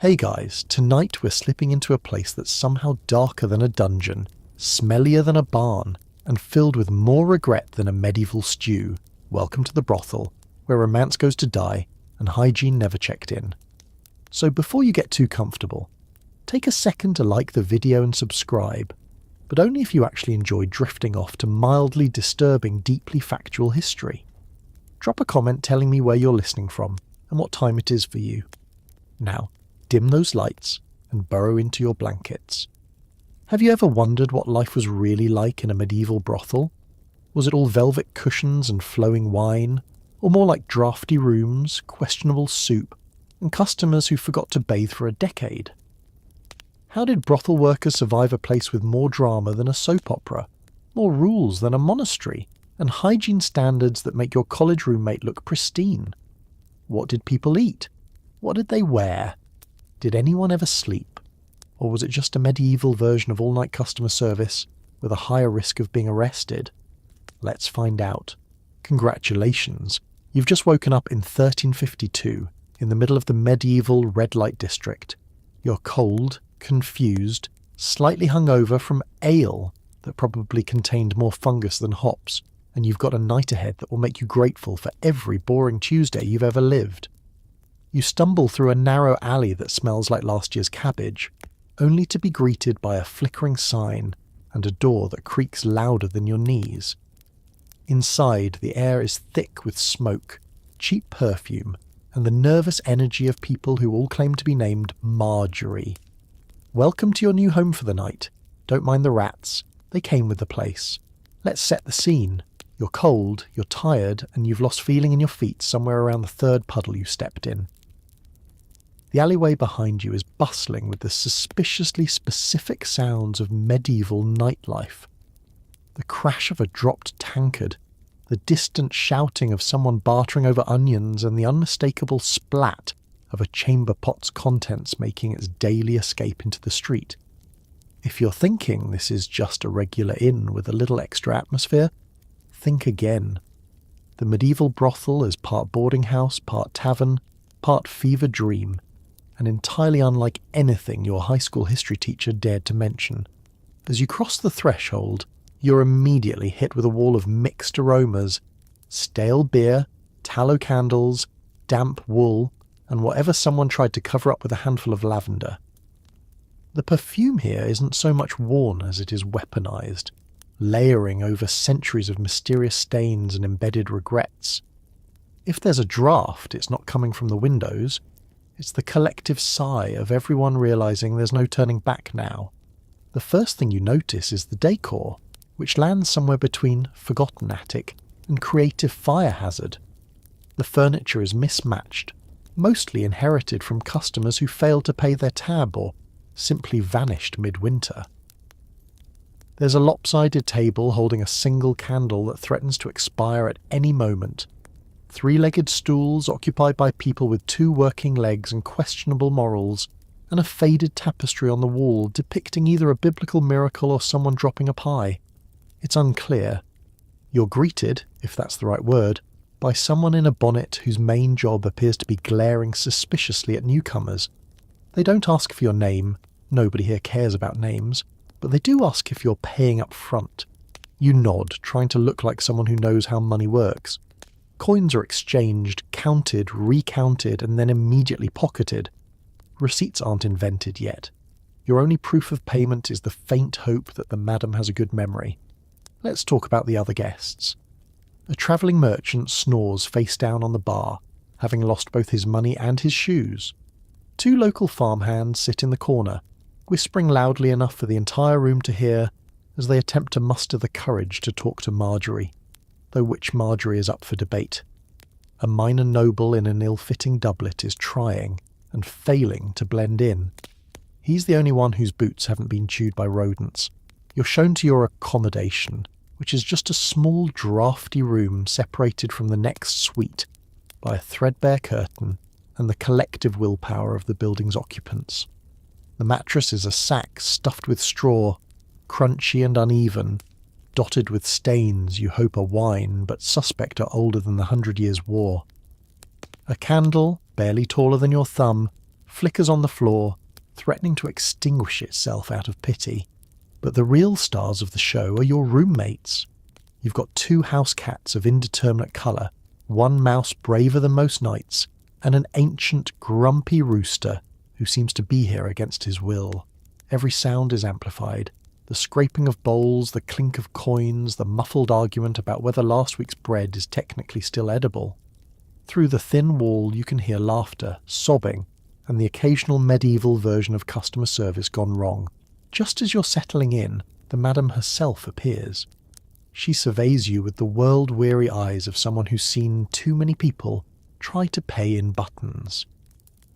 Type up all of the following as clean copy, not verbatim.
Hey guys, tonight we're slipping into a place that's somehow darker than a dungeon, smellier than a barn, and filled with more regret than a medieval stew. Welcome to the brothel, where romance goes to die and hygiene never checked in. So before you get too comfortable, take a second to like the video and subscribe, but only if you actually enjoy drifting off to mildly disturbing, deeply factual history. Drop a comment telling me where you're listening from and what time it is for you. Now, dim those lights and burrow into your blankets. Have you ever wondered what life was really like in a medieval brothel? Was it all velvet cushions and flowing wine, or more like drafty rooms, questionable soup, and customers who forgot to bathe for a decade? How did brothel workers survive a place with more drama than a soap opera, more rules than a monastery, and hygiene standards that make your college roommate look pristine? What did people eat? What did they wear? Did anyone ever sleep? Or was it just a medieval version of all-night customer service with a higher risk of being arrested? Let's find out. Congratulations, you've just woken up in 1352, in the middle of the medieval red light district. You're cold, confused, slightly hungover from ale that probably contained more fungus than hops, and you've got a night ahead that will make you grateful for every boring Tuesday you've ever lived. You stumble through a narrow alley that smells like last year's cabbage, only to be greeted by a flickering sign and a door that creaks louder than your knees. Inside, the air is thick with smoke, cheap perfume, and the nervous energy of people who all claim to be named Marjorie. Welcome to your new home for the night. Don't mind the rats, they came with the place. Let's set the scene. You're cold, you're tired, and you've lost feeling in your feet somewhere around the third puddle you stepped in. The alleyway behind you is bustling with the suspiciously specific sounds of medieval nightlife. The crash of a dropped tankard, the distant shouting of someone bartering over onions, and the unmistakable splat of a chamber pot's contents making its daily escape into the street. If you're thinking this is just a regular inn with a little extra atmosphere, think again. The medieval brothel is part boarding house, part tavern, part fever dream, and entirely unlike anything your high school history teacher dared to mention. As you cross the threshold, you're immediately hit with a wall of mixed aromas: stale beer, tallow candles, damp wool, and whatever someone tried to cover up with a handful of lavender. The perfume here isn't so much worn as it is weaponized, layering over centuries of mysterious stains and embedded regrets. If there's a draft, it's not coming from the windows. It's the collective sigh of everyone realizing there's no turning back now. The first thing you notice is the decor, which lands somewhere between forgotten attic and creative fire hazard. The furniture is mismatched, mostly inherited from customers who failed to pay their tab or simply vanished midwinter. There's a lopsided table holding a single candle that threatens to expire at any moment. Three-legged stools occupied by people with two working legs and questionable morals, and a faded tapestry on the wall depicting either a biblical miracle or someone dropping a pie. It's unclear. You're greeted, if that's the right word, by someone in a bonnet whose main job appears to be glaring suspiciously at newcomers. They don't ask for your name, nobody here cares about names, but they do ask if you're paying up front. You nod, trying to look like someone who knows how money works. Coins are exchanged, counted, recounted, and then immediately pocketed. Receipts aren't invented yet. Your only proof of payment is the faint hope that the madam has a good memory. Let's talk about the other guests. A travelling merchant snores face down on the bar, having lost both his money and his shoes. Two local farmhands sit in the corner, whispering loudly enough for the entire room to hear as they attempt to muster the courage to talk to Marjorie, though which Marjorie is up for debate. A minor noble in an ill-fitting doublet is trying and failing to blend in. He's the only one whose boots haven't been chewed by rodents. You're shown to your accommodation, which is just a small drafty room separated from the next suite by a threadbare curtain and the collective willpower of the building's occupants. The mattress is a sack stuffed with straw, crunchy and uneven, dotted with stains you hope are wine but suspect are older than the 100 Years' War. A candle, barely taller than your thumb, flickers on the floor, threatening to extinguish itself out of pity. But the real stars of the show are your roommates. You've got 2 house cats of indeterminate colour, 1 mouse braver than most nights, and an ancient, grumpy rooster who seems to be here against his will. Every sound is amplified. The scraping of bowls, the clink of coins, the muffled argument about whether last week's bread is technically still edible. Through the thin wall you can hear laughter, sobbing, and the occasional medieval version of customer service gone wrong. Just as you're settling in, the madam herself appears. She surveys you with the world-weary eyes of someone who's seen too many people try to pay in buttons.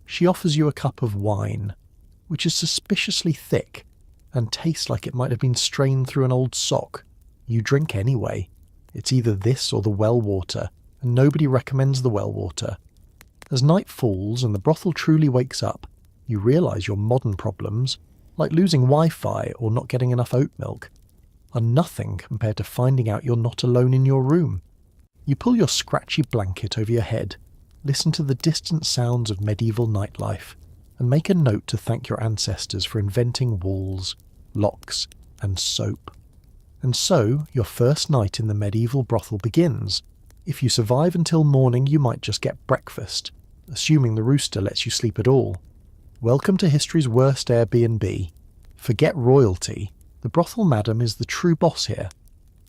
She offers you a cup of wine, which is suspiciously thick and tastes like it might have been strained through an old sock. You drink anyway. It's either this or the well water, and nobody recommends the well water. As night falls and the brothel truly wakes up, you realise your modern problems, like losing Wi-Fi or not getting enough oat milk, are nothing compared to finding out you're not alone in your room. You pull your scratchy blanket over your head, listen to the distant sounds of medieval nightlife, and make a note to thank your ancestors for inventing walls, locks, and soap. And so, your first night in the medieval brothel begins. If you survive until morning, you might just get breakfast, assuming the rooster lets you sleep at all. Welcome to history's worst Airbnb. Forget royalty. The brothel madam is the true boss here.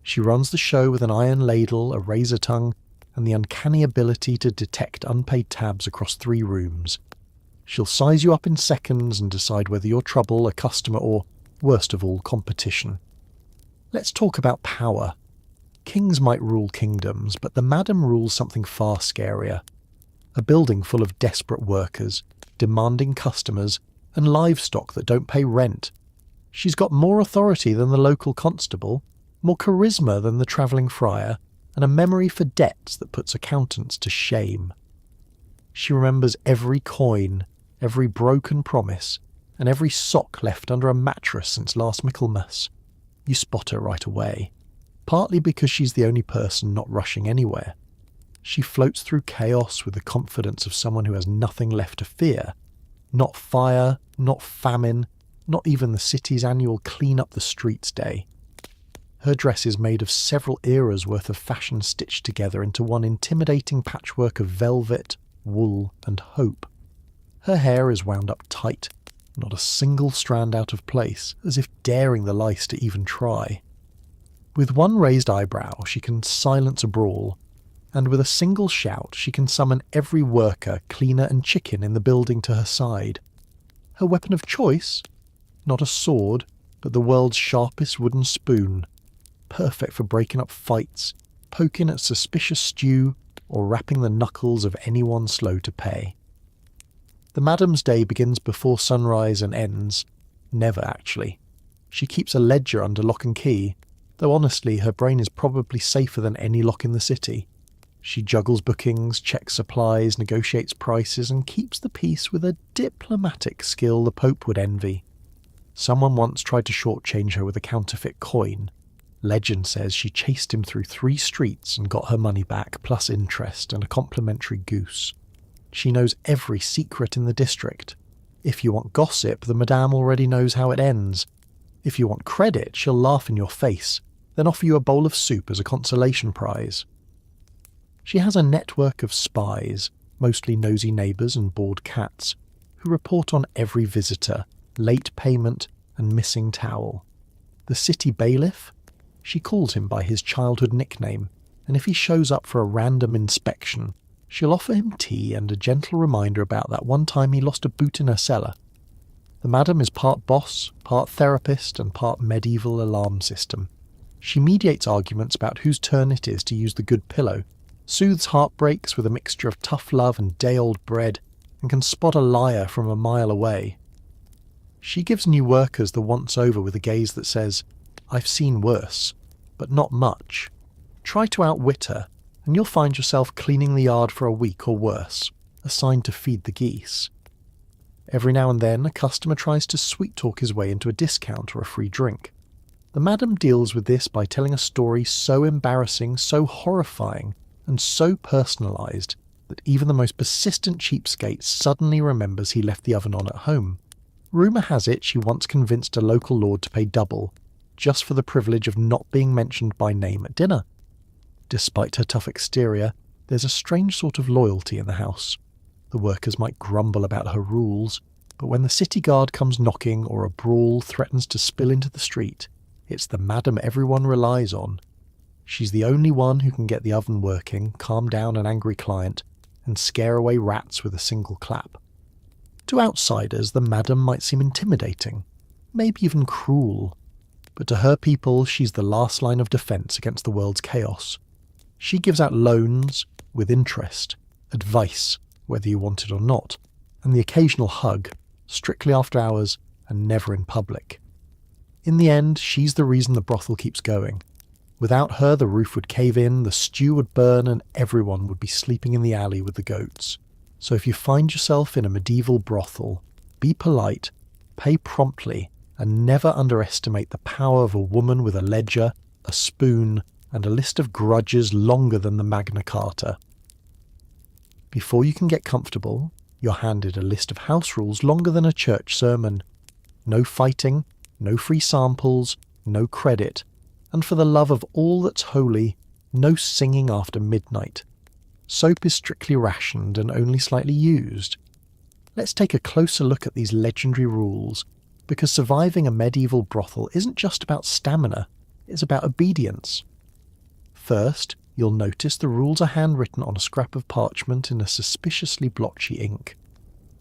She runs the show with an iron ladle, a razor tongue, and the uncanny ability to detect unpaid tabs across 3 rooms. She'll size you up in seconds and decide whether you're trouble, a customer, or, worst of all, competition. Let's talk about power. Kings might rule kingdoms, but the madam rules something far scarier. A building full of desperate workers, demanding customers, and livestock that don't pay rent. She's got more authority than the local constable, more charisma than the travelling friar, and a memory for debts that puts accountants to shame. She remembers every coin, every broken promise, and every sock left under a mattress since last Michaelmas. You spot her right away, partly because she's the only person not rushing anywhere. She floats through chaos with the confidence of someone who has nothing left to fear. Not fire, not famine, not even the city's annual clean up the streets day. Her dress is made of several eras worth of fashion stitched together into one intimidating patchwork of velvet, wool, and hope. Her hair is wound up tight, not a single strand out of place, as if daring the lice to even try. With one raised eyebrow she can silence a brawl, and with a single shout she can summon every worker, cleaner and chicken in the building to her side. Her weapon of choice? Not a sword, but the world's sharpest wooden spoon, perfect for breaking up fights, poking at suspicious stew, or rapping the knuckles of anyone slow to pay. The madam's day begins before sunrise and ends. Never, actually. She keeps a ledger under lock and key, though honestly her brain is probably safer than any lock in the city. She juggles bookings, checks supplies, negotiates prices, and keeps the peace with a diplomatic skill the Pope would envy. Someone once tried to shortchange her with a counterfeit coin. Legend says she chased him through 3 streets and got her money back, plus interest and a complimentary goose. She knows every secret in the district. If you want gossip, the madame already knows how it ends. If you want credit, she'll laugh in your face, then offer you a bowl of soup as a consolation prize. She has a network of spies, mostly nosy neighbours and bored cats, who report on every visitor, late payment and missing towel. The city bailiff? She calls him by his childhood nickname, and if he shows up for a random inspection, she'll offer him tea and a gentle reminder about that one time he lost a boot in her cellar. The madam is part boss, part therapist, and part medieval alarm system. She mediates arguments about whose turn it is to use the good pillow, soothes heartbreaks with a mixture of tough love and day-old bread, and can spot a liar from a mile away. She gives new workers the once-over with a gaze that says, "I've seen worse, but not much." Try to outwit her, and you'll find yourself cleaning the yard for a week or worse, assigned to feed the geese. Every now and then a customer tries to sweet-talk his way into a discount or a free drink. The madam deals with this by telling a story so embarrassing, so horrifying, and so personalised that even the most persistent cheapskate suddenly remembers he left the oven on at home. Rumour has it she once convinced a local lord to pay double, just for the privilege of not being mentioned by name at dinner. Despite her tough exterior, there's a strange sort of loyalty in the house. The workers might grumble about her rules, but when the city guard comes knocking or a brawl threatens to spill into the street, it's the madam everyone relies on. She's the only one who can get the oven working, calm down an angry client, and scare away rats with a single clap. To outsiders, the madam might seem intimidating, maybe even cruel, but to her people she's the last line of defence against the world's chaos. She gives out loans, with interest, advice, whether you want it or not, and the occasional hug, strictly after hours and never in public. In the end, she's the reason the brothel keeps going. Without her, the roof would cave in, the stew would burn, and everyone would be sleeping in the alley with the goats. So if you find yourself in a medieval brothel, be polite, pay promptly, and never underestimate the power of a woman with a ledger, a spoon, and a list of grudges longer than the Magna Carta. Before you can get comfortable, you're handed a list of house rules longer than a church sermon. No fighting, no free samples, no credit, and for the love of all that's holy, no singing after midnight. Soap is strictly rationed and only slightly used. Let's take a closer look at these legendary rules, because surviving a medieval brothel isn't just about stamina, it's about obedience. First, you'll notice the rules are handwritten on a scrap of parchment in a suspiciously blotchy ink.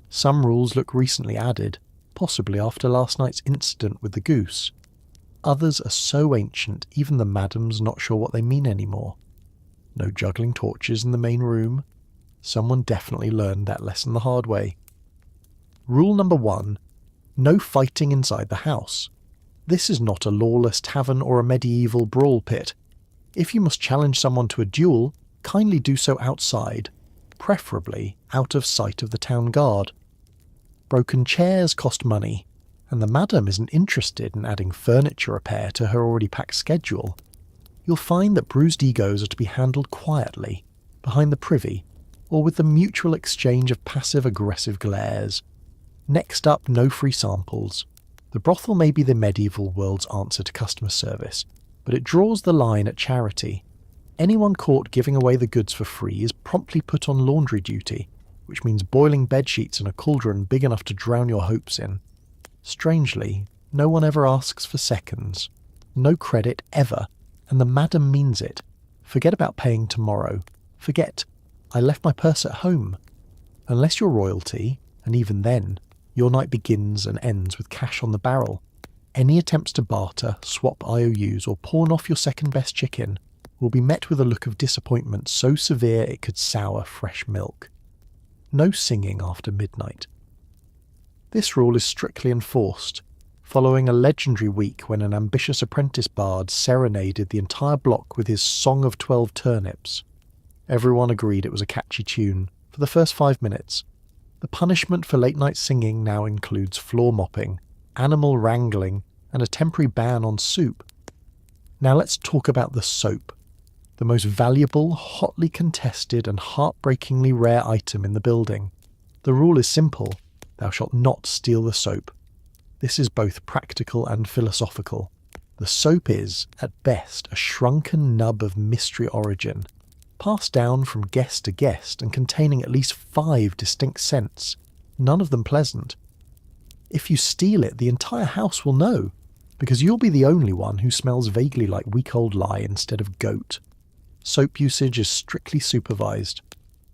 Some rules look recently added, possibly after last night's incident with the goose. Others are so ancient even the madam's not sure what they mean anymore. No juggling torches in the main room. Someone definitely learned that lesson the hard way. Rule number 1. No fighting inside the house. This is not a lawless tavern or a medieval brawl pit. If you must challenge someone to a duel, kindly do so outside, preferably out of sight of the town guard. Broken chairs cost money, and the madam isn't interested in adding furniture repair to her already packed schedule. You'll find that bruised egos are to be handled quietly, behind the privy, or with the mutual exchange of passive-aggressive glares. Next up, no free samples. The brothel may be the medieval world's answer to customer service, but it draws the line at charity. Anyone caught giving away the goods for free is promptly put on laundry duty, which means boiling bedsheets in a cauldron big enough to drown your hopes in. Strangely, no one ever asks for seconds. No credit ever, and the madam means it. Forget about paying tomorrow. Forget, I left my purse at home. Unless you're royalty, and even then, your night begins and ends with cash on the barrel. Any attempts to barter, swap IOUs, or pawn off your second-best chicken will be met with a look of disappointment so severe it could sour fresh milk. No singing after midnight. This rule is strictly enforced, following a legendary week when an ambitious apprentice bard serenaded the entire block with his Song of 12 Turnips. Everyone agreed it was a catchy tune for the first 5 minutes. The punishment for late-night singing now includes floor mopping, animal wrangling, and a temporary ban on soup. Now let's talk about the soap, the most valuable, hotly contested, and heartbreakingly rare item in the building. The rule is simple: thou shalt not steal the soap. This is both practical and philosophical. The soap is, at best, a shrunken nub of mystery origin, passed down from guest to guest and containing at least 5 distinct scents, none of them pleasant. If you steal it, the entire house will know, because you'll be the only one who smells vaguely like week-old lye instead of goat. Soap usage is strictly supervised.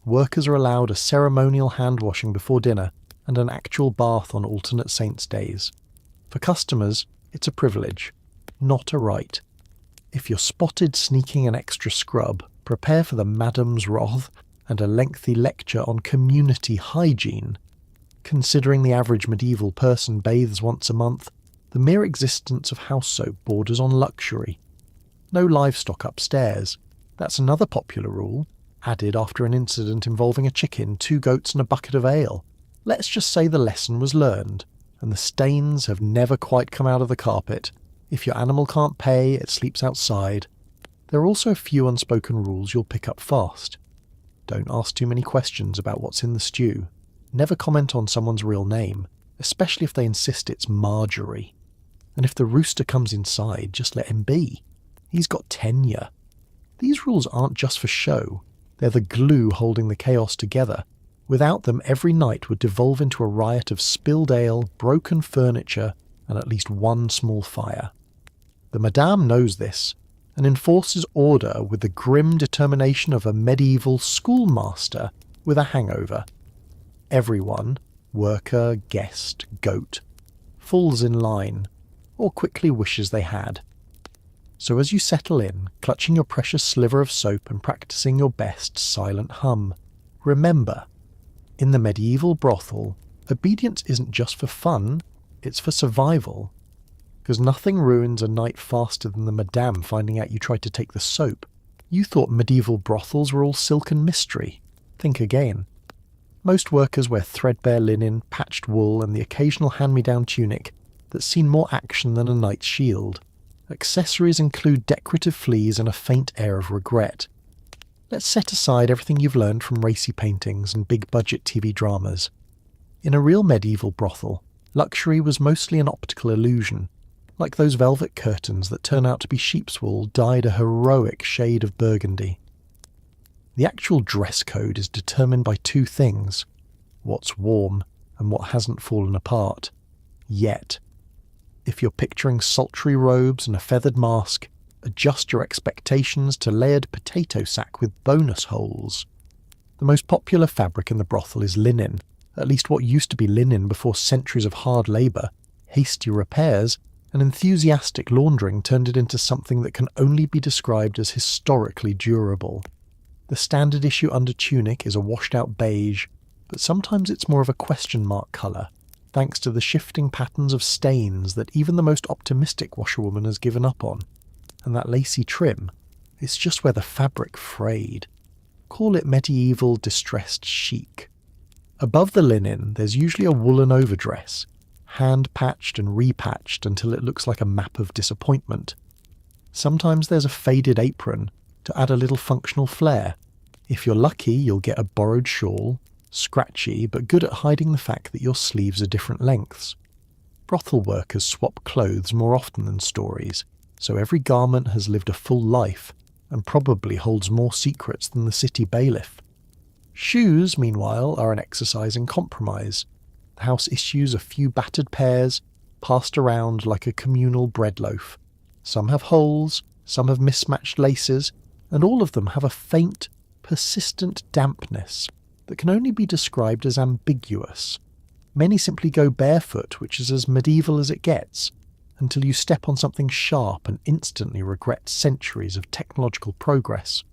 Workers are allowed a ceremonial hand-washing before dinner and an actual bath on alternate saints' days. For customers, it's a privilege, not a right. If you're spotted sneaking an extra scrub, prepare for the madam's wrath and a lengthy lecture on community hygiene. Considering the average medieval person bathes once a month, the mere existence of house soap borders on luxury. No livestock upstairs. That's another popular rule, added after an incident involving a chicken, 2 goats and a bucket of ale. Let's just say the lesson was learned, and the stains have never quite come out of the carpet. If your animal can't pay, it sleeps outside. There are also a few unspoken rules you'll pick up fast. Don't ask too many questions about what's in the stew. Never comment on someone's real name, especially if they insist it's Marjorie. And if the rooster comes inside, just let him be. He's got tenure. These rules aren't just for show. They're the glue holding the chaos together. Without them, every night would devolve into a riot of spilled ale, broken furniture, and at least one small fire. The Madame knows this, and enforces order with the grim determination of a medieval schoolmaster with a hangover. Everyone, worker, guest, goat, falls in line, or quickly wishes they had. So as you settle in, clutching your precious sliver of soap and practicing your best silent hum, remember, in the medieval brothel, obedience isn't just for fun, it's for survival. Because nothing ruins a night faster than the Madame finding out you tried to take the soap. You thought medieval brothels were all silk and mystery. Think again. Most workers wear threadbare linen, patched wool, and the occasional hand-me-down tunic that's seen more action than a knight's shield. Accessories include decorative fleas and a faint air of regret. Let's set aside everything you've learned from racy paintings and big-budget TV dramas. In a real medieval brothel, luxury was mostly an optical illusion, like those velvet curtains that turn out to be sheep's wool dyed a heroic shade of burgundy. The actual dress code is determined by two things: what's warm and what hasn't fallen apart. Yet. If you're picturing sultry robes and a feathered mask, adjust your expectations to layered potato sack with bonus holes. The most popular fabric in the brothel is linen, at least what used to be linen before centuries of hard labour, hasty repairs, and enthusiastic laundering turned it into something that can only be described as historically durable. The standard issue under tunic is a washed-out beige, but sometimes it's more of a question mark colour, thanks to the shifting patterns of stains that even the most optimistic washerwoman has given up on. And that lacy trim, it's just where the fabric frayed. Call it medieval distressed chic. Above the linen, there's usually a woolen overdress, hand-patched and repatched until it looks like a map of disappointment. Sometimes there's a faded apron to add a little functional flair. If you're lucky, you'll get a borrowed shawl, scratchy but good at hiding the fact that your sleeves are different lengths. Brothel workers swap clothes more often than stories, so every garment has lived a full life and probably holds more secrets than the city bailiff. Shoes, meanwhile, are an exercise in compromise. The house issues a few battered pairs, passed around like a communal bread loaf. Some have holes, some have mismatched laces, and all of them have a faint, persistent dampness that can only be described as ambiguous. Many simply go barefoot, which is as medieval as it gets, until you step on something sharp and instantly regret centuries of technological progress.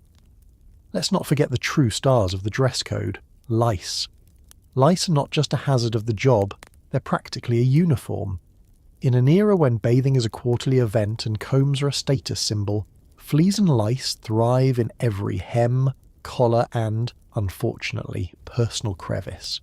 Let's not forget the true stars of the dress code, lice. Lice are not just a hazard of the job, they're practically a uniform. In an era when bathing is a quarterly event and combs are a status symbol, fleas and lice thrive in every hem, collar and, unfortunately, personal crevice.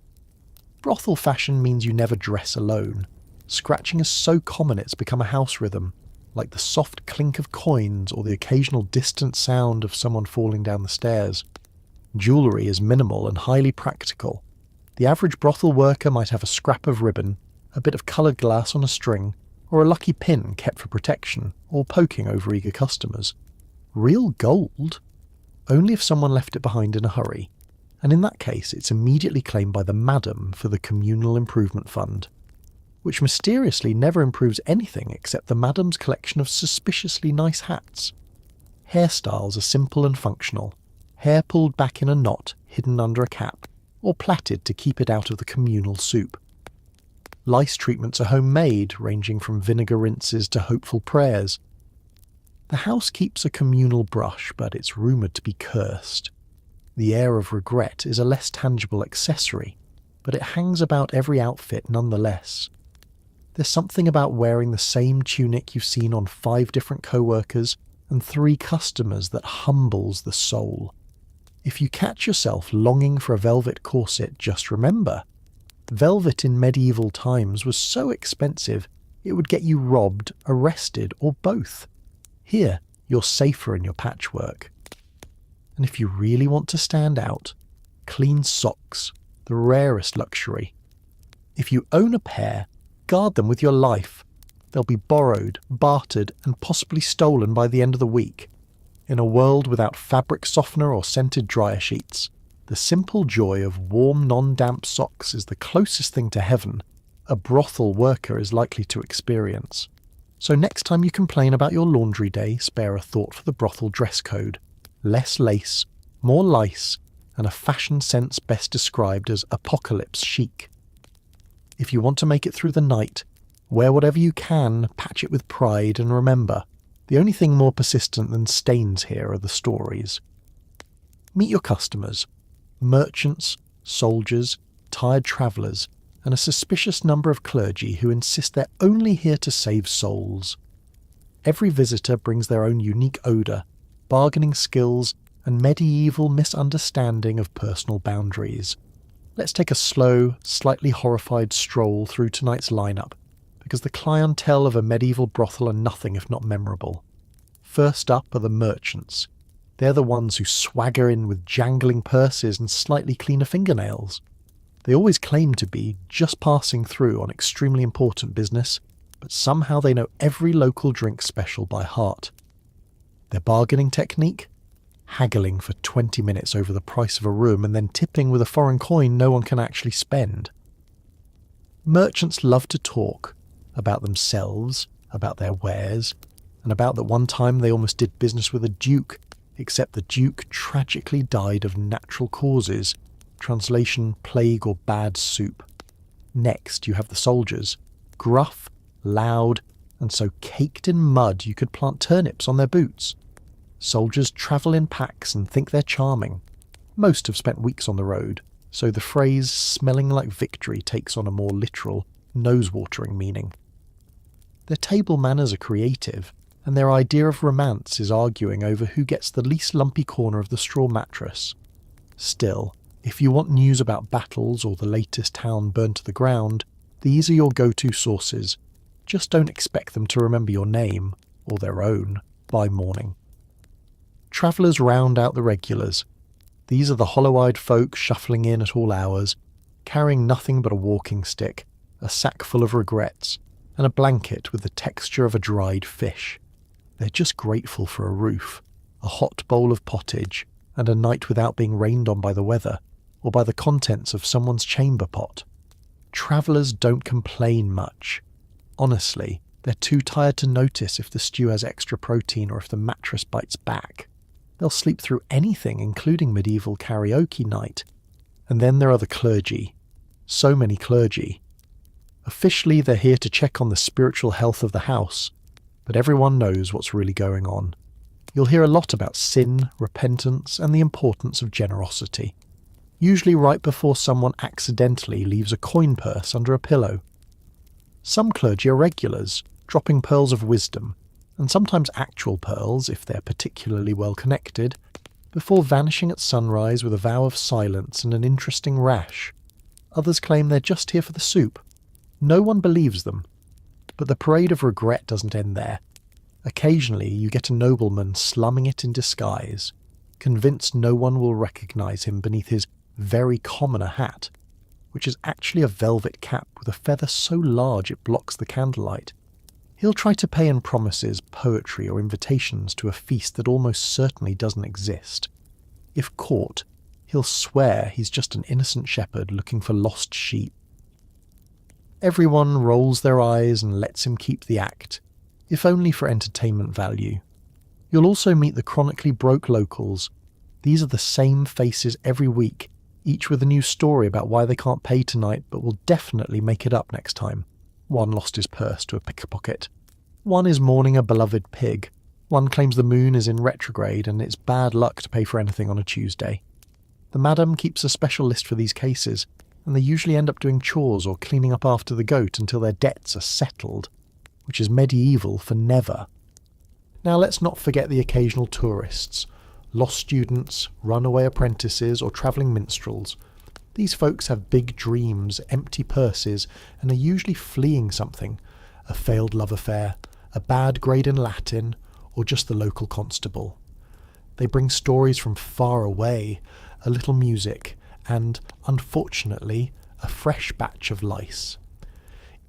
Brothel fashion means you never dress alone. Scratching is so common it's become a house rhythm, like the soft clink of coins or the occasional distant sound of someone falling down the stairs. Jewellery is minimal and highly practical. The average brothel worker might have a scrap of ribbon, a bit of coloured glass on a string, or a lucky pin kept for protection, or poking over eager customers. Real gold? Only if someone left it behind in a hurry, and in that case it's immediately claimed by the Madam for the Communal Improvement Fund, which mysteriously never improves anything except the Madam's collection of suspiciously nice hats. Hairstyles are simple and functional, hair pulled back in a knot hidden under a cap, or plaited to keep it out of the communal soup. Lice treatments are homemade, ranging from vinegar rinses to hopeful prayers. The house keeps a communal brush, but it's rumoured to be cursed. The air of regret is a less tangible accessory, but it hangs about every outfit nonetheless. There's something about wearing the same tunic you've seen on 5 different co-workers and 3 customers that humbles the soul. If you catch yourself longing for a velvet corset, just remember, velvet in medieval times was so expensive it would get you robbed, arrested, or both. Here, you're safer in your patchwork. And if you really want to stand out, Clean socks, the rarest luxury. If you own a pair, guard them with your life. They'll be borrowed, bartered, and possibly stolen by the end of the week. In a world without fabric softener or scented dryer sheets, the simple joy of warm, non-damp socks is the closest thing to heaven a brothel worker is likely to experience. So next time you complain about your laundry day, spare a thought for the brothel dress code. Less lace, more lice, and a fashion sense best described as apocalypse chic. If you want to make it through the night, wear whatever you can, patch it with pride, and remember, the only thing more persistent than stains here are the stories. Meet your customers, merchants, soldiers, tired travellers, and a suspicious number of clergy who insist they're only here to save souls. Every visitor brings their own unique odour, bargaining skills, and medieval misunderstanding of personal boundaries. Let's take a slow, slightly horrified stroll through tonight's lineup, because the clientele of a medieval brothel are nothing if not memorable. First up are the merchants. They're the ones who swagger in with jangling purses and slightly cleaner fingernails. They always claim to be just passing through on extremely important business, but somehow they know every local drink special by heart. Their bargaining technique? Haggling for 20 minutes over the price of a room and then tipping with a foreign coin no one can actually spend. Merchants love to talk about themselves, about their wares, and about that one time they almost did business with a duke, except the duke tragically died of natural causes, translation plague or bad soup. Next you have the soldiers, gruff, loud, and so caked in mud you could plant turnips on their boots. Soldiers travel in packs and think they're charming. Most have spent weeks on the road, so the phrase smelling like victory takes on a more literal, nose-watering meaning. Their table manners are creative, and their idea of romance is arguing over who gets the least lumpy corner of the straw mattress. Still, if you want news about battles or the latest town burned to the ground, these are your go-to sources. Just don't expect them to remember your name, or their own, by morning. Travellers round out the regulars. These are the hollow-eyed folk shuffling in at all hours, carrying nothing but a walking stick, a sack full of regrets, and a blanket with the texture of a dried fish. They're just grateful for a roof, a hot bowl of pottage, and a night without being rained on by the weather, or by the contents of someone's chamber pot. Travellers don't complain much. Honestly, they're too tired to notice if the stew has extra protein or if the mattress bites back. They'll sleep through anything, including medieval karaoke night. And then there are the clergy. So many clergy. Officially, they're here to check on the spiritual health of the house, but everyone knows what's really going on. You'll hear a lot about sin, repentance, and the importance of generosity. Usually right before someone accidentally leaves a coin purse under a pillow. Some clergy are regulars, dropping pearls of wisdom, and sometimes actual pearls, if they're particularly well connected, before vanishing at sunrise with a vow of silence and an interesting rash. Others claim they're just here for the soup. No one believes them. But the parade of regret doesn't end there. Occasionally you get a nobleman slumming it in disguise, convinced no one will recognise him beneath his very commoner hat, which is actually a velvet cap with a feather so large it blocks the candlelight. He'll try to pay in promises, poetry, or invitations to a feast that almost certainly doesn't exist. If caught, he'll swear he's just an innocent shepherd looking for lost sheep. Everyone rolls their eyes and lets him keep the act, if only for entertainment value. You'll also meet the chronically broke locals. These are the same faces every week, each with a new story about why they can't pay tonight but will definitely make it up next time. One lost his purse to a pickpocket. One is mourning a beloved pig. One claims the moon is in retrograde and it's bad luck to pay for anything on a Tuesday. The madam keeps a special list for these cases, and they usually end up doing chores or cleaning up after the goat until their debts are settled, which is medieval for never. Now let's not forget the occasional tourists, lost students, runaway apprentices, or travelling minstrels. These folks have big dreams, empty purses, and are usually fleeing something: a failed love affair, a bad grade in Latin, or just the local constable. They bring stories from far away, a little music, and, unfortunately, a fresh batch of lice.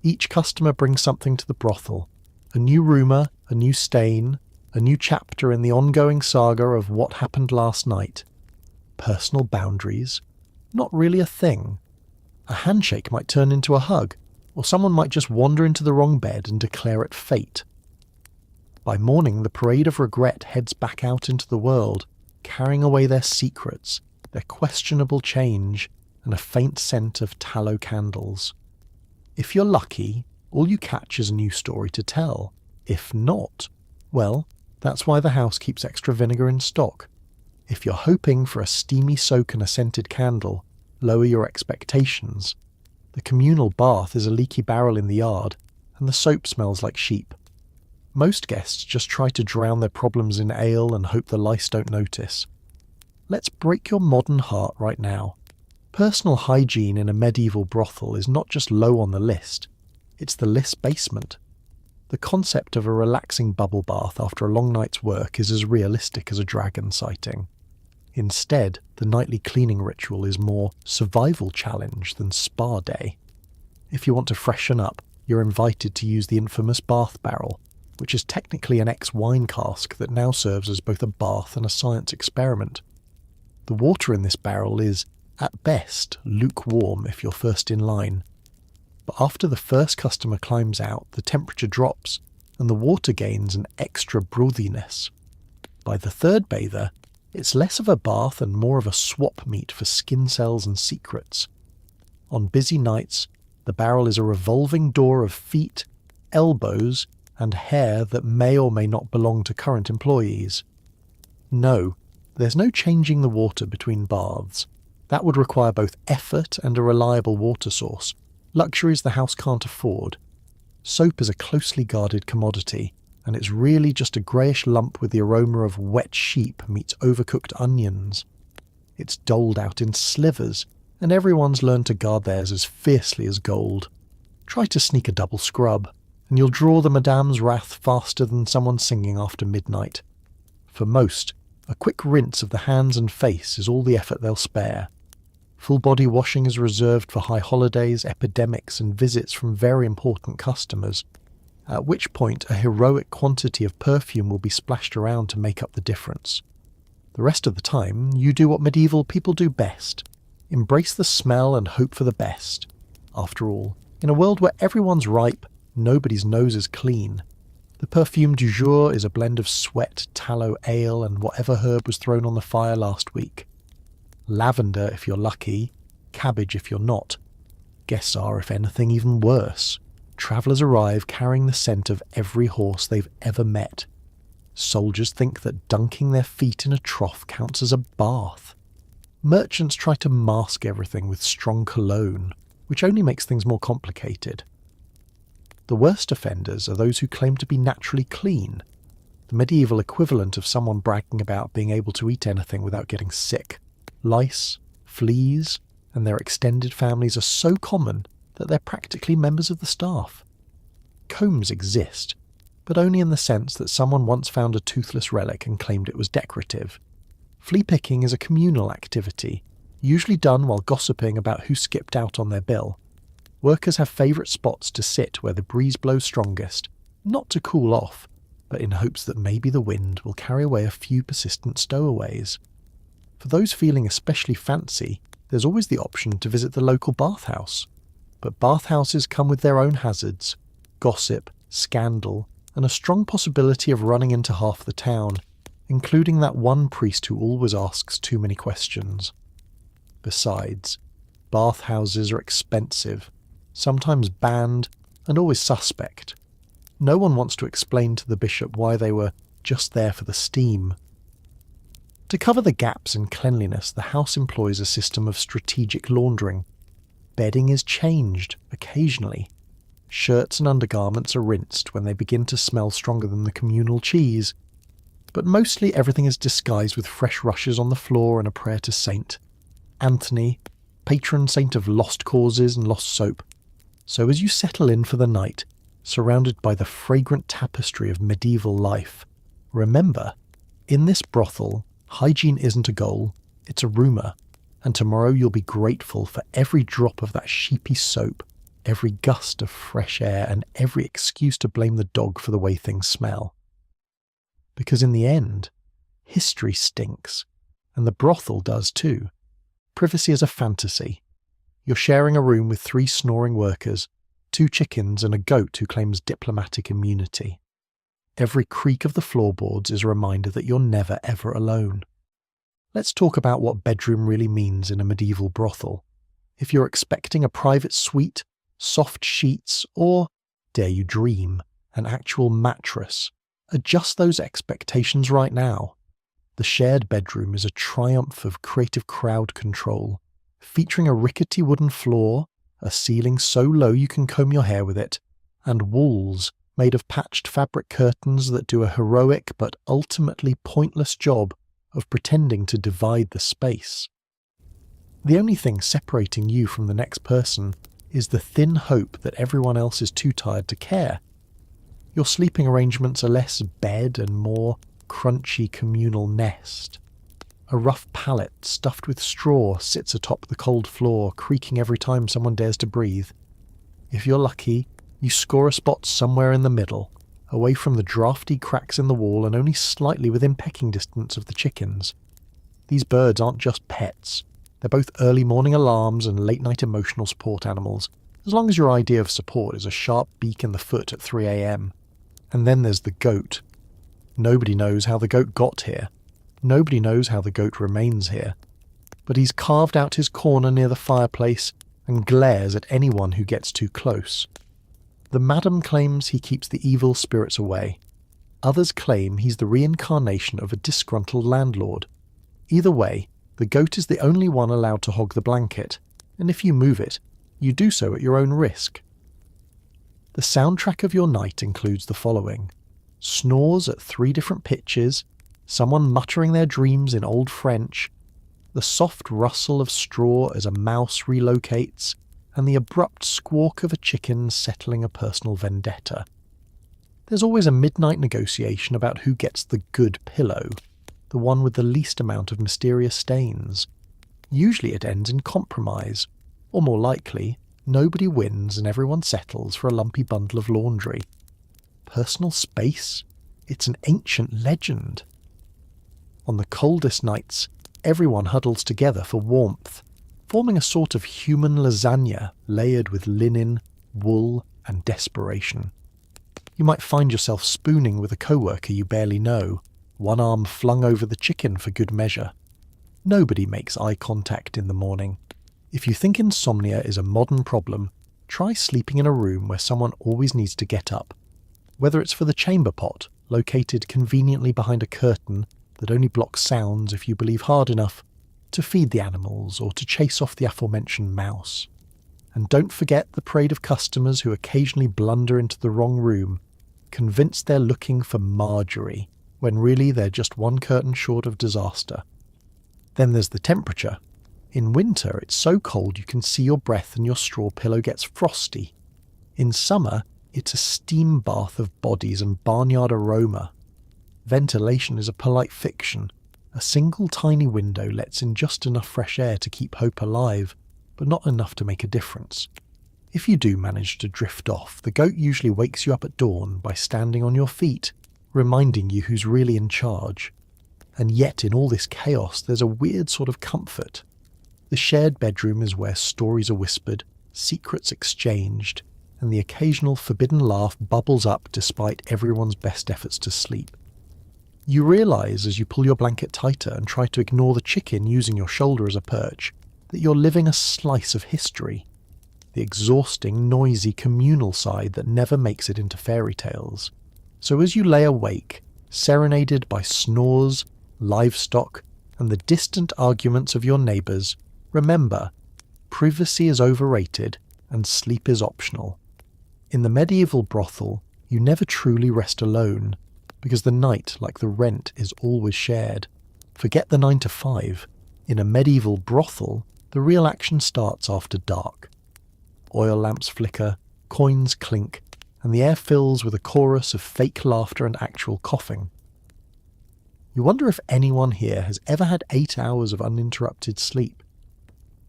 Each customer brings something to the brothel, a new rumour, a new stain, a new chapter in the ongoing saga of what happened last night. Personal boundaries? Not really a thing. A handshake might turn into a hug, or someone might just wander into the wrong bed and declare it fate. By morning, the parade of regret heads back out into the world, carrying away their secrets, their questionable change, and a faint scent of tallow candles. If you're lucky, all you catch is a new story to tell. If not, well, that's why the house keeps extra vinegar in stock. If you're hoping for a steamy soak and a scented candle, lower your expectations. The communal bath is a leaky barrel in the yard, and the soap smells like sheep. Most guests just try to drown their problems in ale and hope the lice don't notice. Let's break your modern heart right now. Personal hygiene in a medieval brothel is not just low on the list, it's the list basement. The concept of a relaxing bubble bath after a long night's work is as realistic as a dragon sighting. Instead, the nightly cleaning ritual is more survival challenge than spa day. If you want to freshen up, you're invited to use the infamous bath barrel, which is technically an ex-wine cask that now serves as both a bath and a science experiment. The water in this barrel is, at best, lukewarm if you're first in line. But after the first customer climbs out, the temperature drops, and the water gains an extra breathiness. By the third bather, it's less of a bath and more of a swap meet for skin cells and secrets. On busy nights, the barrel is a revolving door of feet, elbows, and hair that may or may not belong to current employees. No, there's no changing the water between baths. That would require both effort and a reliable water source, luxuries the house can't afford. Soap is a closely guarded commodity, and it's really just a greyish lump with the aroma of wet sheep meets overcooked onions. It's doled out in slivers, and everyone's learned to guard theirs as fiercely as gold. Try to sneak a double scrub, and you'll draw the madame's wrath faster than someone singing after midnight. For most, a quick rinse of the hands and face is all the effort they'll spare. Full body washing is reserved for high holidays, epidemics, and visits from very important customers, at which point a heroic quantity of perfume will be splashed around to make up the difference. The rest of the time, you do what medieval people do best. Embrace the smell and hope for the best. After all, in a world where everyone's ripe, nobody's nose is clean. The perfume du jour is a blend of sweat, tallow, ale, and whatever herb was thrown on the fire last week. Lavender if you're lucky, cabbage if you're not. Guests are, if anything, even worse. Travellers arrive carrying the scent of every horse they've ever met. Soldiers think that dunking their feet in a trough counts as a bath. Merchants try to mask everything with strong cologne, which only makes things more complicated. The worst offenders are those who claim to be naturally clean, the medieval equivalent of someone bragging about being able to eat anything without getting sick. Lice, fleas, and their extended families are so common that they're practically members of the staff. Combs exist, but only in the sense that someone once found a toothless relic and claimed it was decorative. Flea picking is a communal activity, usually done while gossiping about who skipped out on their bill. Workers have favourite spots to sit where the breeze blows strongest, not to cool off, but in hopes that maybe the wind will carry away a few persistent stowaways. For those feeling especially fancy, there's always the option to visit the local bathhouse. But bathhouses come with their own hazards, gossip, scandal, and a strong possibility of running into half the town, including that one priest who always asks too many questions. Besides, bathhouses are expensive, sometimes banned, and always suspect. No one wants to explain to the bishop why they were just there for the steam. To cover the gaps in cleanliness, the house employs a system of strategic laundering. Bedding is changed, occasionally. Shirts and undergarments are rinsed when they begin to smell stronger than the communal cheese. But mostly everything is disguised with fresh rushes on the floor and a prayer to Saint Anthony, patron saint of lost causes and lost soap. So as you settle in for the night, surrounded by the fragrant tapestry of medieval life, remember, in this brothel, hygiene isn't a goal, it's a rumour. and tomorrow you'll be grateful for every drop of that sheepy soap, every gust of fresh air, and every excuse to blame the dog for the way things smell. Because in the end, history stinks, and the brothel does too. Privacy is a fantasy. You're sharing a room with 3 snoring workers, 2 chickens, and a goat who claims diplomatic immunity. Every creak of the floorboards is a reminder that you're never ever alone. Let's talk about what bedroom really means in a medieval brothel. If you're expecting a private suite, soft sheets, or, dare you dream, an actual mattress, adjust those expectations right now. The shared bedroom is a triumph of creative crowd control, featuring a rickety wooden floor, a ceiling so low you can comb your hair with it, and walls made of patched fabric curtains that do a heroic but ultimately pointless job of pretending to divide the space. The only thing separating you from the next person is the thin hope that everyone else is too tired to care. Your sleeping arrangements are less bed and more crunchy communal nest. A rough pallet stuffed with straw sits atop the cold floor, creaking every time someone dares to breathe. If you're lucky, you score a spot somewhere in the middle, away from the drafty cracks in the wall and only slightly within pecking distance of the chickens. These birds aren't just pets. They're both early morning alarms and late night emotional support animals, as long as your idea of support is a sharp beak in the foot at 3 a.m. And then there's the goat. Nobody knows how the goat got here. Nobody knows how the goat remains here. But he's carved out his corner near the fireplace and glares at anyone who gets too close. The madam claims he keeps the evil spirits away. Others claim he's the reincarnation of a disgruntled landlord. Either way, the goat is the only one allowed to hog the blanket, and if you move it, you do so at your own risk. The soundtrack of your night includes the following: snores at 3 different pitches, someone muttering their dreams in Old French, the soft rustle of straw as a mouse relocates, and the abrupt squawk of a chicken settling a personal vendetta. There's always a midnight negotiation about who gets the good pillow, the one with the least amount of mysterious stains. Usually it ends in compromise, or more likely, nobody wins and everyone settles for a lumpy bundle of laundry. Personal space? It's an ancient legend. On the coldest nights, everyone huddles together for warmth, forming a sort of human lasagna layered with linen, wool, and desperation. You might find yourself spooning with a coworker you barely know, one arm flung over the chicken for good measure. Nobody makes eye contact in the morning. If you think insomnia is a modern problem, try sleeping in a room where someone always needs to get up. Whether it's for the chamber pot, located conveniently behind a curtain that only blocks sounds if you believe hard enough, to feed the animals or to chase off the aforementioned mouse. And don't forget the parade of customers who occasionally blunder into the wrong room, convinced they're looking for Marjorie, when really they're just one curtain short of disaster. Then there's the temperature. In winter, it's so cold you can see your breath and your straw pillow gets frosty. In summer, it's a steam bath of bodies and barnyard aroma. Ventilation is a polite fiction. A single tiny window lets in just enough fresh air to keep hope alive, but not enough to make a difference. If you do manage to drift off, the goat usually wakes you up at dawn by standing on your feet, reminding you who's really in charge. And yet in all this chaos, there's a weird sort of comfort. The shared bedroom is where stories are whispered, secrets exchanged, and the occasional forbidden laugh bubbles up despite everyone's best efforts to sleep. You realise as you pull your blanket tighter and try to ignore the chicken using your shoulder as a perch, that you're living a slice of history. The exhausting, noisy, communal side that never makes it into fairy tales. So as you lay awake, serenaded by snores, livestock, and the distant arguments of your neighbours, remember, privacy is overrated and sleep is optional. In the medieval brothel, you never truly rest alone, because the night, like the rent, is always shared. Forget the 9 to 5. In a medieval brothel, the real action starts after dark. Oil lamps flicker, coins clink, and the air fills with a chorus of fake laughter and actual coughing. You wonder if anyone here has ever had 8 hours of uninterrupted sleep.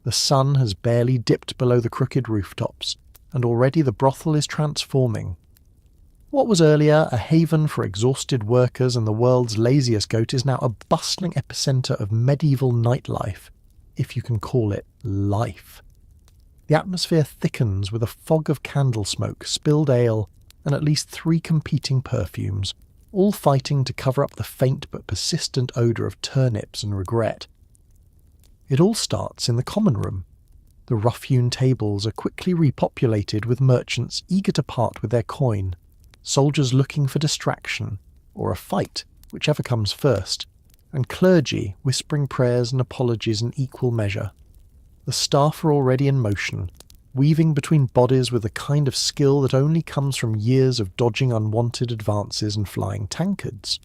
The sun has barely dipped below the crooked rooftops, and already the brothel is transforming. What was earlier a haven for exhausted workers and the world's laziest goat is now a bustling epicentre of medieval nightlife, if you can call it life. The atmosphere thickens with a fog of candle smoke, spilled ale, and at least 3 competing perfumes, all fighting to cover up the faint but persistent odour of turnips and regret. It all starts in the common room. The rough-hewn tables are quickly repopulated with merchants eager to part with their coin, soldiers looking for distraction, or a fight, whichever comes first, and clergy whispering prayers and apologies in equal measure. The staff are already in motion, weaving between bodies with a kind of skill that only comes from years of dodging unwanted advances and flying tankards.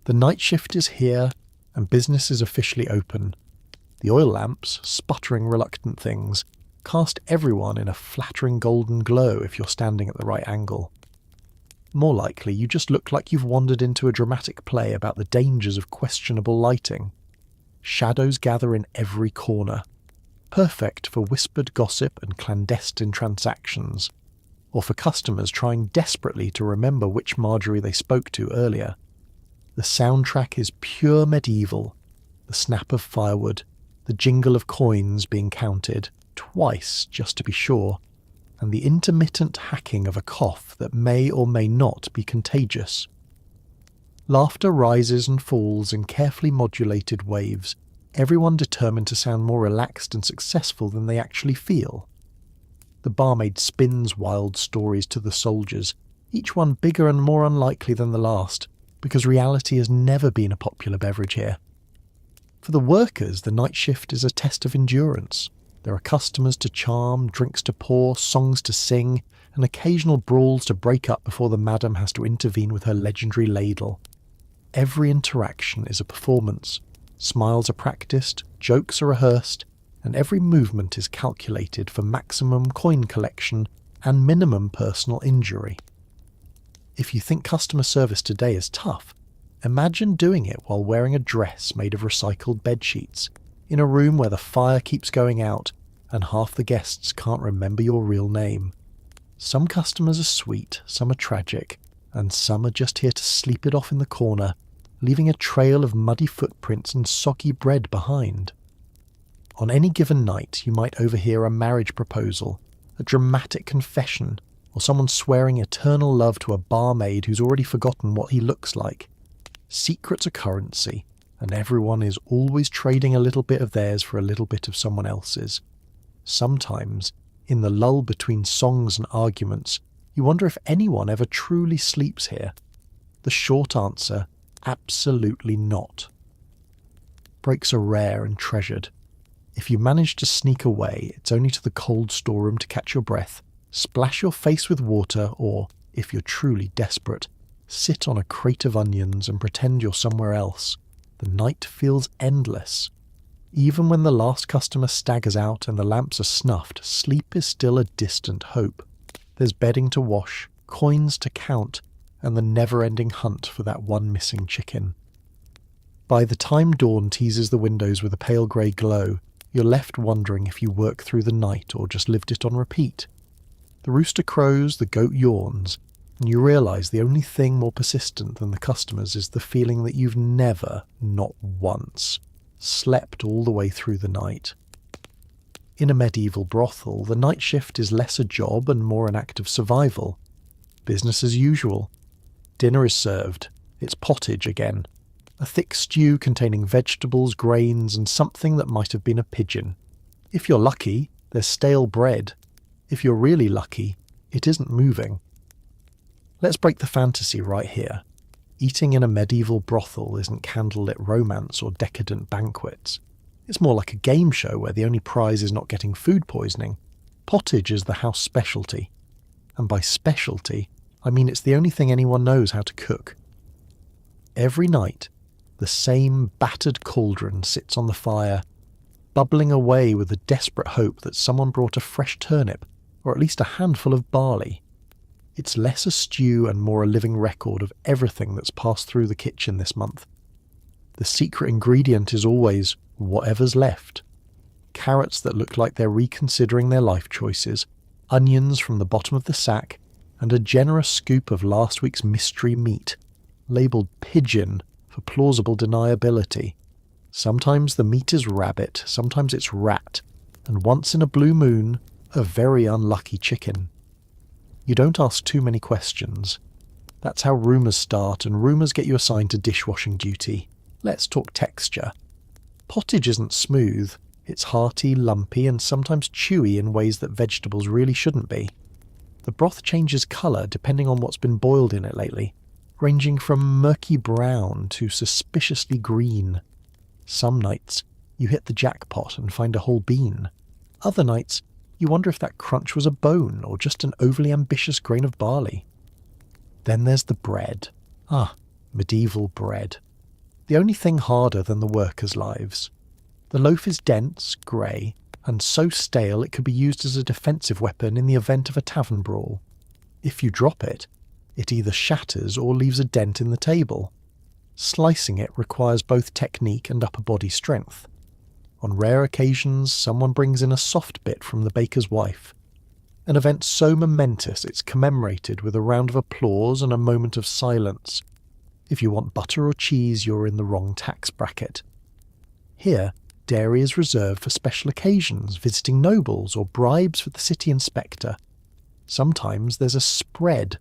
The night shift is here, and business is officially open. The oil lamps, sputtering reluctant things, cast everyone in a flattering golden glow if you're standing at the right angle. More likely, you just look like you've wandered into a dramatic play about the dangers of questionable lighting. Shadows gather in every corner, perfect for whispered gossip and clandestine transactions, or for customers trying desperately to remember which Marjorie they spoke to earlier. The soundtrack is pure medieval, the snap of firewood, the jingle of coins being counted, twice just to be sure, and the intermittent hacking of a cough that may or may not be contagious. Laughter rises and falls in carefully modulated waves, everyone determined to sound more relaxed and successful than they actually feel. The barmaid spins wild stories to the soldiers, each one bigger and more unlikely than the last, because reality has never been a popular beverage here. For the workers, the night shift is a test of endurance. There are customers to charm, drinks to pour, songs to sing, and occasional brawls to break up before the madam has to intervene with her legendary ladle. Every interaction is a performance. Smiles are practiced, jokes are rehearsed, and every movement is calculated for maximum coin collection and minimum personal injury. If you think customer service today is tough, imagine doing it while wearing a dress made of recycled bedsheets, in a room where the fire keeps going out and half the guests can't remember your real name. Some customers are sweet, some are tragic, and some are just here to sleep it off in the corner, leaving a trail of muddy footprints and soggy bread behind. On any given night, you might overhear a marriage proposal, a dramatic confession, or someone swearing eternal love to a barmaid who's already forgotten what he looks like. Secrets are currency, and everyone is always trading a little bit of theirs for a little bit of someone else's. Sometimes, in the lull between songs and arguments, you wonder if anyone ever truly sleeps here. The short answer, absolutely not. Breaks are rare and treasured. If you manage to sneak away, it's only to the cold storeroom to catch your breath, splash your face with water, or, if you're truly desperate, sit on a crate of onions and pretend you're somewhere else. The night feels endless. Even when the last customer staggers out and the lamps are snuffed, sleep is still a distant hope. There's bedding to wash, coins to count, and the never-ending hunt for that one missing chicken. By the time dawn teases the windows with a pale grey glow, you're left wondering if you work through the night or just lived it on repeat. The rooster crows, the goat yawns, and you realise the only thing more persistent than the customers is the feeling that you've never, not once, slept all the way through the night. In a medieval brothel, the night shift is less a job and more an act of survival. Business as usual. Dinner is served. It's pottage again. A thick stew containing vegetables, grains, and something that might have been a pigeon. If you're lucky, there's stale bread. If you're really lucky, it isn't moving. Let's break the fantasy right here. Eating in a medieval brothel isn't candlelit romance or decadent banquets. It's more like a game show where the only prize is not getting food poisoning. Pottage is the house specialty. And by specialty, I mean it's the only thing anyone knows how to cook. Every night, the same battered cauldron sits on the fire, bubbling away with the desperate hope that someone brought a fresh turnip, or at least a handful of barley. It's less a stew and more a living record of everything that's passed through the kitchen this month. The secret ingredient is always whatever's left. carrots that look like they're reconsidering their life choices, onions from the bottom of the sack, and a generous scoop of last week's mystery meat, labelled pigeon for plausible deniability. Sometimes the meat is rabbit, sometimes it's rat, and once in a blue moon, a very unlucky chicken. You don't ask too many questions. That's how rumours start, and rumours get you assigned to dishwashing duty. Let's talk texture. Pottage isn't smooth. It's hearty, lumpy, and sometimes chewy in ways that vegetables really shouldn't be. The broth changes colour depending on what's been boiled in it lately, ranging from murky brown to suspiciously green. Some nights, you hit the jackpot and find a whole bean. Other nights, you wonder if that crunch was a bone or just an overly ambitious grain of barley. Then there's the bread. Medieval bread. The only thing harder than the workers' lives. The loaf is dense, grey, and so stale it could be used as a defensive weapon in the event of a tavern brawl. If you drop it, it either shatters or leaves a dent in the table. Slicing it requires both technique and upper body strength. On rare occasions, someone brings in a soft bit from the baker's wife. An event so momentous it's commemorated with a round of applause and a moment of silence. If you want butter or cheese, you're in the wrong tax bracket. Here, dairy is reserved for special occasions, visiting nobles, or bribes for the city inspector. Sometimes there's a spread,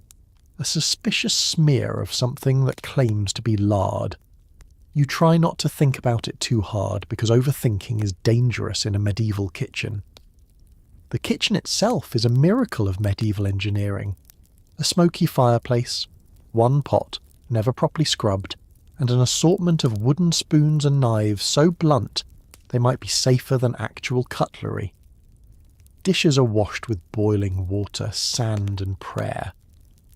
a suspicious smear of something that claims to be lard. You try not to think about it too hard because overthinking is dangerous in a medieval kitchen. The kitchen itself is a miracle of medieval engineering. A smoky fireplace, one pot, never properly scrubbed, and an assortment of wooden spoons and knives so blunt they might be safer than actual cutlery. Dishes are washed with boiling water, sand and prayer.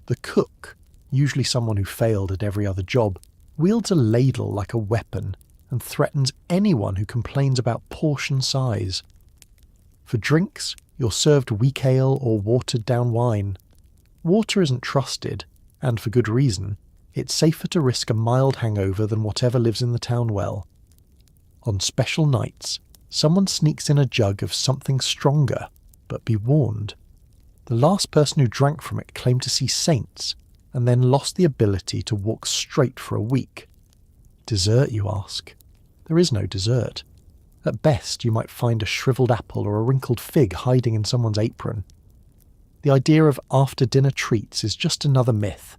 The cook, usually someone who failed at every other job, wields a ladle like a weapon and threatens anyone who complains about portion size. For drinks, you're served weak ale or watered-down wine. Water isn't trusted, and for good reason. It's safer to risk a mild hangover than whatever lives in the town well. On special nights, someone sneaks in a jug of something stronger, but be warned. The last person who drank from it claimed to see saints, and then lost the ability to walk straight for a week. Dessert, you ask? There is no dessert. At best, you might find a shriveled apple or a wrinkled fig hiding in someone's apron. The idea of after-dinner treats is just another myth,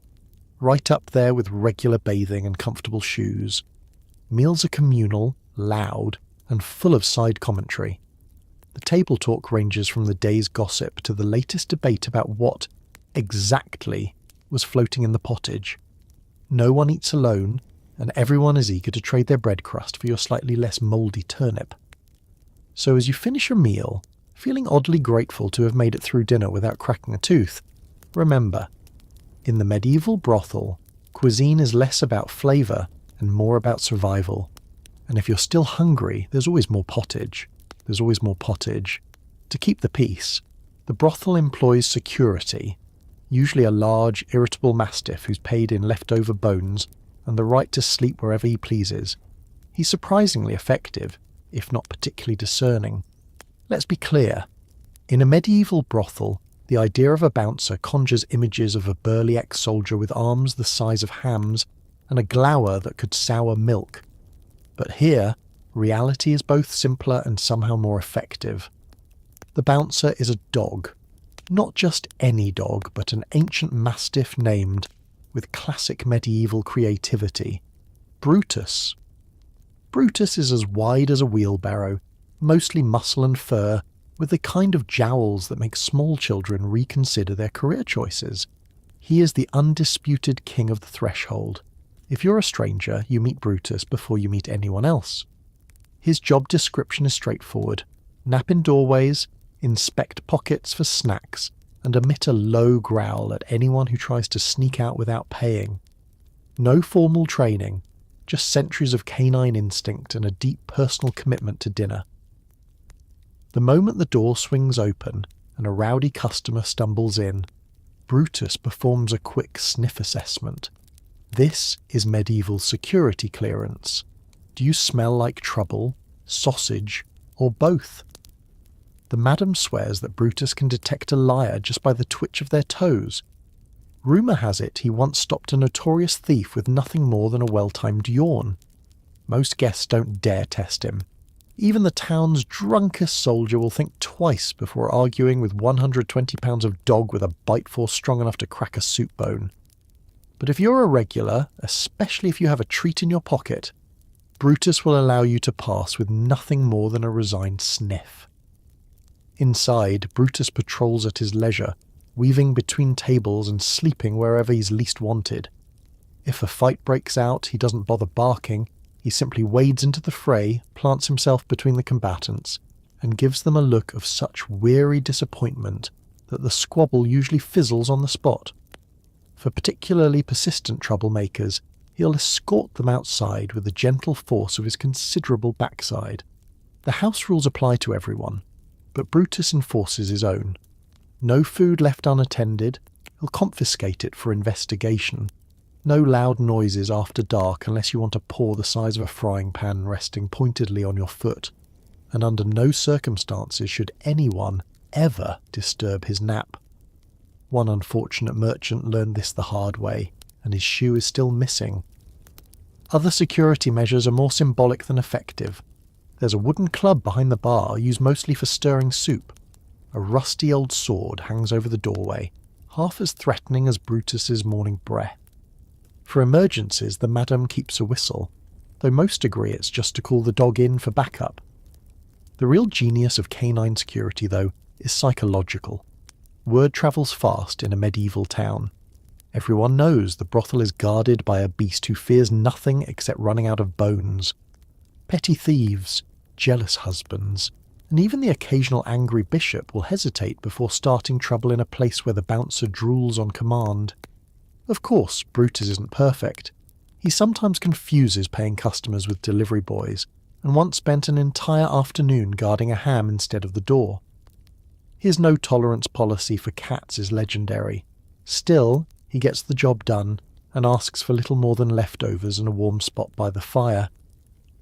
right up there with regular bathing and comfortable shoes. Meals are communal, loud, and full of side commentary. The table talk ranges from the day's gossip to the latest debate about what, exactly, was floating in the pottage. No one eats alone, and everyone is eager to trade their bread crust for your slightly less mouldy turnip. So as you finish your meal, feeling oddly grateful to have made it through dinner without cracking a tooth, remember, in the medieval brothel, cuisine is less about flavour and more about survival. And if you're still hungry, there's always more pottage. There's always more pottage. To keep the peace, the brothel employs security, usually a large, irritable mastiff who's paid in leftover bones and the right to sleep wherever he pleases. He's surprisingly effective, if not particularly discerning. Let's be clear. In a medieval brothel, the idea of a bouncer conjures images of a burly ex-soldier with arms the size of hams and a glower that could sour milk. But here, reality is both simpler and somehow more effective. The bouncer is a dog. Not just any dog, but an ancient mastiff named, with classic medieval creativity, Brutus. Brutus is as wide as a wheelbarrow, mostly muscle and fur, with the kind of jowls that make small children reconsider their career choices. He is the undisputed king of the threshold. If you're a stranger, you meet Brutus before you meet anyone else. His job description is straightforward. Nap in doorways, inspect pockets for snacks, and emit a low growl at anyone who tries to sneak out without paying. No formal training, just centuries of canine instinct and a deep personal commitment to dinner. The moment the door swings open and a rowdy customer stumbles in, Brutus performs a quick sniff assessment. This is medieval security clearance. Do you smell like trouble, sausage, or both? The madam swears that Brutus can detect a liar just by the twitch of their toes. Rumour has it he once stopped a notorious thief with nothing more than a well-timed yawn. Most guests don't dare test him. Even the town's drunkest soldier will think twice before arguing with 120 pounds of dog with a bite force strong enough to crack a soup bone. But if you're a regular, especially if you have a treat in your pocket, Brutus will allow you to pass with nothing more than a resigned sniff. Inside, Brutus patrols at his leisure, weaving between tables and sleeping wherever he's least wanted. If a fight breaks out, he doesn't bother barking. He simply wades into the fray, plants himself between the combatants, and gives them a look of such weary disappointment that the squabble usually fizzles on the spot. For particularly persistent troublemakers, he'll escort them outside with the gentle force of his considerable backside. The house rules apply to everyone, but Brutus enforces his own. No food left unattended, he'll confiscate it for investigation. No loud noises after dark unless you want a paw the size of a frying pan resting pointedly on your foot, and under no circumstances should anyone ever disturb his nap. One unfortunate merchant learned this the hard way, and his shoe is still missing. Other security measures are more symbolic than effective. There's a wooden club behind the bar used mostly for stirring soup. A rusty old sword hangs over the doorway, half as threatening as Brutus's morning breath. For emergencies, the madam keeps a whistle, though most agree it's just to call the dog in for backup. The real genius of canine security, though, is psychological. Word travels fast in a medieval town. Everyone knows the brothel is guarded by a beast who fears nothing except running out of bones. Petty thieves, jealous husbands, and even the occasional angry bishop will hesitate before starting trouble in a place where the bouncer drools on command. Of course, Brutus isn't perfect. He sometimes confuses paying customers with delivery boys, and once spent an entire afternoon guarding a ham instead of the door. His no-tolerance policy for cats is legendary. Still, he gets the job done, and asks for little more than leftovers and a warm spot by the fire.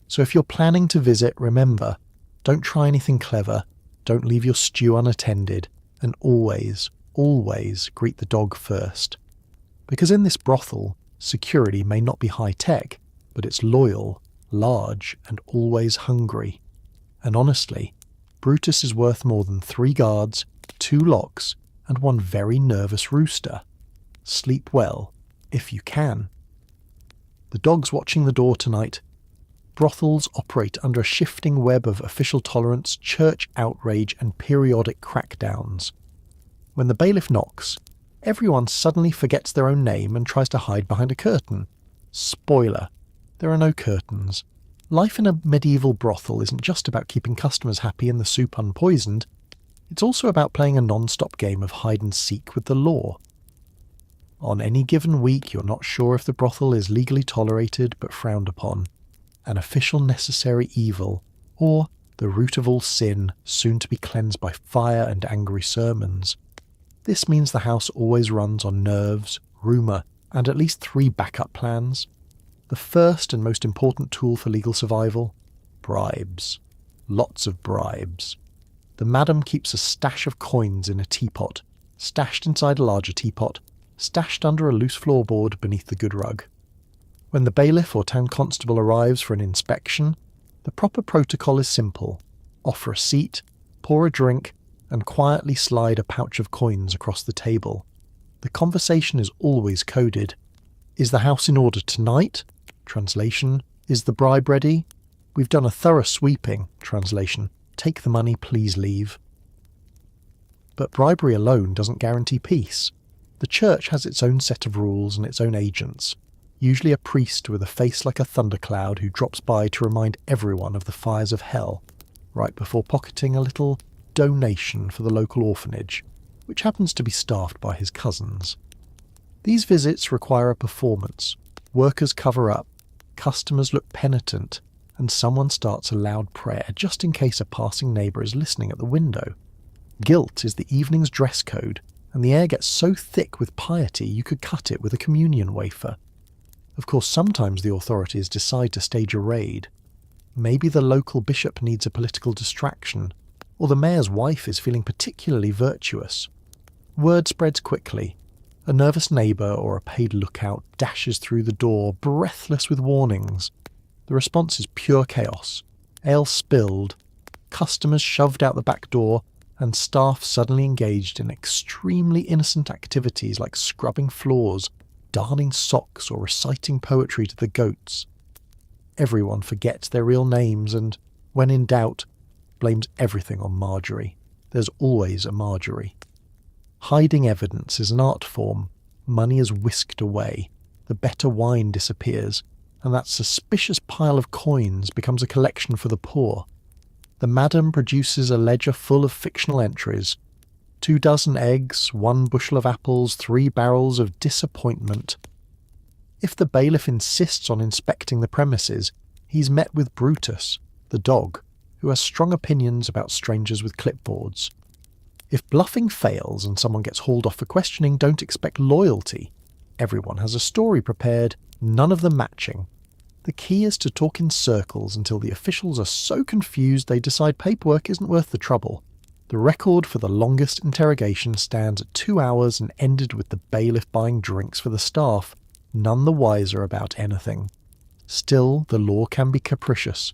So if you're planning to visit, remember, don't try anything clever, don't leave your stew unattended, and always, always greet the dog first. Because in this brothel, security may not be high-tech, but it's loyal, large, and always hungry. And honestly, Brutus is worth more than 3 guards, 2 locks, and 1 very nervous rooster. Sleep well, if you can. The dog's watching the door tonight. Brothels operate under a shifting web of official tolerance, church outrage, and periodic crackdowns. When the bailiff knocks, everyone suddenly forgets their own name and tries to hide behind a curtain. Spoiler, there are no curtains. Life in a medieval brothel isn't just about keeping customers happy and the soup unpoisoned. It's also about playing a non-stop game of hide-and-seek with the law. On any given week, you're not sure if the brothel is legally tolerated but frowned upon, an official necessary evil, or the root of all sin, soon to be cleansed by fire and angry sermons. This means the house always runs on nerves, rumour, and at least 3 backup plans. The first and most important tool for legal survival? Bribes. Lots of bribes. The madam keeps a stash of coins in a teapot, stashed inside a larger teapot, stashed under a loose floorboard beneath the good rug. When the bailiff or town constable arrives for an inspection, the proper protocol is simple. Offer a seat, pour a drink, and quietly slide a pouch of coins across the table. The conversation is always coded. Is the house in order tonight? Translation. Is the bribe ready? We've done a thorough sweeping. Translation. Take the money, please leave. But bribery alone doesn't guarantee peace. The church has its own set of rules and its own agents, usually a priest with a face like a thundercloud who drops by to remind everyone of the fires of hell, right before pocketing a little donation for the local orphanage, which happens to be staffed by his cousins. These visits require a performance. Workers cover up, customers look penitent, and someone starts a loud prayer just in case a passing neighbour is listening at the window. Guilt is the evening's dress code, and the air gets so thick with piety you could cut it with a communion wafer. Of course, sometimes the authorities decide to stage a raid. Maybe the local bishop needs a political distraction, or the mayor's wife is feeling particularly virtuous. Word spreads quickly. A nervous neighbour or a paid lookout dashes through the door, breathless with warnings. The response is pure chaos. Ale spilled, customers shoved out the back door, and staff suddenly engaged in extremely innocent activities like scrubbing floors, darning socks, or reciting poetry to the goats. Everyone forgets their real names and, when in doubt, blames everything on Marjorie. There's always a Marjorie. Hiding evidence is an art form. Money is whisked away. The better wine disappears, and that suspicious pile of coins becomes a collection for the poor. The madam produces a ledger full of fictional entries. 24 eggs, 1 bushel of apples, 3 barrels of disappointment. If the bailiff insists on inspecting the premises, he's met with Brutus, the dog, who has strong opinions about strangers with clipboards. If bluffing fails and someone gets hauled off for questioning, don't expect loyalty. Everyone has a story prepared, none of them matching. The key is to talk in circles until the officials are so confused they decide paperwork isn't worth the trouble. The record for the longest interrogation stands at 2 hours and ended with the bailiff buying drinks for the staff, none the wiser about anything. Still, the law can be capricious.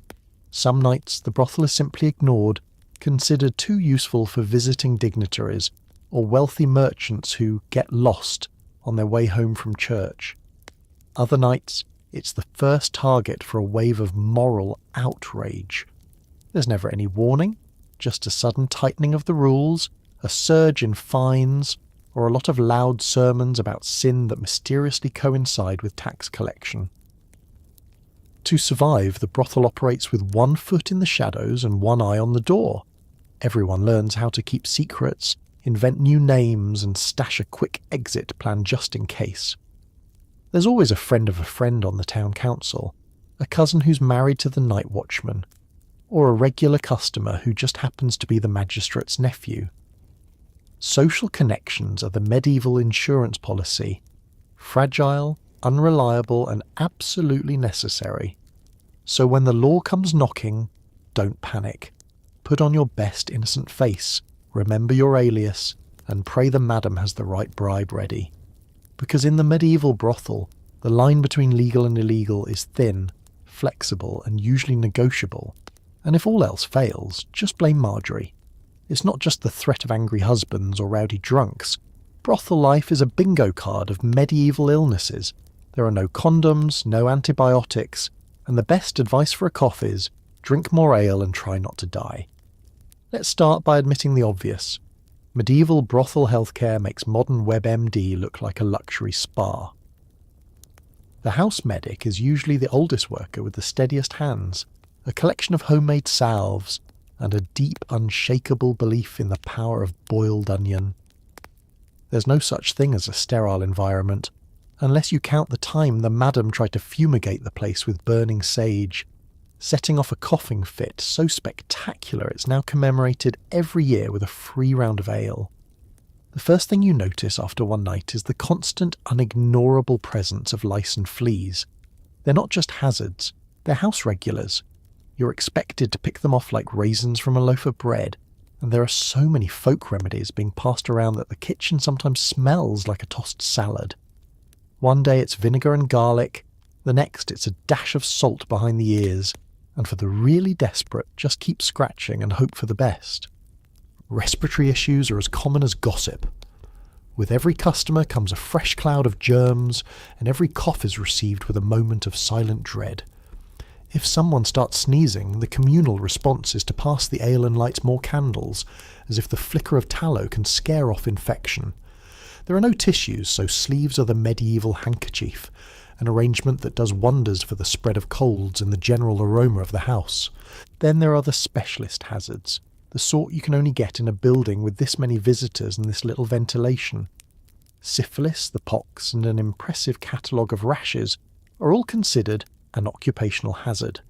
Some nights the brothel is simply ignored, considered too useful for visiting dignitaries or wealthy merchants who get lost on their way home from church. Other nights, it's the first target for a wave of moral outrage. There's never any warning, just a sudden tightening of the rules, a surge in fines, or a lot of loud sermons about sin that mysteriously coincide with tax collection. To survive, the brothel operates with 1 foot in the shadows and 1 eye on the door. Everyone learns how to keep secrets, invent new names, and stash a quick exit plan just in case. There's always a friend of a friend on the town council, a cousin who's married to the night watchman, or a regular customer who just happens to be the magistrate's nephew. Social connections are the medieval insurance policy, fragile, unreliable, and absolutely necessary. So when the law comes knocking, don't panic. Put on your best innocent face, remember your alias, and pray the madam has the right bribe ready. Because in the medieval brothel, the line between legal and illegal is thin, flexible, and usually negotiable. And if all else fails, just blame Marjorie. It's not just the threat of angry husbands or rowdy drunks. Brothel life is a bingo card of medieval illnesses. There are no condoms, no antibiotics, and the best advice for a cough is, drink more ale and try not to die. Let's start by admitting the obvious. Medieval brothel healthcare makes modern WebMD look like a luxury spa. The house medic is usually the oldest worker with the steadiest hands, a collection of homemade salves, and a deep, unshakable belief in the power of boiled onion. There's no such thing as a sterile environment, unless you count the time the madam tried to fumigate the place with burning sage, setting off a coughing fit so spectacular it's now commemorated every year with a free round of ale. The first thing you notice after one night is the constant, unignorable presence of lice and fleas. They're not just hazards, they're house regulars. You're expected to pick them off like raisins from a loaf of bread, and there are so many folk remedies being passed around that the kitchen sometimes smells like a tossed salad. One day it's vinegar and garlic, the next it's a dash of salt behind the ears, and for the really desperate, just keep scratching and hope for the best. Respiratory issues are as common as gossip. With every customer comes a fresh cloud of germs, and every cough is received with a moment of silent dread. If someone starts sneezing, the communal response is to pass the ale and light more candles, as if the flicker of tallow can scare off infection. There are no tissues, so sleeves are the medieval handkerchief, an arrangement that does wonders for the spread of colds and the general aroma of the house. Then there are the specialist hazards, the sort you can only get in a building with this many visitors and this little ventilation. Syphilis, the pox, and an impressive catalogue of rashes are all considered an occupational hazard.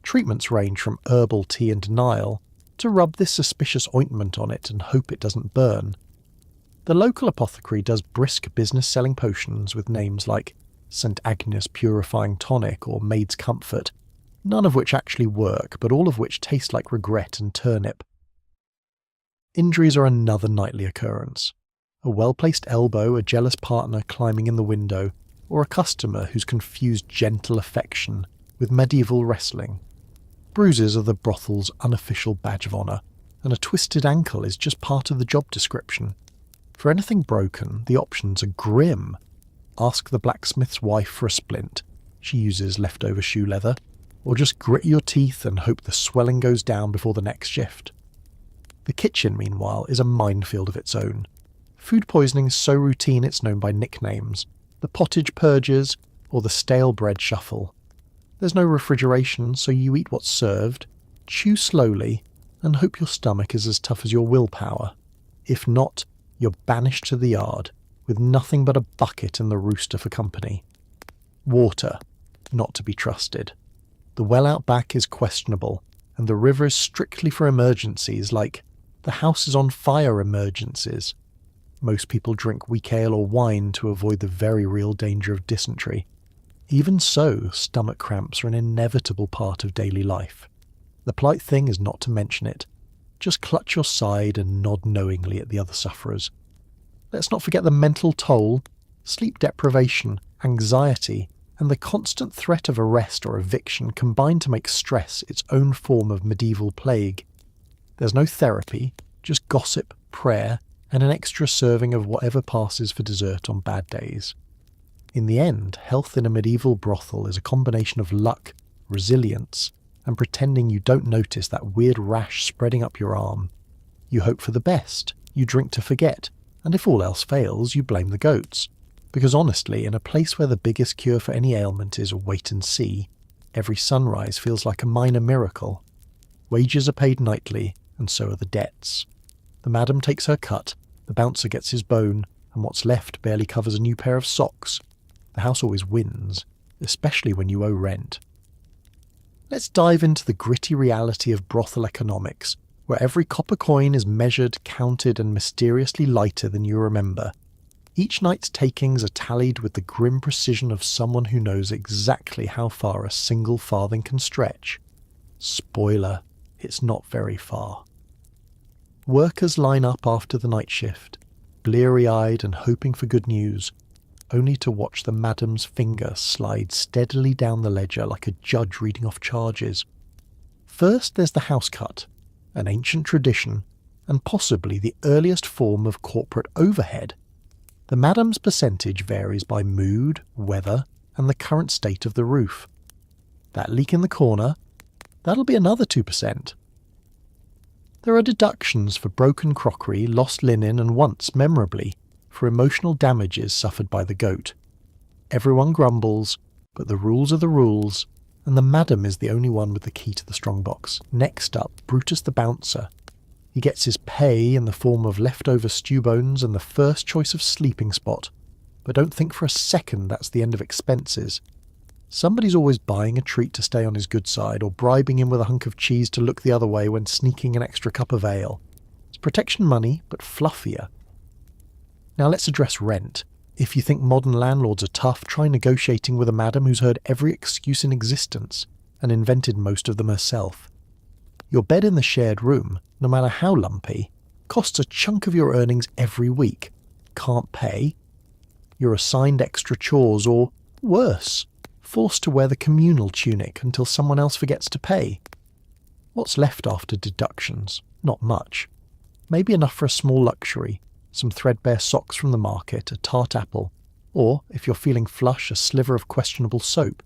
Treatments range from herbal tea and denial to rub this suspicious ointment on it and hope it doesn't burn. The local apothecary does brisk business selling potions with names like St. Agnes Purifying Tonic or Maid's Comfort, none of which actually work, but all of which taste like regret and turnip. Injuries are another nightly occurrence. A well-placed elbow, a jealous partner climbing in the window, or a customer who's confused gentle affection with medieval wrestling. Bruises are the brothel's unofficial badge of honour, and a twisted ankle is just part of the job description. For anything broken, the options are grim. Ask the blacksmith's wife for a splint. She uses leftover shoe leather. Or just grit your teeth and hope the swelling goes down before the next shift. The kitchen, meanwhile, is a minefield of its own. Food poisoning is so routine it's known by nicknames. The pottage purges, or the stale bread shuffle. There's no refrigeration, so you eat what's served, chew slowly, and hope your stomach is as tough as your willpower. If not, you're banished to the yard, with nothing but a bucket and the rooster for company. Water, not to be trusted. The well out back is questionable, and the river is strictly for emergencies like the house is on fire emergencies. Most people drink weak ale or wine to avoid the very real danger of dysentery. Even so, stomach cramps are an inevitable part of daily life. The polite thing is not to mention it. Just clutch your side and nod knowingly at the other sufferers. Let's not forget the mental toll, sleep deprivation, anxiety, and the constant threat of arrest or eviction combine to make stress its own form of medieval plague. There's no therapy, just gossip, prayer, and an extra serving of whatever passes for dessert on bad days. In the end, health in a medieval brothel is a combination of luck, resilience, and pretending you don't notice that weird rash spreading up your arm. You hope for the best, you drink to forget, and if all else fails, you blame the goats. Because honestly, in a place where the biggest cure for any ailment is a wait and see, every sunrise feels like a minor miracle. Wages are paid nightly, and so are the debts. The madam takes her cut, the bouncer gets his bone, and what's left barely covers a new pair of socks. The house always wins, especially when you owe rent. Let's dive into the gritty reality of brothel economics, where every copper coin is measured, counted, and mysteriously lighter than you remember. Each night's takings are tallied with the grim precision of someone who knows exactly how far a single farthing can stretch. Spoiler, it's not very far. Workers line up after the night shift, bleary-eyed and hoping for good news, only to watch the madam's finger slide steadily down the ledger like a judge reading off charges. First there's the house cut, an ancient tradition, and possibly the earliest form of corporate overhead. The madam's percentage varies by mood, weather, and the current state of the roof. That leak in the corner, that'll be another 2%. There are deductions for broken crockery, lost linen, and once, memorably, for emotional damages suffered by the goat. Everyone grumbles, but the rules are the rules, and the madam is the only one with the key to the strongbox. Next up, Brutus the bouncer. He gets his pay in the form of leftover stew bones and the first choice of sleeping spot, but don't think for a second that's the end of expenses. Somebody's always buying a treat to stay on his good side, or bribing him with a hunk of cheese to look the other way when sneaking an extra cup of ale. It's protection money, but fluffier. Now let's address rent. If you think modern landlords are tough, try negotiating with a madam who's heard every excuse in existence and invented most of them herself. Your bed in the shared room, no matter how lumpy, costs a chunk of your earnings every week. Can't pay? You're assigned extra chores, or, worse, forced to wear the communal tunic until someone else forgets to pay. What's left after deductions? Not much. Maybe enough for a small luxury, some threadbare socks from the market, a tart apple, or, if you're feeling flush, a sliver of questionable soap.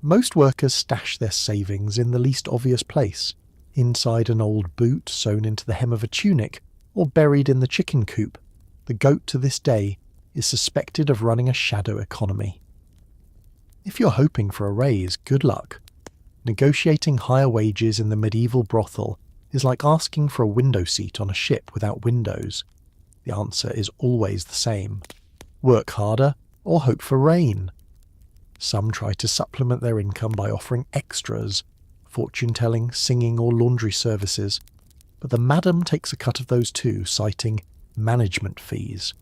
Most workers stash their savings in the least obvious place, inside an old boot sewn into the hem of a tunic, or buried in the chicken coop. The goat to this day is suspected of running a shadow economy. If you're hoping for a raise, good luck. Negotiating higher wages in the medieval brothel is like asking for a window seat on a ship without windows. The answer is always the same. Work harder or hope for rain. Some try to supplement their income by offering extras, fortune-telling, singing or laundry services, but the madam takes a cut of those too, citing management fees.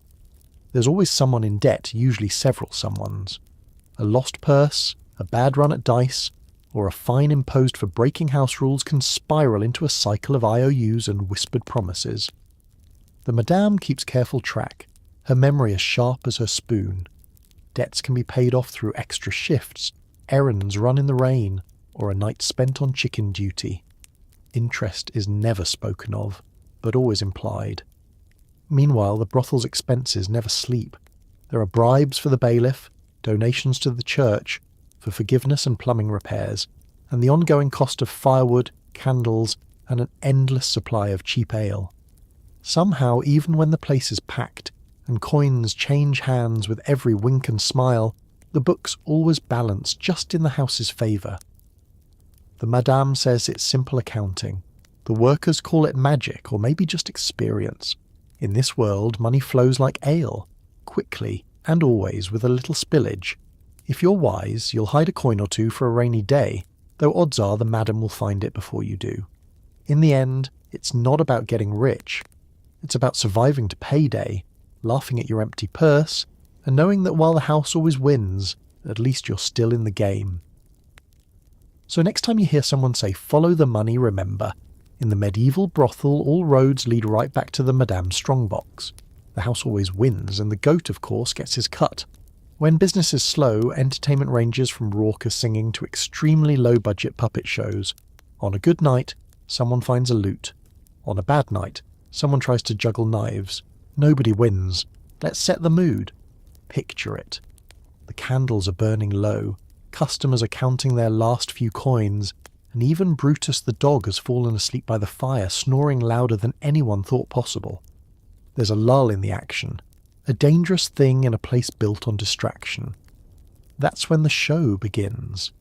There's always someone in debt, usually several someones. A lost purse, a bad run at dice, or a fine imposed for breaking house rules can spiral into a cycle of IOUs and whispered promises. The madame keeps careful track, her memory as sharp as her spoon. Debts can be paid off through extra shifts, errands run in the rain, or a night spent on chicken duty. Interest is never spoken of, but always implied. Meanwhile, the brothel's expenses never sleep. There are bribes for the bailiff, donations to the church, for forgiveness and plumbing repairs, and the ongoing cost of firewood, candles, and an endless supply of cheap ale. Somehow, even when the place is packed, and coins change hands with every wink and smile, the books always balance just in the house's favour. The madame says it's simple accounting. The workers call it magic, or maybe just experience. In this world, money flows like ale, quickly and always with a little spillage. If you're wise, you'll hide a coin or two for a rainy day, though odds are the madam will find it before you do. In the end, it's not about getting rich. It's about surviving to payday, laughing at your empty purse, and knowing that while the house always wins, at least you're still in the game. So next time you hear someone say, "Follow the money," remember, in the medieval brothel, all roads lead right back to the Madame Strongbox. The house always wins, and the goat, of course, gets his cut. When business is slow, entertainment ranges from raucous singing to extremely low-budget puppet shows. On a good night, someone finds a lute. On a bad night, someone tries to juggle knives. Nobody wins. Let's set the mood. Picture it. The candles are burning low. Customers are counting their last few coins, and even Brutus the dog has fallen asleep by the fire, snoring louder than anyone thought possible. There's a lull in the action, a dangerous thing in a place built on distraction. That's when the show begins.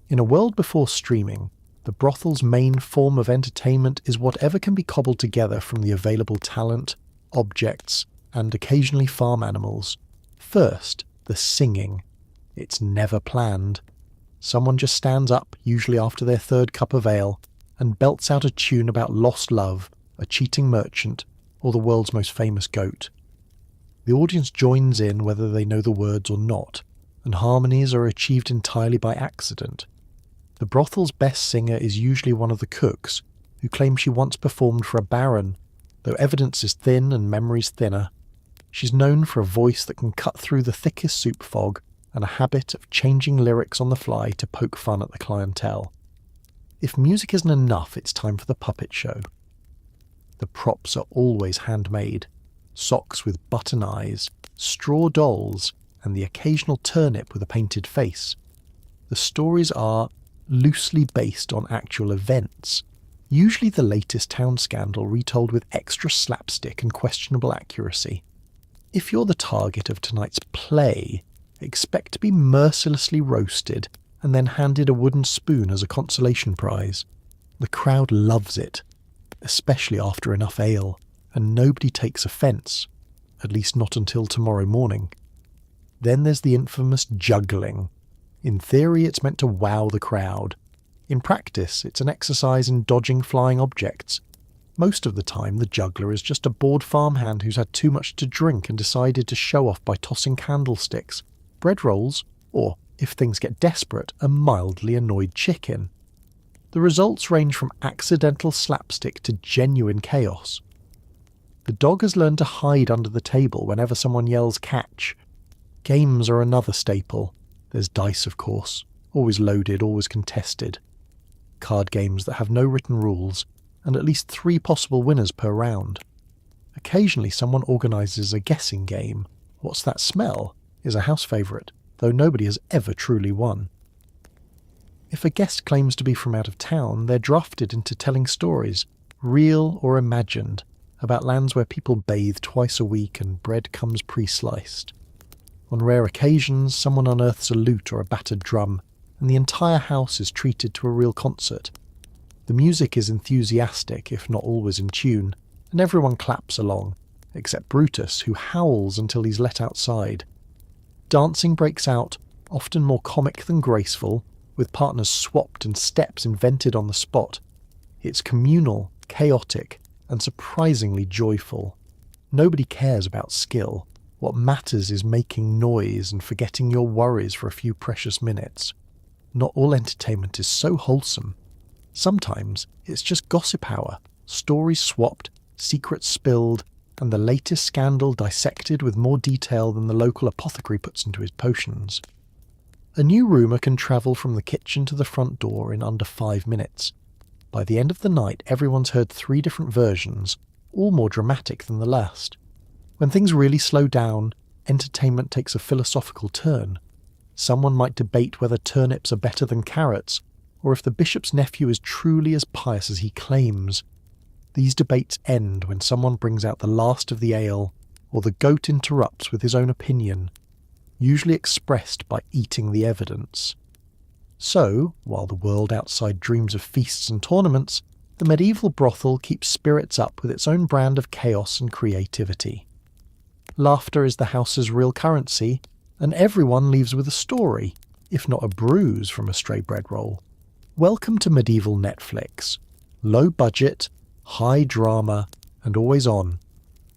In a world before streaming, the brothel's main form of entertainment is whatever can be cobbled together from the available talent, objects, and occasionally farm animals. First, the singing. It's never planned. Someone just stands up, usually after their third cup of ale, and belts out a tune about lost love, a cheating merchant, or the world's most famous goat. The audience joins in whether they know the words or not, and harmonies are achieved entirely by accident. The brothel's best singer is usually one of the cooks, who claims she once performed for a baron, though evidence is thin and memory's thinner. She's known for a voice that can cut through the thickest soup fog, and a habit of changing lyrics on the fly to poke fun at the clientele. If music isn't enough, it's time for the puppet show. The props are always handmade. Socks with button eyes, straw dolls, and the occasional turnip with a painted face. The stories are loosely based on actual events, usually the latest town scandal retold with extra slapstick and questionable accuracy. If you're the target of tonight's play, expect to be mercilessly roasted and then handed a wooden spoon as a consolation prize. The crowd loves it, especially after enough ale, and nobody takes offence, at least not until tomorrow morning. Then there's the infamous juggling. In theory, it's meant to wow the crowd. In practice, it's an exercise in dodging flying objects. Most of the time, the juggler is just a bored farmhand who's had too much to drink and decided to show off by tossing candlesticks, bread rolls, or, if things get desperate, a mildly annoyed chicken. The results range from accidental slapstick to genuine chaos. The dog has learned to hide under the table whenever someone yells catch. Games are another staple. There's dice, of course, always loaded, always contested. Card games that have no written rules, and at least 3 possible winners per round. Occasionally someone organises a guessing game. What's that smell? Is a house favourite, though nobody has ever truly won. If a guest claims to be from out of town, they're drafted into telling stories, real or imagined, about lands where people bathe twice a week and bread comes pre-sliced. On rare occasions, someone unearths a lute or a battered drum, and the entire house is treated to a real concert. The music is enthusiastic, if not always in tune, and everyone claps along, except Brutus, who howls until he's let outside. Dancing breaks out, often more comic than graceful, with partners swapped and steps invented on the spot. It's communal, chaotic, and surprisingly joyful. Nobody cares about skill. What matters is making noise and forgetting your worries for a few precious minutes. Not all entertainment is so wholesome. Sometimes it's just gossip hour, stories swapped, secrets spilled, and the latest scandal dissected with more detail than the local apothecary puts into his potions. A new rumour can travel from the kitchen to the front door in under 5 minutes. By the end of the night, everyone's heard 3 different versions, all more dramatic than the last. When things really slow down, entertainment takes a philosophical turn. Someone might debate whether turnips are better than carrots, or if the bishop's nephew is truly as pious as he claims. These debates end when someone brings out the last of the ale, or the goat interrupts with his own opinion, usually expressed by eating the evidence. So, while the world outside dreams of feasts and tournaments, the medieval brothel keeps spirits up with its own brand of chaos and creativity. Laughter is the house's real currency, and everyone leaves with a story, if not a bruise from a stray bread roll. Welcome to medieval Netflix. Low budget, high drama, and always on.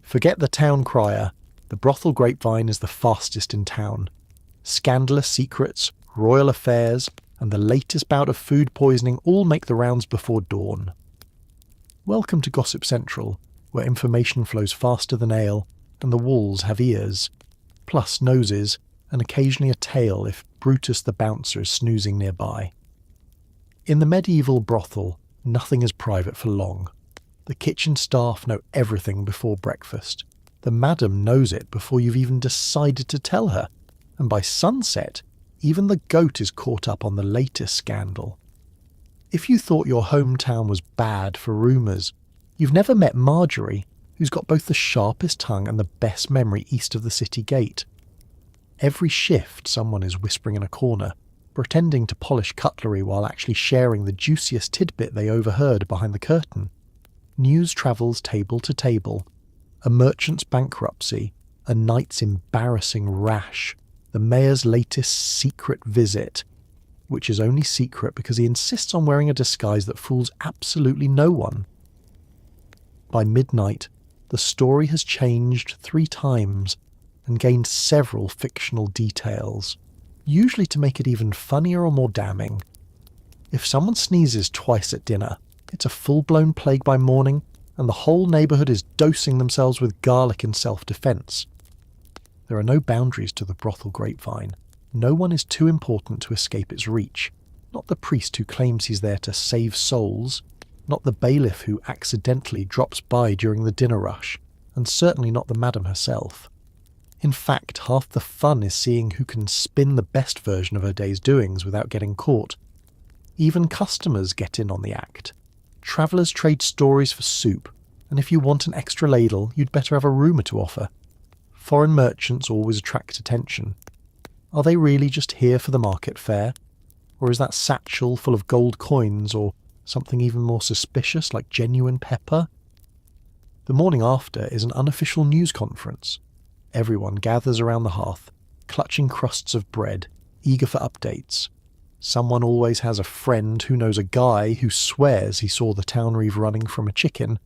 Forget the town crier. The brothel grapevine is the fastest in town. Scandalous secrets, royal affairs, and the latest bout of food poisoning all make the rounds before dawn. Welcome to Gossip Central, where information flows faster than ale, and the walls have ears, plus noses, and occasionally a tail if Brutus the bouncer is snoozing nearby. In the medieval brothel, nothing is private for long. The kitchen staff know everything before breakfast. The madam knows it before you've even decided to tell her, and by sunset, even the goat is caught up on the latest scandal. If you thought your hometown was bad for rumours, you've never met Marjorie, who's got both the sharpest tongue and the best memory east of the city gate. Every shift someone is whispering in a corner, pretending to polish cutlery while actually sharing the juiciest tidbit they overheard behind the curtain. News travels table to table. A merchant's bankruptcy, a knight's embarrassing rash, the mayor's latest secret visit, which is only secret because he insists on wearing a disguise that fools absolutely no one. By midnight, the story has changed 3 times and gained several fictional details, usually to make it even funnier or more damning. If someone sneezes twice at dinner, it's a full-blown plague by morning, and the whole neighbourhood is dosing themselves with garlic in self-defence. There are no boundaries to the brothel grapevine. No one is too important to escape its reach. Not the priest who claims he's there to save souls, not the bailiff who accidentally drops by during the dinner rush, and certainly not the madam herself. In fact, half the fun is seeing who can spin the best version of her day's doings without getting caught. Even customers get in on the act. Travellers trade stories for soup, and if you want an extra ladle, you'd better have a rumour to offer. Foreign merchants always attract attention. Are they really just here for the market fair? Or is that satchel full of gold coins, or something even more suspicious like genuine pepper? The morning after is an unofficial news conference. Everyone gathers around the hearth, clutching crusts of bread, eager for updates. Someone always has a friend who knows a guy who swears he saw the town reeve running from a chicken,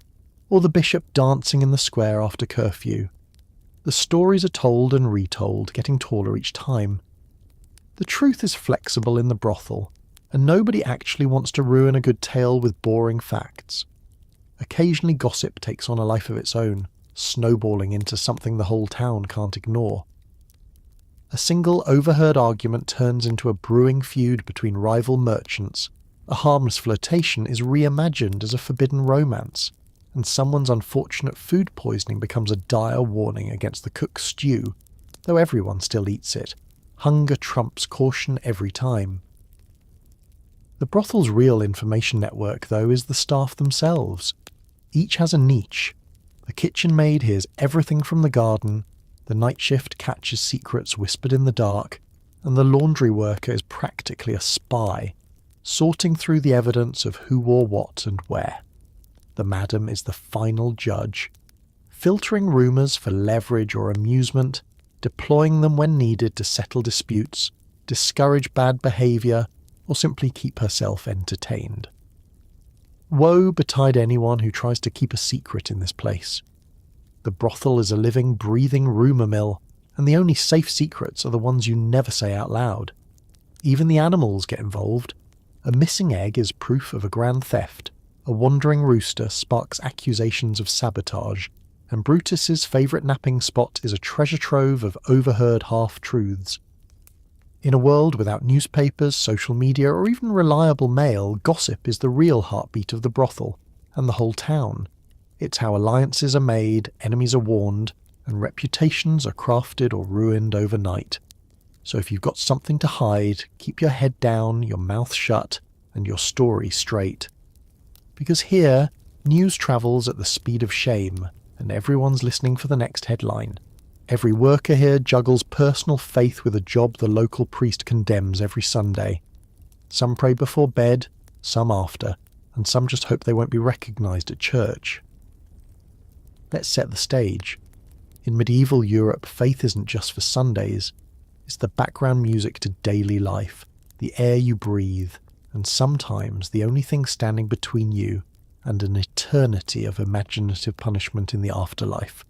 or the bishop dancing in the square after curfew. The stories are told and retold, getting taller each time. The truth is flexible in the brothel, and nobody actually wants to ruin a good tale with boring facts. Occasionally gossip takes on a life of its own, snowballing into something the whole town can't ignore. A single overheard argument turns into a brewing feud between rival merchants, a harmless flirtation is reimagined as a forbidden romance, and someone's unfortunate food poisoning becomes a dire warning against the cook's stew, though everyone still eats it. Hunger trumps caution every time. The brothel's real information network, though, is the staff themselves. Each has a niche. The kitchen maid hears everything from the garden, the night shift catches secrets whispered in the dark, and the laundry worker is practically a spy, sorting through the evidence of who wore what and where. The madam is the final judge, filtering rumours for leverage or amusement, deploying them when needed to settle disputes, discourage bad behaviour, or simply keep herself entertained. Woe betide anyone who tries to keep a secret in this place. The brothel is a living, breathing rumour mill, and the only safe secrets are the ones you never say out loud. Even the animals get involved. A missing egg is proof of a grand theft, a wandering rooster sparks accusations of sabotage, and Brutus's favourite napping spot is a treasure trove of overheard half-truths. In a world without newspapers, social media, or even reliable mail, gossip is the real heartbeat of the brothel, and the whole town. It's how alliances are made, enemies are warned, and reputations are crafted or ruined overnight. So if you've got something to hide, keep your head down, your mouth shut, and your story straight. Because here, news travels at the speed of shame, and everyone's listening for the next headline. Every worker here juggles personal faith with a job the local priest condemns every Sunday. Some pray before bed, some after, and some just hope they won't be recognised at church. Let's set the stage. In medieval Europe, faith isn't just for Sundays. It's the background music to daily life, the air you breathe, and sometimes the only thing standing between you and an eternity of imaginative punishment in the afterlife.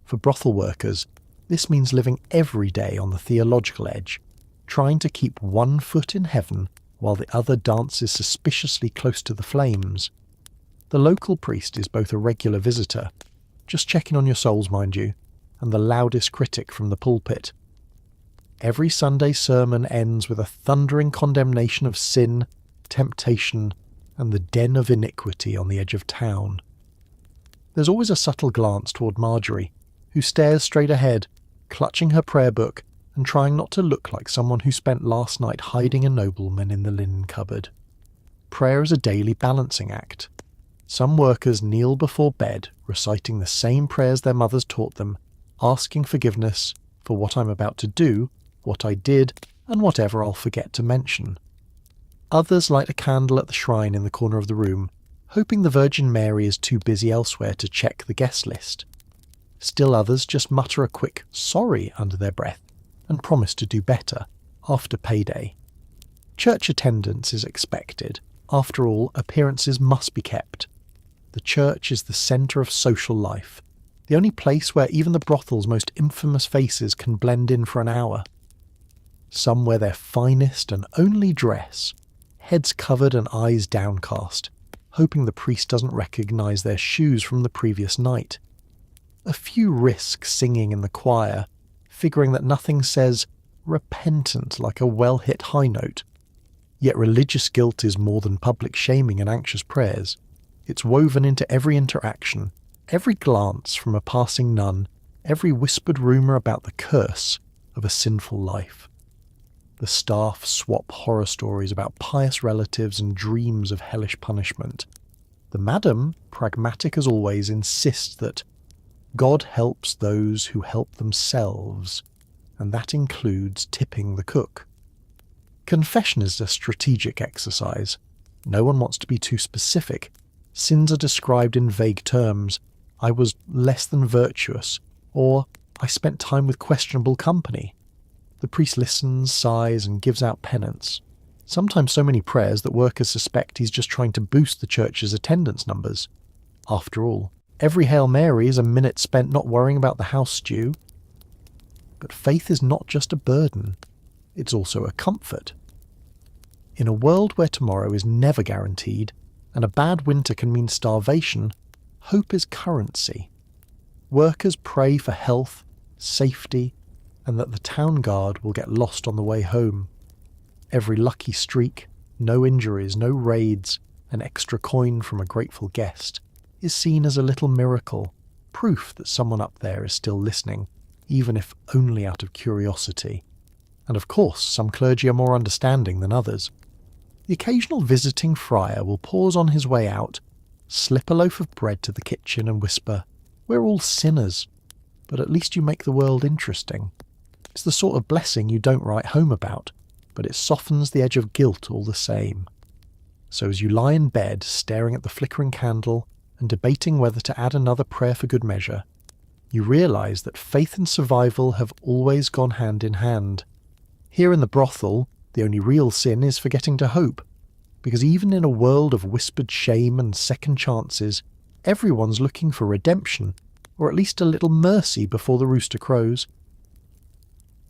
For brothel workers, this means living every day on the theological edge, trying to keep one foot in heaven while the other dances suspiciously close to the flames. The local priest is both a regular visitor, just checking on your souls, mind you, and the loudest critic from the pulpit. Every Sunday sermon ends with a thundering condemnation of sin, temptation, and the den of iniquity on the edge of town. There's always a subtle glance toward Marjorie, who stares straight ahead, clutching her prayer book and trying not to look like someone who spent last night hiding a nobleman in the linen cupboard. Prayer is a daily balancing act. Some workers kneel before bed, reciting the same prayers their mothers taught them, asking forgiveness for what I'm about to do, what I did, and whatever I'll forget to mention. Others light a candle at the shrine in the corner of the room, hoping the Virgin Mary is too busy elsewhere to check the guest list. Still others just mutter a quick "sorry" under their breath and promise to do better after payday. Church attendance is expected. After all, appearances must be kept. The church is the centre of social life, the only place where even the brothel's most infamous faces can blend in for an hour. Some wear their finest and only dress, heads covered and eyes downcast, hoping the priest doesn't recognise their shoes from the previous night. A few risk singing in the choir, figuring that nothing says repentant like a well-hit high note. Yet religious guilt is more than public shaming and anxious prayers. It's woven into every interaction, every glance from a passing nun, every whispered rumour about the curse of a sinful life. The staff swap horror stories about pious relatives and dreams of hellish punishment. The madam, pragmatic as always, insists that God helps those who help themselves, and that includes tipping the cook. Confession is a strategic exercise. No one wants to be too specific. Sins are described in vague terms. I was less than virtuous, or I spent time with questionable company. The priest listens, sighs, and gives out penance. Sometimes so many prayers that workers suspect he's just trying to boost the church's attendance numbers. After all, every Hail Mary is a minute spent not worrying about the house stew. But faith is not just a burden, it's also a comfort. In a world where tomorrow is never guaranteed, and a bad winter can mean starvation, hope is currency. Workers pray for health, safety, and that the town guard will get lost on the way home. Every lucky streak, no injuries, no raids, an extra coin from a grateful guest, is seen as a little miracle, proof that someone up there is still listening, even if only out of curiosity. And of course, some clergy are more understanding than others. The occasional visiting friar will pause on his way out, slip a loaf of bread to the kitchen and whisper, "We're all sinners, but at least you make the world interesting." It's the sort of blessing you don't write home about, but it softens the edge of guilt all the same. So as you lie in bed, staring at the flickering candle and debating whether to add another prayer for good measure, you realise that faith and survival have always gone hand in hand. Here in the brothel, the only real sin is forgetting to hope, because even in a world of whispered shame and second chances, everyone's looking for redemption, or at least a little mercy before the rooster crows.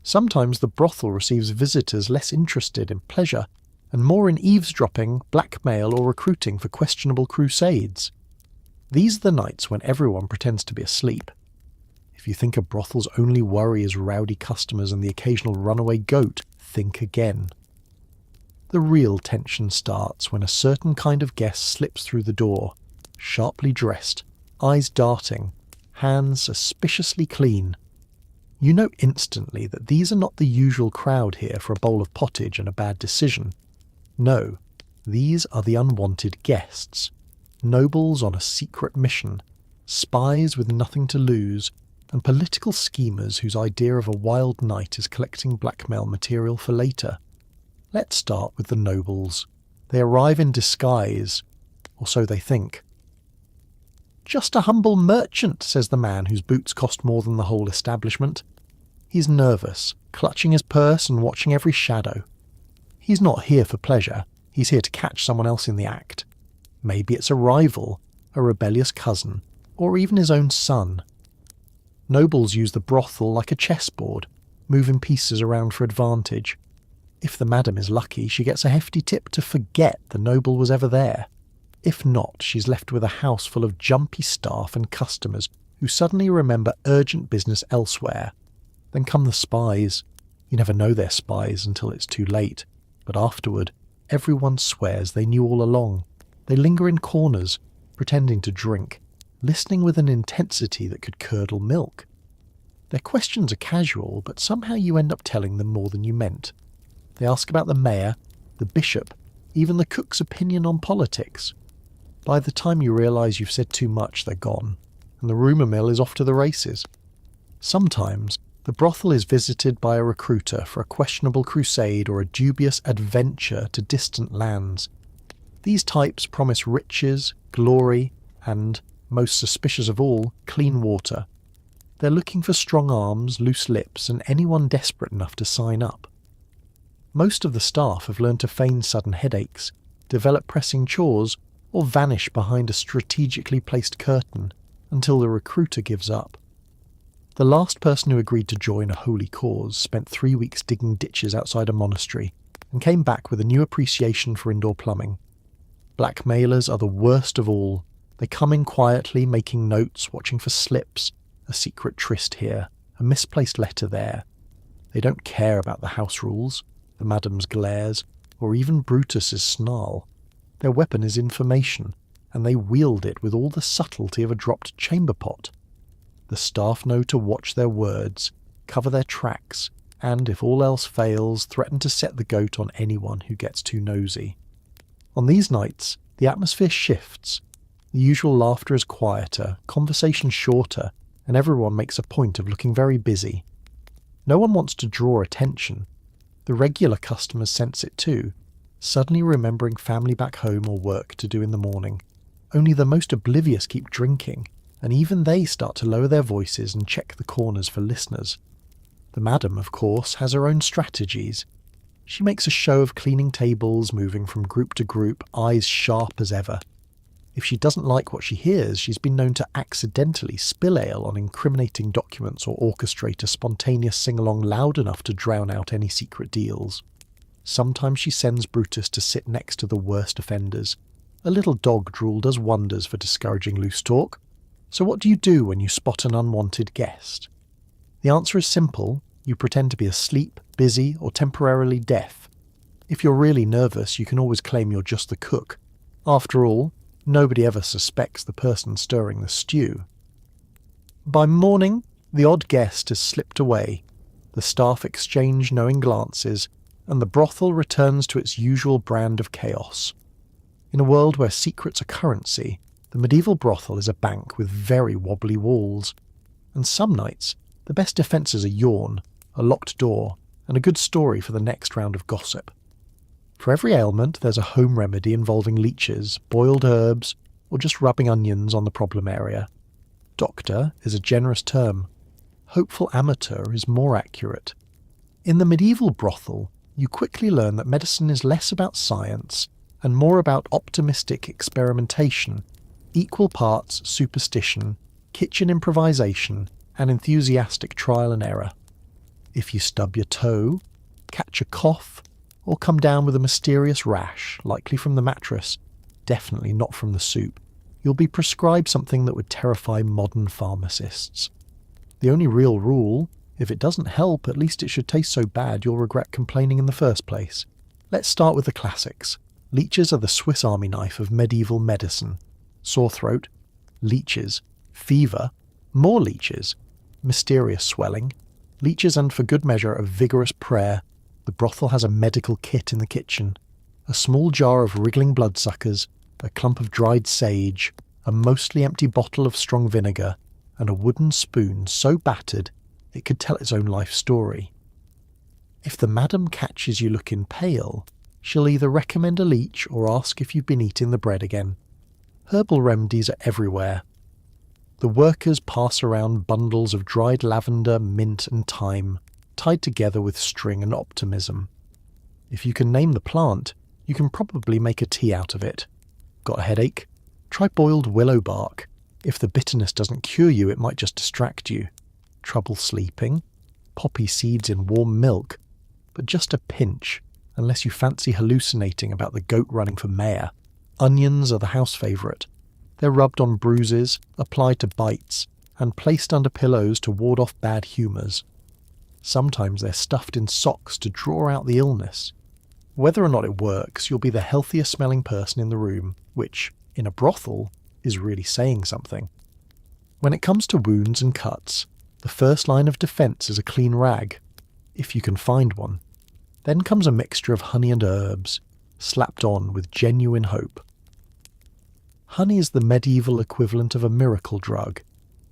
Sometimes the brothel receives visitors less interested in pleasure and more in eavesdropping, blackmail, or recruiting for questionable crusades. These are the nights when everyone pretends to be asleep. If you think a brothel's only worry is rowdy customers and the occasional runaway goat, think again. The real tension starts when a certain kind of guest slips through the door, sharply dressed, eyes darting, hands suspiciously clean. You know instantly that these are not the usual crowd here for a bowl of pottage and a bad decision. No, these are the unwanted guests. Nobles on a secret mission, spies with nothing to lose, and political schemers whose idea of a wild night is collecting blackmail material for later. Let's start with the nobles. They arrive in disguise, or so they think. "Just a humble merchant," says the man whose boots cost more than the whole establishment. He's nervous, clutching his purse and watching every shadow. He's not here for pleasure, he's here to catch someone else in the act. Maybe it's a rival, a rebellious cousin, or even his own son. Nobles use the brothel like a chessboard, moving pieces around for advantage. If the madam is lucky, she gets a hefty tip to forget the noble was ever there. If not, she's left with a house full of jumpy staff and customers who suddenly remember urgent business elsewhere. Then come the spies. You never know they're spies until it's too late, but afterward, everyone swears they knew all along. They linger in corners, pretending to drink, listening with an intensity that could curdle milk. Their questions are casual, but somehow you end up telling them more than you meant. They ask about the mayor, the bishop, even the cook's opinion on politics. By the time you realise you've said too much, they're gone, and the rumour mill is off to the races. Sometimes, the brothel is visited by a recruiter for a questionable crusade or a dubious adventure to distant lands. These types promise riches, glory, and, most suspicious of all, clean water. They're looking for strong arms, loose lips, and anyone desperate enough to sign up. Most of the staff have learned to feign sudden headaches, develop pressing chores, or vanish behind a strategically placed curtain until the recruiter gives up. The last person who agreed to join a holy cause spent 3 weeks digging ditches outside a monastery and came back with a new appreciation for indoor plumbing. Blackmailers are the worst of all. They come in quietly, making notes, watching for slips, a secret tryst here, a misplaced letter there. They don't care about the house rules, the madam's glares, or even Brutus's snarl. Their weapon is information, and they wield it with all the subtlety of a dropped chamber pot. The staff know to watch their words, cover their tracks, and, if all else fails, threaten to set the goat on anyone who gets too nosy. On these nights, the atmosphere shifts. The usual laughter is quieter, conversation shorter, and everyone makes a point of looking very busy. No one wants to draw attention. The regular customers sense it too, suddenly remembering family back home or work to do in the morning. Only the most oblivious keep drinking, and even they start to lower their voices and check the corners for listeners. The madam, of course, has her own strategies. She makes a show of cleaning tables, moving from group to group, eyes sharp as ever. If she doesn't like what she hears, she's been known to accidentally spill ale on incriminating documents or orchestrate a spontaneous sing-along loud enough to drown out any secret deals. Sometimes she sends Brutus to sit next to the worst offenders. A little dog drool does wonders for discouraging loose talk. So what do you do when you spot an unwanted guest? The answer is simple. You pretend to be asleep, busy, or temporarily deaf. If you're really nervous, you can always claim you're just the cook. After all, nobody ever suspects the person stirring the stew. By morning, the odd guest has slipped away. The staff exchange knowing glances, and the brothel returns to its usual brand of chaos. In a world where secrets are currency, the medieval brothel is a bank with very wobbly walls. And some nights, the best defence is a yawn, a locked door, and a good story for the next round of gossip. For every ailment, there's a home remedy involving leeches, boiled herbs, or just rubbing onions on the problem area. Doctor is a generous term. Hopeful amateur is more accurate. In the medieval brothel, you quickly learn that medicine is less about science and more about optimistic experimentation, equal parts superstition, kitchen improvisation, and enthusiastic trial and error. If you stub your toe, catch a cough, or come down with a mysterious rash, likely from the mattress, definitely not from the soup, you'll be prescribed something that would terrify modern pharmacists. The only real rule: if it doesn't help, at least it should taste so bad you'll regret complaining in the first place. Let's start with the classics. Leeches are the Swiss Army knife of medieval medicine. Sore throat, leeches, fever, more leeches, mysterious swelling, leeches, and for good measure a vigorous prayer. The brothel has a medical kit in the kitchen. A small jar of wriggling bloodsuckers, a clump of dried sage, a mostly empty bottle of strong vinegar, and a wooden spoon so battered it could tell its own life story. If the madam catches you looking pale, she'll either recommend a leech or ask if you've been eating the bread again. Herbal remedies are everywhere. The workers pass around bundles of dried lavender, mint and thyme, tied together with string and optimism. If you can name the plant, you can probably make a tea out of it. Got a headache? Try boiled willow bark. If the bitterness doesn't cure you, it might just distract you. Trouble sleeping? Poppy seeds in warm milk. But just a pinch, unless you fancy hallucinating about the goat running for mayor. Onions are the house favourite. They're rubbed on bruises, applied to bites, and placed under pillows to ward off bad humours. Sometimes they're stuffed in socks to draw out the illness. Whether or not it works, you'll be the healthiest smelling person in the room, which, in a brothel, is really saying something. When it comes to wounds and cuts, the first line of defence is a clean rag, if you can find one. Then comes a mixture of honey and herbs, slapped on with genuine hope. Honey is the medieval equivalent of a miracle drug.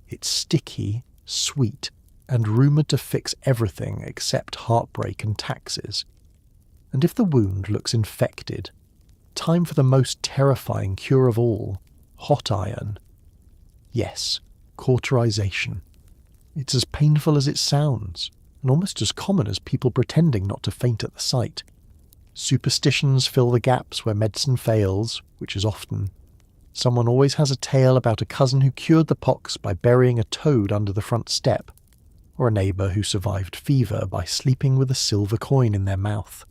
It's sticky, sweet, and rumoured to fix everything except heartbreak and taxes. And if the wound looks infected, time for the most terrifying cure of all: hot iron. Yes, cauterization. It's as painful as it sounds, and almost as common as people pretending not to faint at the sight. Superstitions fill the gaps where medicine fails, which is often. Someone always has a tale about a cousin who cured the pox by burying a toad under the front step, or a neighbour who survived fever by sleeping with a silver coin in their mouth.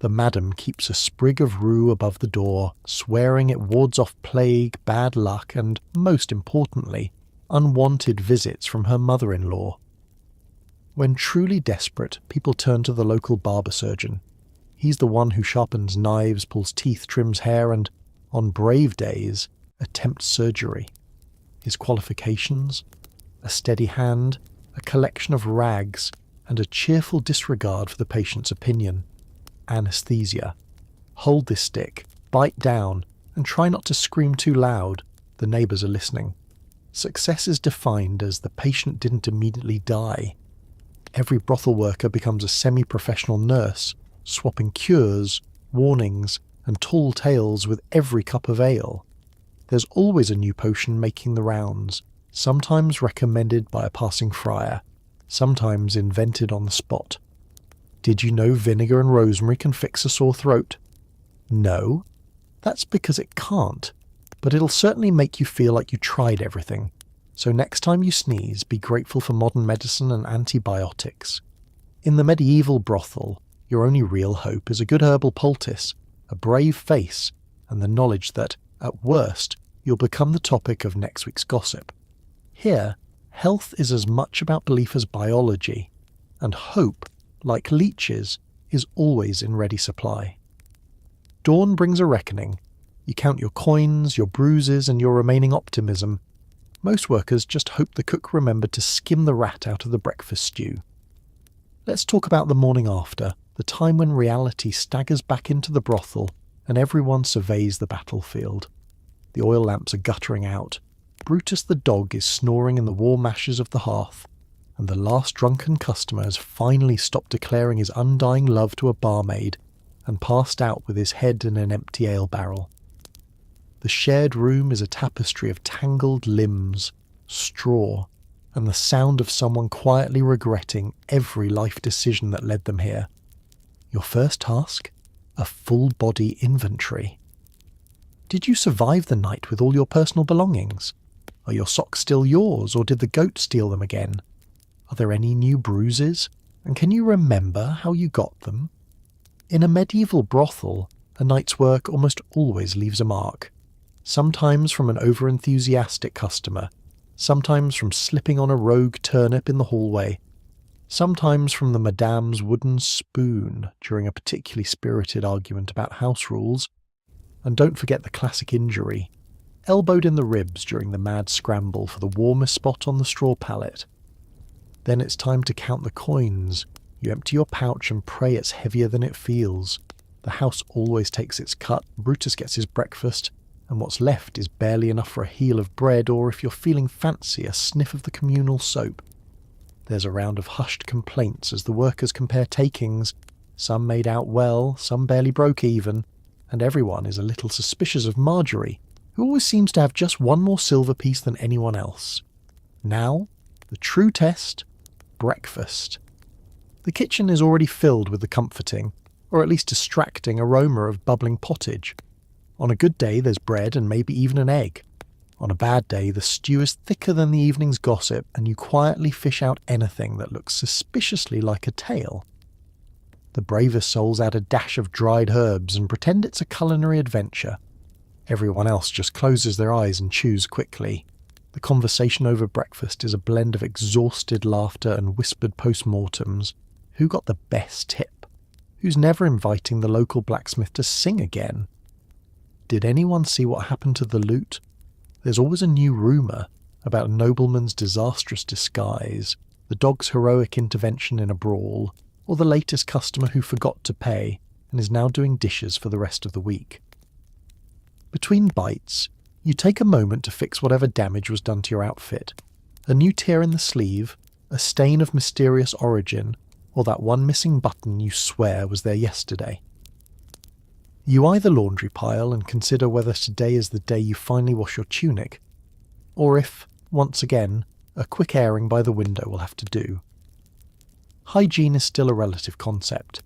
The madam keeps a sprig of rue above the door, swearing it wards off plague, bad luck, and, most importantly, unwanted visits from her mother-in-law. When truly desperate, people turn to the local barber surgeon. He's the one who sharpens knives, pulls teeth, trims hair, and, on brave days, attempts surgery. His qualifications? A steady hand, a collection of rags, and a cheerful disregard for the patient's opinion. Anesthesia. Hold this stick, bite down, and try not to scream too loud. The neighbours are listening. Success is defined as the patient didn't immediately die. Every brothel worker becomes a semi-professional nurse, swapping cures, warnings, and tall tales with every cup of ale. There's always a new potion making the rounds, sometimes recommended by a passing friar, sometimes invented on the spot. Did you know vinegar and rosemary can fix a sore throat? No? That's because it can't, but it'll certainly make you feel like you tried everything. So next time you sneeze, be grateful for modern medicine and antibiotics. In the medieval brothel, your only real hope is a good herbal poultice, a brave face, and the knowledge that, at worst, you'll become the topic of next week's gossip. Here, health is as much about belief as biology, and hope, like leeches, is always in ready supply. Dawn brings a reckoning. You count your coins, your bruises, and your remaining optimism. Most workers just hope the cook remembered to skim the rat out of the breakfast stew. Let's talk about the morning after, the time when reality staggers back into the brothel and everyone surveys the battlefield. The oil lamps are guttering out. Brutus the dog is snoring in the warm ashes of the hearth, and the last drunken customer has finally stopped declaring his undying love to a barmaid and passed out with his head in an empty ale barrel. The shared room is a tapestry of tangled limbs, straw, and the sound of someone quietly regretting every life decision that led them here. Your first task? A full-body inventory. Did you survive the night with all your personal belongings? Are your socks still yours, or did the goat steal them again? Are there any new bruises? And can you remember how you got them? In a medieval brothel, a night's work almost always leaves a mark. sometimes from an over-enthusiastic customer, sometimes from slipping on a rogue turnip in the hallway, sometimes from the madame's wooden spoon during a particularly spirited argument about house rules, and don't forget the classic injury, elbowed in the ribs during the mad scramble for the warmest spot on the straw pallet. Then it's time to count the coins. You empty your pouch and pray it's heavier than it feels. The house always takes its cut, Brutus gets his breakfast, and what's left is barely enough for a heel of bread, or if you're feeling fancy, a sniff of the communal soap. There's a round of hushed complaints as the workers compare takings. Some made out well, some barely broke even, and everyone is a little suspicious of Marjorie, who always seems to have just one more silver piece than anyone else. Now, the true test: breakfast. The kitchen is already filled with the comforting, or at least distracting, aroma of bubbling pottage. On a good day there's bread and maybe even an egg. On a bad day the stew is thicker than the evening's gossip, and you quietly fish out anything that looks suspiciously like a tale. The bravest souls add a dash of dried herbs and pretend it's a culinary adventure. Everyone else just closes their eyes and chews quickly. The conversation over breakfast is a blend of exhausted laughter and whispered post-mortems. Who got the best tip? Who's never inviting the local blacksmith to sing again? Did anyone see what happened to the loot? There's always a new rumour about a nobleman's disastrous disguise, the dog's heroic intervention in a brawl, or the latest customer who forgot to pay and is now doing dishes for the rest of the week. Between bites, you take a moment to fix whatever damage was done to your outfit. A new tear in the sleeve, a stain of mysterious origin, or that one missing button you swear was there yesterday. You eye the laundry pile and consider whether today is the day you finally wash your tunic, or if, once again, a quick airing by the window will have to do. Hygiene is still a relative concept,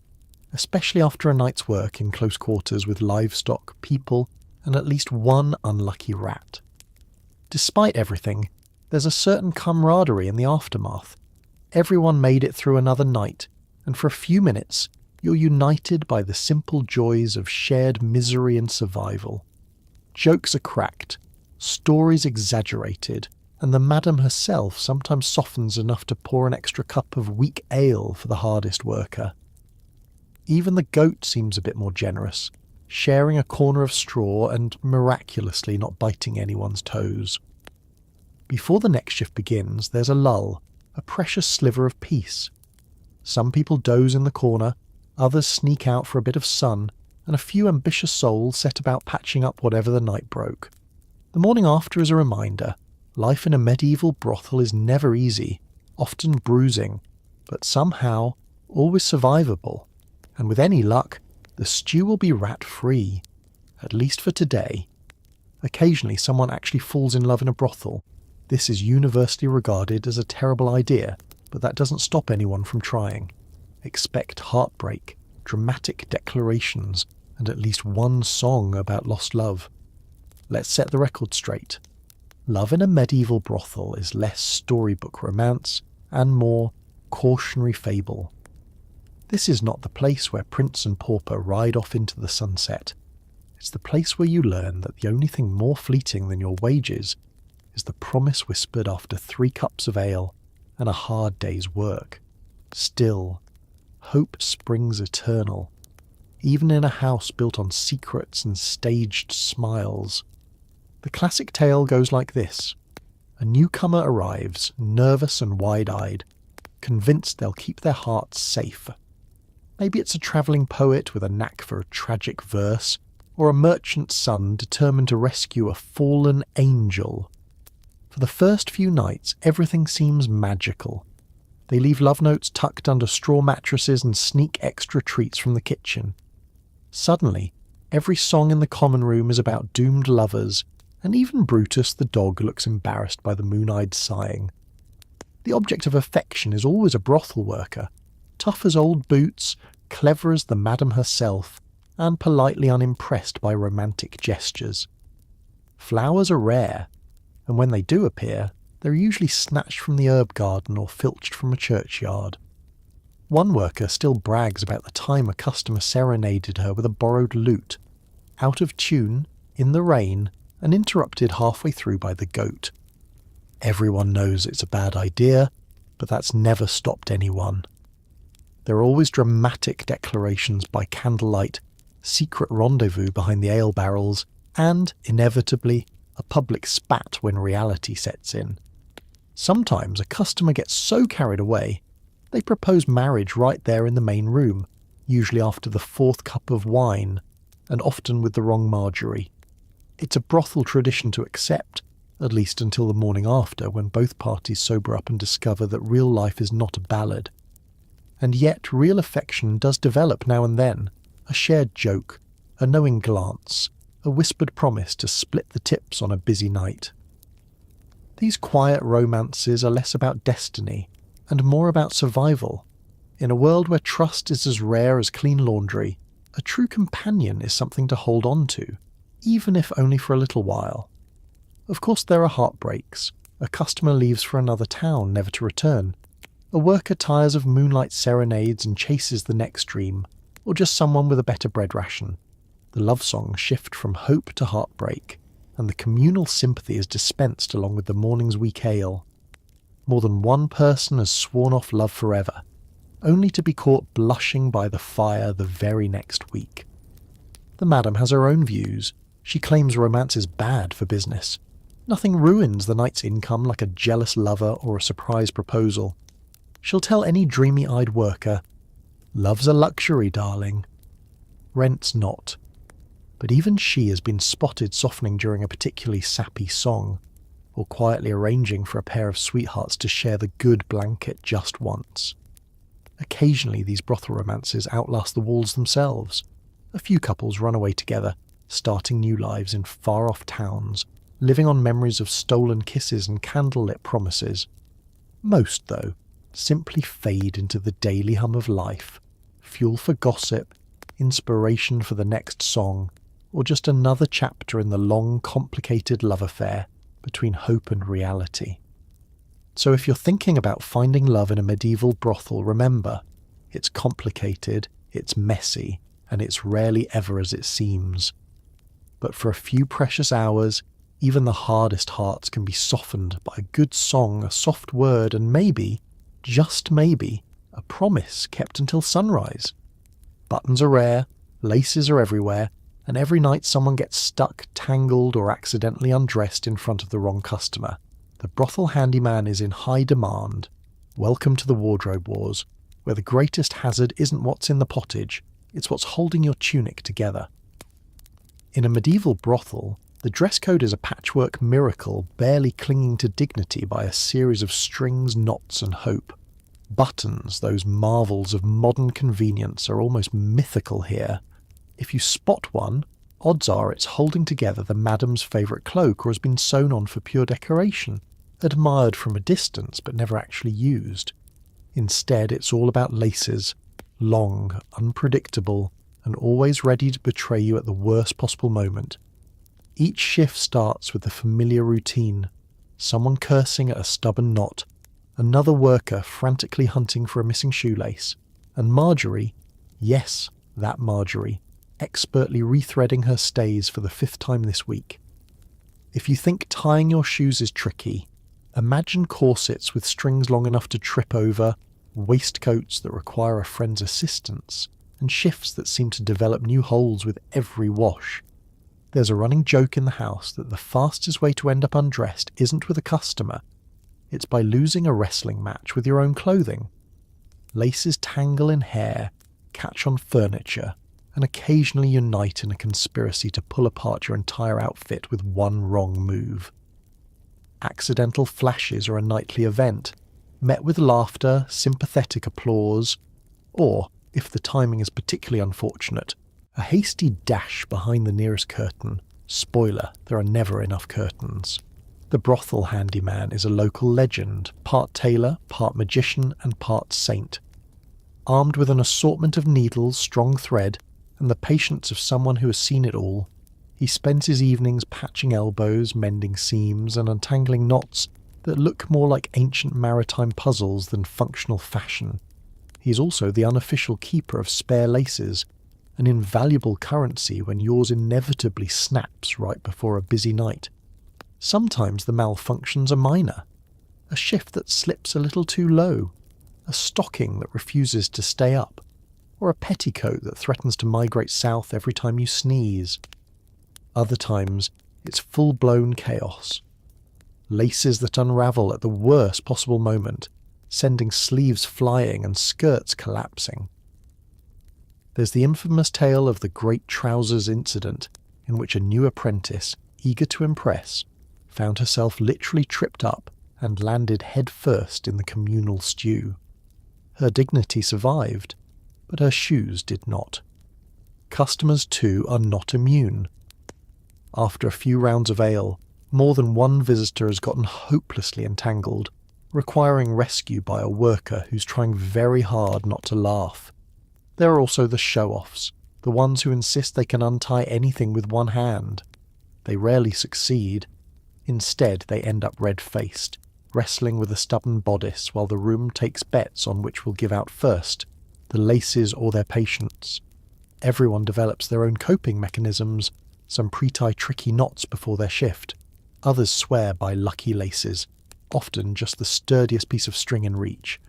especially after a night's work in close quarters with livestock, people, and at least one unlucky rat. Despite everything, there's a certain camaraderie in the aftermath. Everyone made it through another night, and for a few minutes, you're united by the simple joys of shared misery and survival. Jokes are cracked, stories exaggerated, and the madam herself sometimes softens enough to pour an extra cup of weak ale for the hardest worker. Even the goat seems a bit more generous, sharing a corner of straw and miraculously not biting anyone's toes. Before the next shift begins, there's a lull, a precious sliver of peace. Some people doze in the corner, others sneak out for a bit of sun, and a few ambitious souls set about patching up whatever the night broke. The morning after is a reminder. Life in a medieval brothel is never easy, often bruising, but somehow always survivable, and with any luck, the stew will be rat-free, at least for today. Occasionally someone actually falls in love in a brothel. This is universally regarded as a terrible idea, but that doesn't stop anyone from trying. Expect heartbreak, dramatic declarations, and at least one song about lost love. Let's set the record straight. Love in a medieval brothel is less storybook romance and more cautionary fable. This is not the place where prince and pauper ride off into the sunset. It's the place where you learn that the only thing more fleeting than your wages is the promise whispered after 3 cups of ale and a hard day's work. Still, hope springs eternal, even in a house built on secrets and staged smiles. The classic tale goes like this. A newcomer arrives, nervous and wide-eyed, convinced they'll keep their hearts safe. Maybe it's a travelling poet with a knack for a tragic verse, or a merchant's son determined to rescue a fallen angel. For the first few nights, everything seems magical. They leave love notes tucked under straw mattresses and sneak extra treats from the kitchen. Suddenly, every song in the common room is about doomed lovers, and even Brutus the dog looks embarrassed by the moon-eyed sighing. The object of affection is always a brothel worker, tough as old boots, clever as the madam herself, and politely unimpressed by romantic gestures. Flowers are rare, and when they do appear, they're usually snatched from the herb garden or filched from a churchyard. One worker still brags about the time a customer serenaded her with a borrowed lute. Out of tune, in the rain, and interrupted halfway through by the goat. Everyone knows it's a bad idea, but that's never stopped anyone. There are always dramatic declarations by candlelight, secret rendezvous behind the ale barrels, and, inevitably, a public spat when reality sets in. Sometimes a customer gets so carried away, they propose marriage right there in the main room, usually after the fourth cup of wine, and often with the wrong Marjorie. It's a brothel tradition to accept, at least until the morning after, when both parties sober up and discover that real life is not a ballad. And yet real affection does develop now and then, a shared joke, a knowing glance, a whispered promise to split the tips on a busy night. These quiet romances are less about destiny and more about survival. In a world where trust is as rare as clean laundry, a true companion is something to hold on to, even if only for a little while. Of course there are heartbreaks. A customer leaves for another town, never to return. A worker tires of moonlight serenades and chases the next dream, or just someone with a better bread ration. The love songs shift from hope to heartbreak, and the communal sympathy is dispensed along with the morning's weak ale. More than one person has sworn off love forever, only to be caught blushing by the fire the very next week. The madam has her own views. She claims romance is bad for business. Nothing ruins the night's income like a jealous lover or a surprise proposal. She'll tell any dreamy-eyed worker, "Love's a luxury, darling." Rent's not. But even she has been spotted softening during a particularly sappy song, or quietly arranging for a pair of sweethearts to share the good blanket just once. Occasionally these brothel romances outlast the walls themselves. A few couples run away together, starting new lives in far-off towns, living on memories of stolen kisses and candlelit promises. Most, though, simply fade into the daily hum of life, fuel for gossip, inspiration for the next song, or just another chapter in the long, complicated love affair between hope and reality. So if you're thinking about finding love in a medieval brothel, remember, it's complicated, it's messy, and it's rarely ever as it seems. But for a few precious hours, even the hardest hearts can be softened by a good song, a soft word, and maybe, just maybe, a promise kept until sunrise. Buttons are rare, laces are everywhere, and every night someone gets stuck, tangled, or accidentally undressed in front of the wrong customer. The brothel handyman is in high demand. Welcome to the wardrobe wars, where the greatest hazard isn't what's in the pottage, it's what's holding your tunic together. In a medieval brothel, the dress code is a patchwork miracle barely clinging to dignity by a series of strings, knots, and hope. Buttons, those marvels of modern convenience, are almost mythical here. If you spot one, odds are it's holding together the madam's favourite cloak or has been sewn on for pure decoration, admired from a distance but never actually used. Instead, it's all about laces, long, unpredictable, and always ready to betray you at the worst possible moment. Each shift starts with the familiar routine, someone cursing at a stubborn knot, another worker frantically hunting for a missing shoelace, and Marjorie, yes, that Marjorie, expertly rethreading her stays for the 5th time this week. If you think tying your shoes is tricky, imagine corsets with strings long enough to trip over, waistcoats that require a friend's assistance, and shifts that seem to develop new holes with every wash. There's a running joke in the house that the fastest way to end up undressed isn't with a customer, it's by losing a wrestling match with your own clothing. Laces tangle in hair, catch on furniture, and occasionally unite in a conspiracy to pull apart your entire outfit with one wrong move. Accidental flashes are a nightly event, met with laughter, sympathetic applause, or, if the timing is particularly unfortunate, a hasty dash behind the nearest curtain. Spoiler, there are never enough curtains. The brothel handyman is a local legend, part tailor, part magician, and part saint. Armed with an assortment of needles, strong thread, and the patience of someone who has seen it all, he spends his evenings patching elbows, mending seams, and untangling knots that look more like ancient maritime puzzles than functional fashion. He is also the unofficial keeper of spare laces, an invaluable currency when yours inevitably snaps right before a busy night. Sometimes the malfunctions are minor. A shift that slips a little too low, a stocking that refuses to stay up, or a petticoat that threatens to migrate south every time you sneeze. Other times, it's full-blown chaos. Laces that unravel at the worst possible moment, sending sleeves flying and skirts collapsing. There's the infamous tale of the Great Trousers incident, in which a new apprentice, eager to impress, found herself literally tripped up and landed head-first in the communal stew. Her dignity survived, but her shoes did not. Customers, too, are not immune. After a few rounds of ale, more than one visitor has gotten hopelessly entangled, requiring rescue by a worker who's trying very hard not to laugh. There are also the show-offs, the ones who insist they can untie anything with one hand. They rarely succeed. Instead, they end up red-faced, wrestling with a stubborn bodice while the room takes bets on which will give out first, the laces or their patience. Everyone develops their own coping mechanisms. Some pre-tie tricky knots before their shift. Others swear by lucky laces, often just the sturdiest piece of string in reach.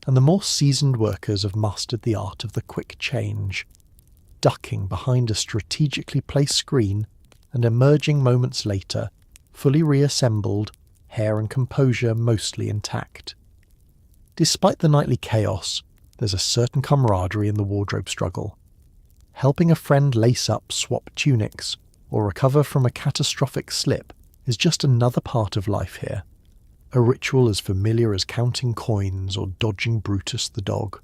And the more seasoned workers have mastered the art of the quick change, ducking behind a strategically placed screen and emerging moments later, fully reassembled, hair and composure mostly intact. Despite the nightly chaos, there's a certain camaraderie in the wardrobe struggle. Helping a friend lace up swap tunics or recover from a catastrophic slip is just another part of life here. A ritual as familiar as counting coins or dodging Brutus the dog.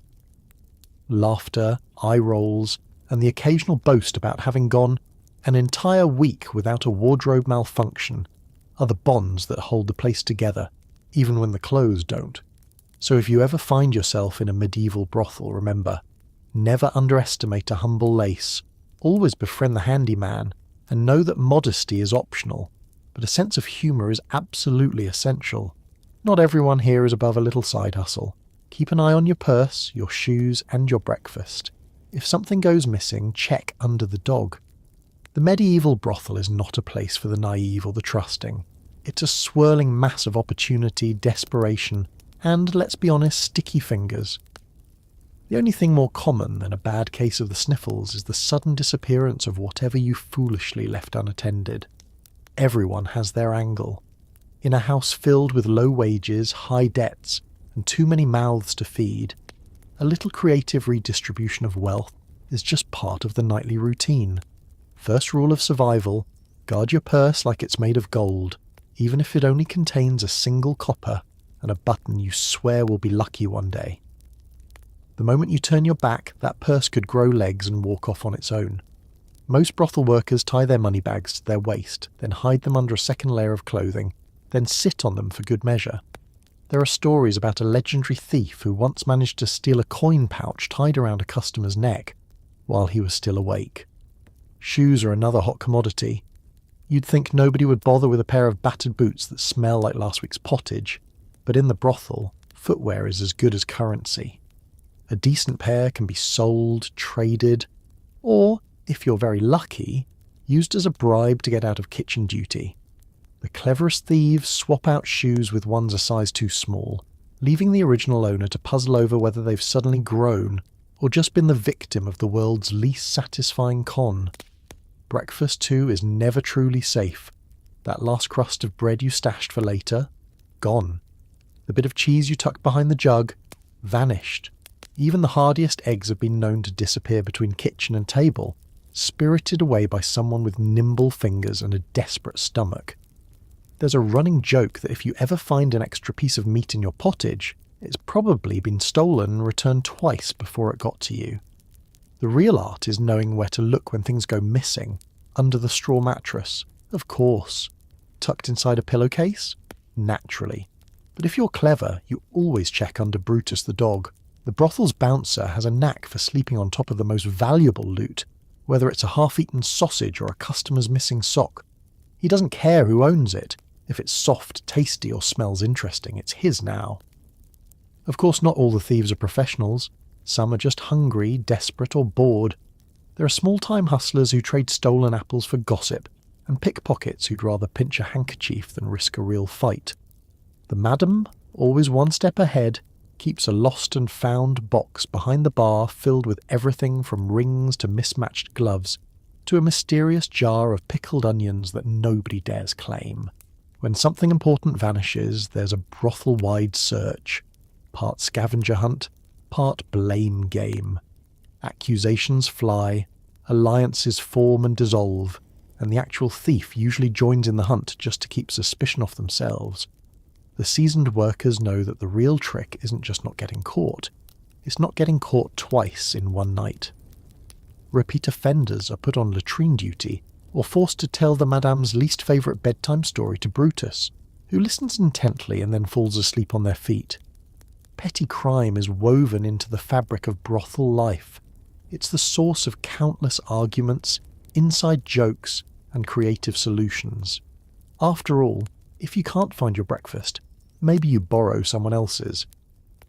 Laughter, eye rolls, and the occasional boast about having gone an entire week without a wardrobe malfunction are the bonds that hold the place together, even when the clothes don't. So if you ever find yourself in a medieval brothel, remember, never underestimate a humble lace, always befriend the handyman, and know that modesty is optional, but a sense of humour is absolutely essential. Not everyone here is above a little side hustle. Keep an eye on your purse, your shoes, and your breakfast. If something goes missing, check under the dog. The medieval brothel is not a place for the naive or the trusting. It's a swirling mass of opportunity, desperation, and, let's be honest, sticky fingers. The only thing more common than a bad case of the sniffles is the sudden disappearance of whatever you foolishly left unattended. Everyone has their angle. In a house filled with low wages, high debts, and too many mouths to feed, a little creative redistribution of wealth is just part of the nightly routine. First rule of survival, guard your purse like it's made of gold, even if it only contains a single copper and a button you swear will be lucky one day. The moment you turn your back, that purse could grow legs and walk off on its own. Most brothel workers tie their money bags to their waist, then hide them under a second layer of clothing, then sit on them for good measure. There are stories about a legendary thief who once managed to steal a coin pouch tied around a customer's neck while he was still awake. Shoes are another hot commodity. You'd think nobody would bother with a pair of battered boots that smell like last week's pottage, but in the brothel, footwear is as good as currency. A decent pair can be sold, traded, or, if you're very lucky, used as a bribe to get out of kitchen duty. The cleverest thieves swap out shoes with ones a size too small, leaving the original owner to puzzle over whether they've suddenly grown or just been the victim of the world's least satisfying con. Breakfast, too, is never truly safe. That last crust of bread you stashed for later, gone. The bit of cheese you tucked behind the jug, vanished. Even the hardiest eggs have been known to disappear between kitchen and table, spirited away by someone with nimble fingers and a desperate stomach. There's a running joke that if you ever find an extra piece of meat in your pottage, it's probably been stolen and returned twice before it got to you. The real art is knowing where to look when things go missing. Under the straw mattress, of course. Tucked inside a pillowcase? Naturally. But if you're clever, you always check under Brutus the dog. The brothel's bouncer has a knack for sleeping on top of the most valuable loot, whether it's a half-eaten sausage or a customer's missing sock. He doesn't care who owns it. If it's soft, tasty, or smells interesting, it's his now. Of course, not all the thieves are professionals. Some are just hungry, desperate, or bored. There are small-time hustlers who trade stolen apples for gossip, and pickpockets who'd rather pinch a handkerchief than risk a real fight. The madam, always one step ahead, keeps a lost and found box behind the bar filled with everything from rings to mismatched gloves, to a mysterious jar of pickled onions that nobody dares claim. When something important vanishes, there's a brothel-wide search, part scavenger hunt, part blame game. Accusations fly, alliances form and dissolve, and the actual thief usually joins in the hunt just to keep suspicion off themselves. The seasoned workers know that the real trick isn't just not getting caught, it's not getting caught twice in one night. Repeat offenders are put on latrine duty, or forced to tell the madame's least favourite bedtime story to Brutus, who listens intently and then falls asleep on their feet. Petty crime is woven into the fabric of brothel life. It's the source of countless arguments, inside jokes, and creative solutions. After all, if you can't find your breakfast, maybe you borrow someone else's.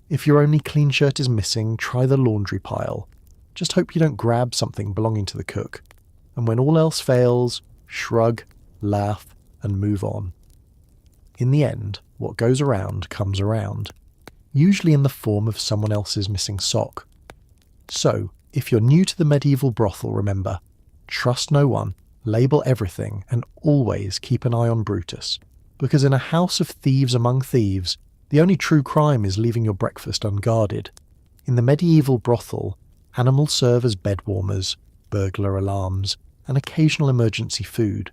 If your only clean shirt is missing, try the laundry pile. Just hope you don't grab something belonging to the cook. And when all else fails, shrug, laugh, and move on. In the end, what goes around comes around, usually in the form of someone else's missing sock. So, if you're new to the medieval brothel, remember, trust no one, label everything, and always keep an eye on Brutus. Because in a house of thieves among thieves, the only true crime is leaving your breakfast unguarded. In the medieval brothel, animals serve as bed warmers, burglar alarms, and occasional emergency food.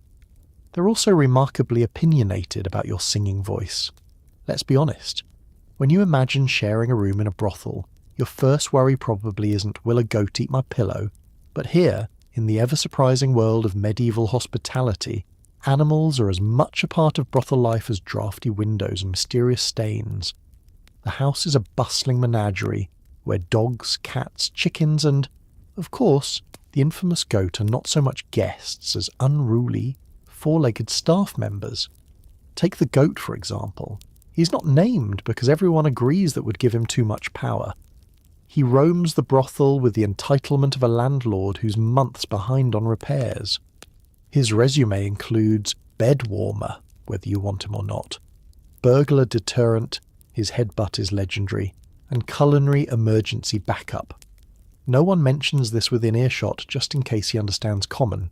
They're also remarkably opinionated about your singing voice. Let's be honest. When you imagine sharing a room in a brothel, your first worry probably isn't, will a goat eat my pillow? But here, in the ever-surprising world of medieval hospitality, animals are as much a part of brothel life as drafty windows and mysterious stains. The house is a bustling menagerie, where dogs, cats, chickens and, of course, the infamous goat are not so much guests as unruly, four-legged staff members. Take the goat, for example. He's not named because everyone agrees that would give him too much power. He roams the brothel with the entitlement of a landlord who's months behind on repairs. His resume includes bed warmer, whether you want him or not, burglar deterrent, his headbutt is legendary, and culinary emergency backup. No one mentions this within earshot just in case he understands common.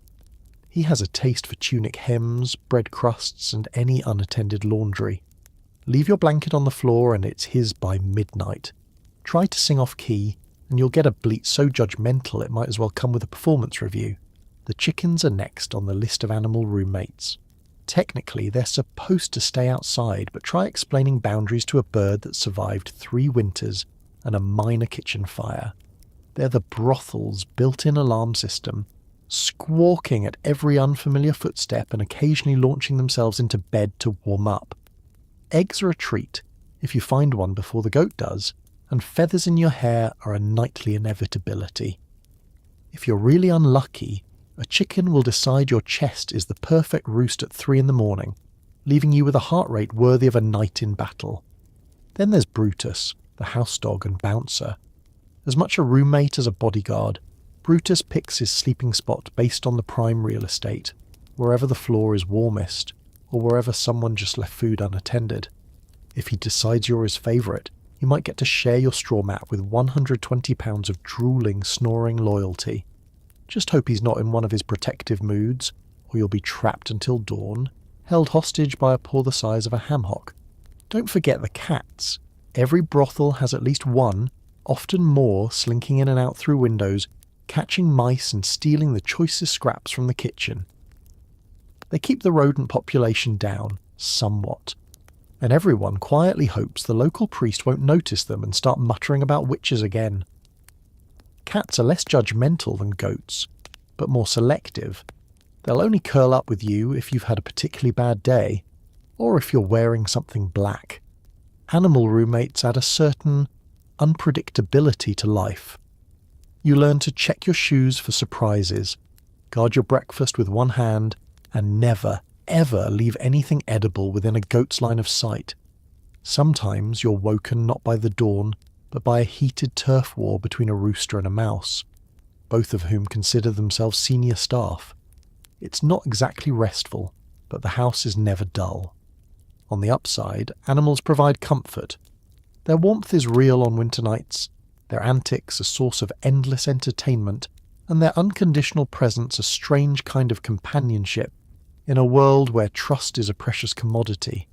He has a taste for tunic hems, bread crusts, and any unattended laundry. Leave your blanket on the floor and it's his by midnight. Try to sing off key, and you'll get a bleat so judgmental it might as well come with a performance review. The chickens are next on the list of animal roommates. Technically, they're supposed to stay outside, but try explaining boundaries to a bird that survived 3 winters and a minor kitchen fire. They're the brothel's built-in alarm system, squawking at every unfamiliar footstep and occasionally launching themselves into bed to warm up. Eggs are a treat, if you find one before the goat does, and feathers in your hair are a nightly inevitability. If you're really unlucky, a chicken will decide your chest is the perfect roost at 3 a.m, leaving you with a heart rate worthy of a knight in battle. Then there's Brutus, the house dog and bouncer. As much a roommate as a bodyguard, Brutus picks his sleeping spot based on the prime real estate, wherever the floor is warmest, or wherever someone just left food unattended. If he decides you're his favourite, you might get to share your straw mat with 120 pounds of drooling, snoring loyalty. Just hope he's not in one of his protective moods, or you'll be trapped until dawn, held hostage by a paw the size of a ham hock. Don't forget the cats. Every brothel has at least one, often more, slinking in and out through windows, catching mice and stealing the choicest scraps from the kitchen. They keep the rodent population down, somewhat, and everyone quietly hopes the local priest won't notice them and start muttering about witches again. Cats are less judgmental than goats, but more selective. They'll only curl up with you if you've had a particularly bad day, or if you're wearing something black. Animal roommates add a certain unpredictability to life. You learn to check your shoes for surprises, guard your breakfast with one hand, and never, ever leave anything edible within a goat's line of sight. Sometimes you're woken not by the dawn, but by a heated turf war between a rooster and a mouse. both of whom consider themselves senior staff. It's not exactly restful, but the house is never dull. On the upside, animals provide comfort. Their warmth is real on winter nights, their antics a source of endless entertainment, and their unconditional presence a strange kind of companionship in a world where trust is a precious commodity.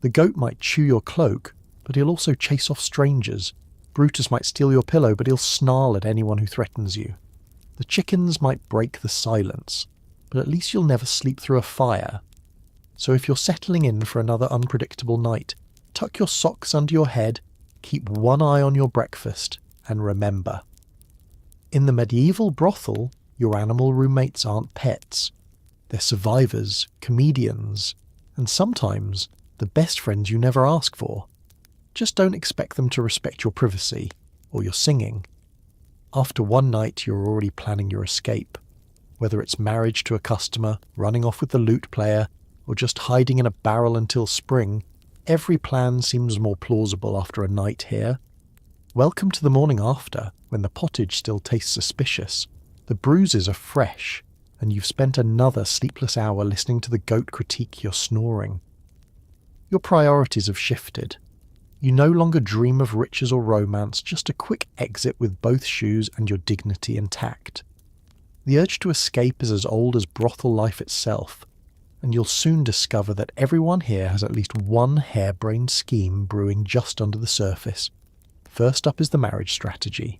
The goat might chew your cloak, but he'll also chase off strangers. Brutus might steal your pillow, but he'll snarl at anyone who threatens you. The chickens might break the silence, but at least you'll never sleep through a fire. So if you're settling in for another unpredictable night, tuck your socks under your head, keep one eye on your breakfast, and remember. In the medieval brothel, your animal roommates aren't pets. They're survivors, comedians, and sometimes the best friends you never ask for. Just don't expect them to respect your privacy or your singing. After one night, you're already planning your escape. Whether it's marriage to a customer, running off with the lute player, or just hiding in a barrel until spring, every plan seems more plausible after a night here. Welcome to the morning after, when the pottage still tastes suspicious, the bruises are fresh, and you've spent another sleepless hour listening to the goat critique your snoring. Your priorities have shifted. You no longer dream of riches or romance, just a quick exit with both shoes and your dignity intact. The urge to escape is as old as brothel life itself, and you'll soon discover that everyone here has at least one harebrained scheme brewing just under the surface. First up is the marriage strategy.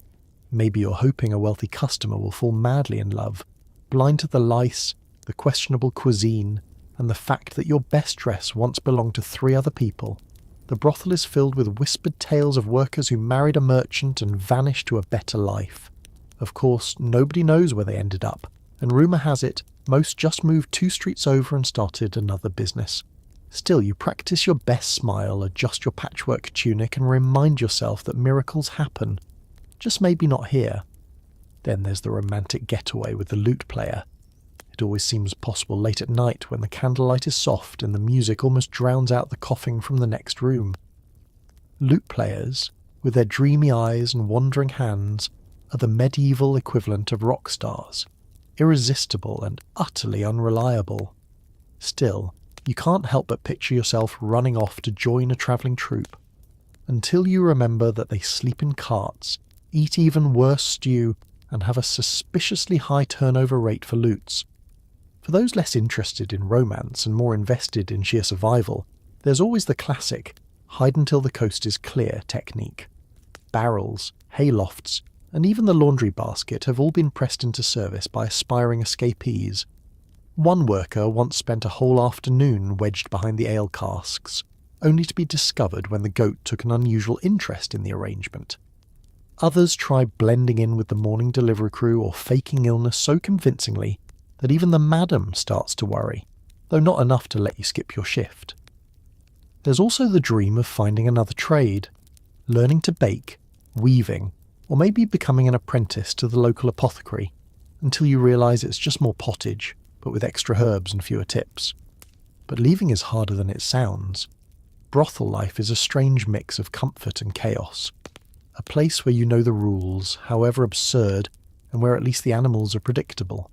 Maybe you're hoping a wealthy customer will fall madly in love, blind to the lice, the questionable cuisine, and the fact that your best dress once belonged to 3 other people. The brothel is filled with whispered tales of workers who married a merchant and vanished to a better life. Of course, nobody knows where they ended up, and rumour has it, most just moved 2 streets over and started another business. Still, you practice your best smile, adjust your patchwork tunic, and remind yourself that miracles happen. Just maybe not here. Then there's the romantic getaway with the lute player. It always seems possible late at night when the candlelight is soft and the music almost drowns out the coughing from the next room. Lute players, with their dreamy eyes and wandering hands, are the medieval equivalent of rock stars, irresistible and utterly unreliable. Still, you can't help but picture yourself running off to join a travelling troupe, until you remember that they sleep in carts, eat even worse stew, and have a suspiciously high turnover rate for lutes. For those less interested in romance and more invested in sheer survival, there's always the classic hide until the coast is clear technique. Barrels, haylofts, and even the laundry basket have all been pressed into service by aspiring escapees. One worker once spent a whole afternoon wedged behind the ale casks, only to be discovered when the goat took an unusual interest in the arrangement. Others try blending in with the morning delivery crew or faking illness so convincingly that even the madam starts to worry, though not enough to let you skip your shift. There's also the dream of finding another trade, learning to bake, weaving, or maybe becoming an apprentice to the local apothecary, until you realise it's just more pottage, but with extra herbs and fewer tips. But leaving is harder than it sounds. Brothel life is a strange mix of comfort and chaos. A place where you know the rules, however absurd, and where at least the animals are predictable.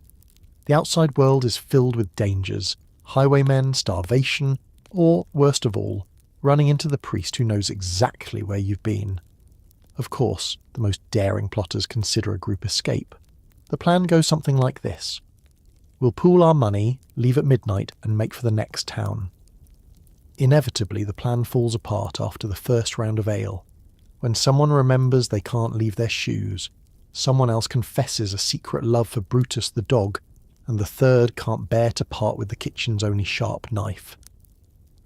The outside world is filled with dangers, highwaymen, starvation, or, worst of all, running into the priest who knows exactly where you've been. Of course, the most daring plotters consider a group escape. The plan goes something like this. We'll pool our money, leave at midnight, and make for the next town. Inevitably, the plan falls apart after the first round of ale. When someone remembers they can't leave their shoes, someone else confesses a secret love for Brutus the dog, and the third can't bear to part with the kitchen's only sharp knife.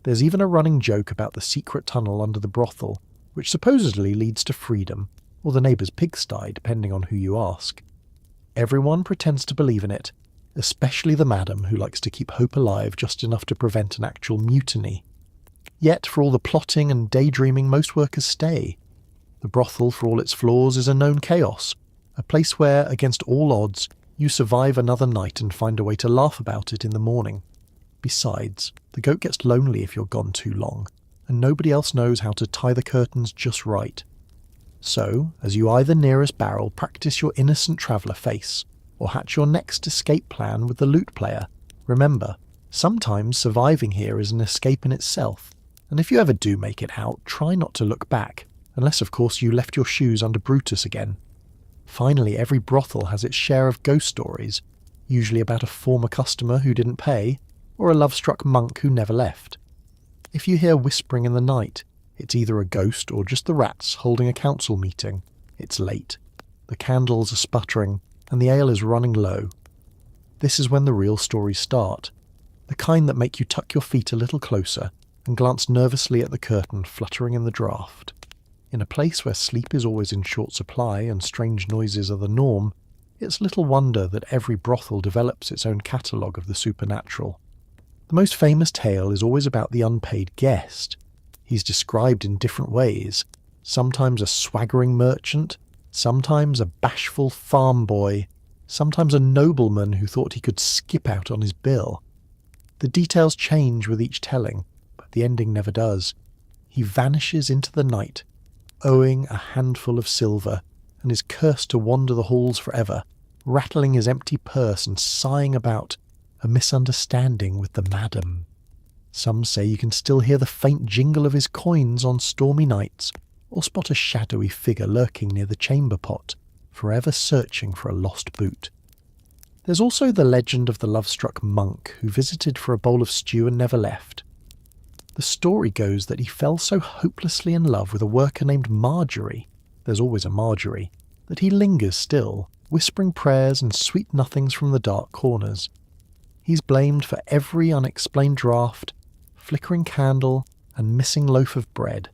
There's even a running joke about the secret tunnel under the brothel, which supposedly leads to freedom, or the neighbour's pigsty, depending on who you ask. Everyone pretends to believe in it, especially the madam who likes to keep hope alive just enough to prevent an actual mutiny. Yet, for all the plotting and daydreaming, most workers stay. The brothel, for all its flaws, is a known chaos, a place where, against all odds, you survive another night and find a way to laugh about it in the morning. Besides, the goat gets lonely if you're gone too long, and nobody else knows how to tie the curtains just right. So, as you either near as barrel practice your innocent traveller face, or hatch your next escape plan with the lute player, remember, sometimes surviving here is an escape in itself, and if you ever do make it out, try not to look back, unless of course you left your shoes under Brutus again. Finally, every brothel has its share of ghost stories, usually about a former customer who didn't pay, or a love-struck monk who never left. If you hear whispering in the night, it's either a ghost or just the rats holding a council meeting. It's late. The candles are sputtering, and the ale is running low. This is when the real stories start, the kind that make you tuck your feet a little closer and glance nervously at the curtain fluttering in the draught. In a place where sleep is always in short supply and strange noises are the norm, it's little wonder that every brothel develops its own catalogue of the supernatural. The most famous tale is always about the unpaid guest. He's described in different ways, sometimes a swaggering merchant, sometimes a bashful farm boy, sometimes a nobleman who thought he could skip out on his bill. The details change with each telling, but the ending never does. He vanishes into the night, owing a handful of silver, and is cursed to wander the halls forever, rattling his empty purse and sighing about a misunderstanding with the madam. Some say you can still hear the faint jingle of his coins on stormy nights, or spot a shadowy figure lurking near the chamber pot, forever searching for a lost boot. There's also the legend of the love-struck monk who visited for a bowl of stew and never left. The story goes that he fell so hopelessly in love with a worker named Marjorie, there's always a Marjorie, that he lingers still, whispering prayers and sweet nothings from the dark corners. He's blamed for every unexplained draught, flickering candle, and missing loaf of bread.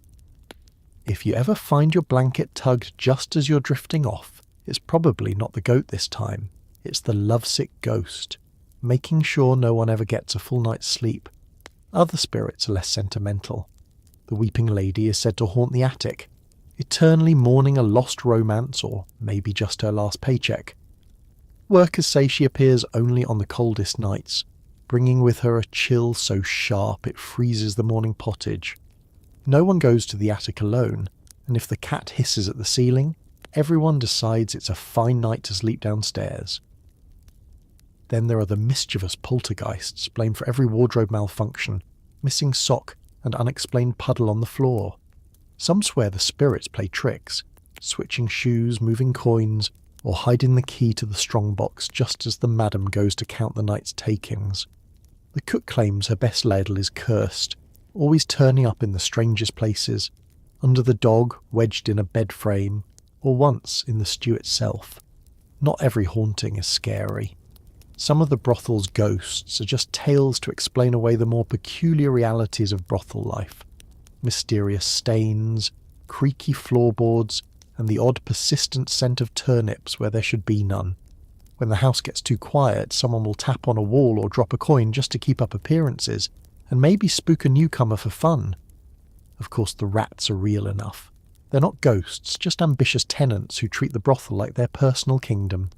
If you ever find your blanket tugged just as you're drifting off, it's probably not the goat this time, it's the lovesick ghost, making sure no one ever gets a full night's sleep. Other spirits are less sentimental. The weeping lady is said to haunt the attic, eternally mourning a lost romance or maybe just her last paycheck. Workers say she appears only on the coldest nights, bringing with her a chill so sharp it freezes the morning pottage. No one goes to the attic alone, and if the cat hisses at the ceiling, everyone decides it's a fine night to sleep downstairs. Then there are the mischievous poltergeists blamed for every wardrobe malfunction, missing sock and unexplained puddle on the floor. Some swear the spirits play tricks, switching shoes, moving coins, or hiding the key to the strongbox just as the madam goes to count the night's takings. The cook claims her best ladle is cursed, always turning up in the strangest places, under the dog wedged in a bed frame, or once in the stew itself. Not every haunting is scary. Some of the brothel's ghosts are just tales to explain away the more peculiar realities of brothel life. Mysterious stains, creaky floorboards, and the odd persistent scent of turnips where there should be none. When the house gets too quiet, someone will tap on a wall or drop a coin just to keep up appearances, and maybe spook a newcomer for fun. Of course, the rats are real enough. They're not ghosts, just ambitious tenants who treat the brothel like their personal kingdom.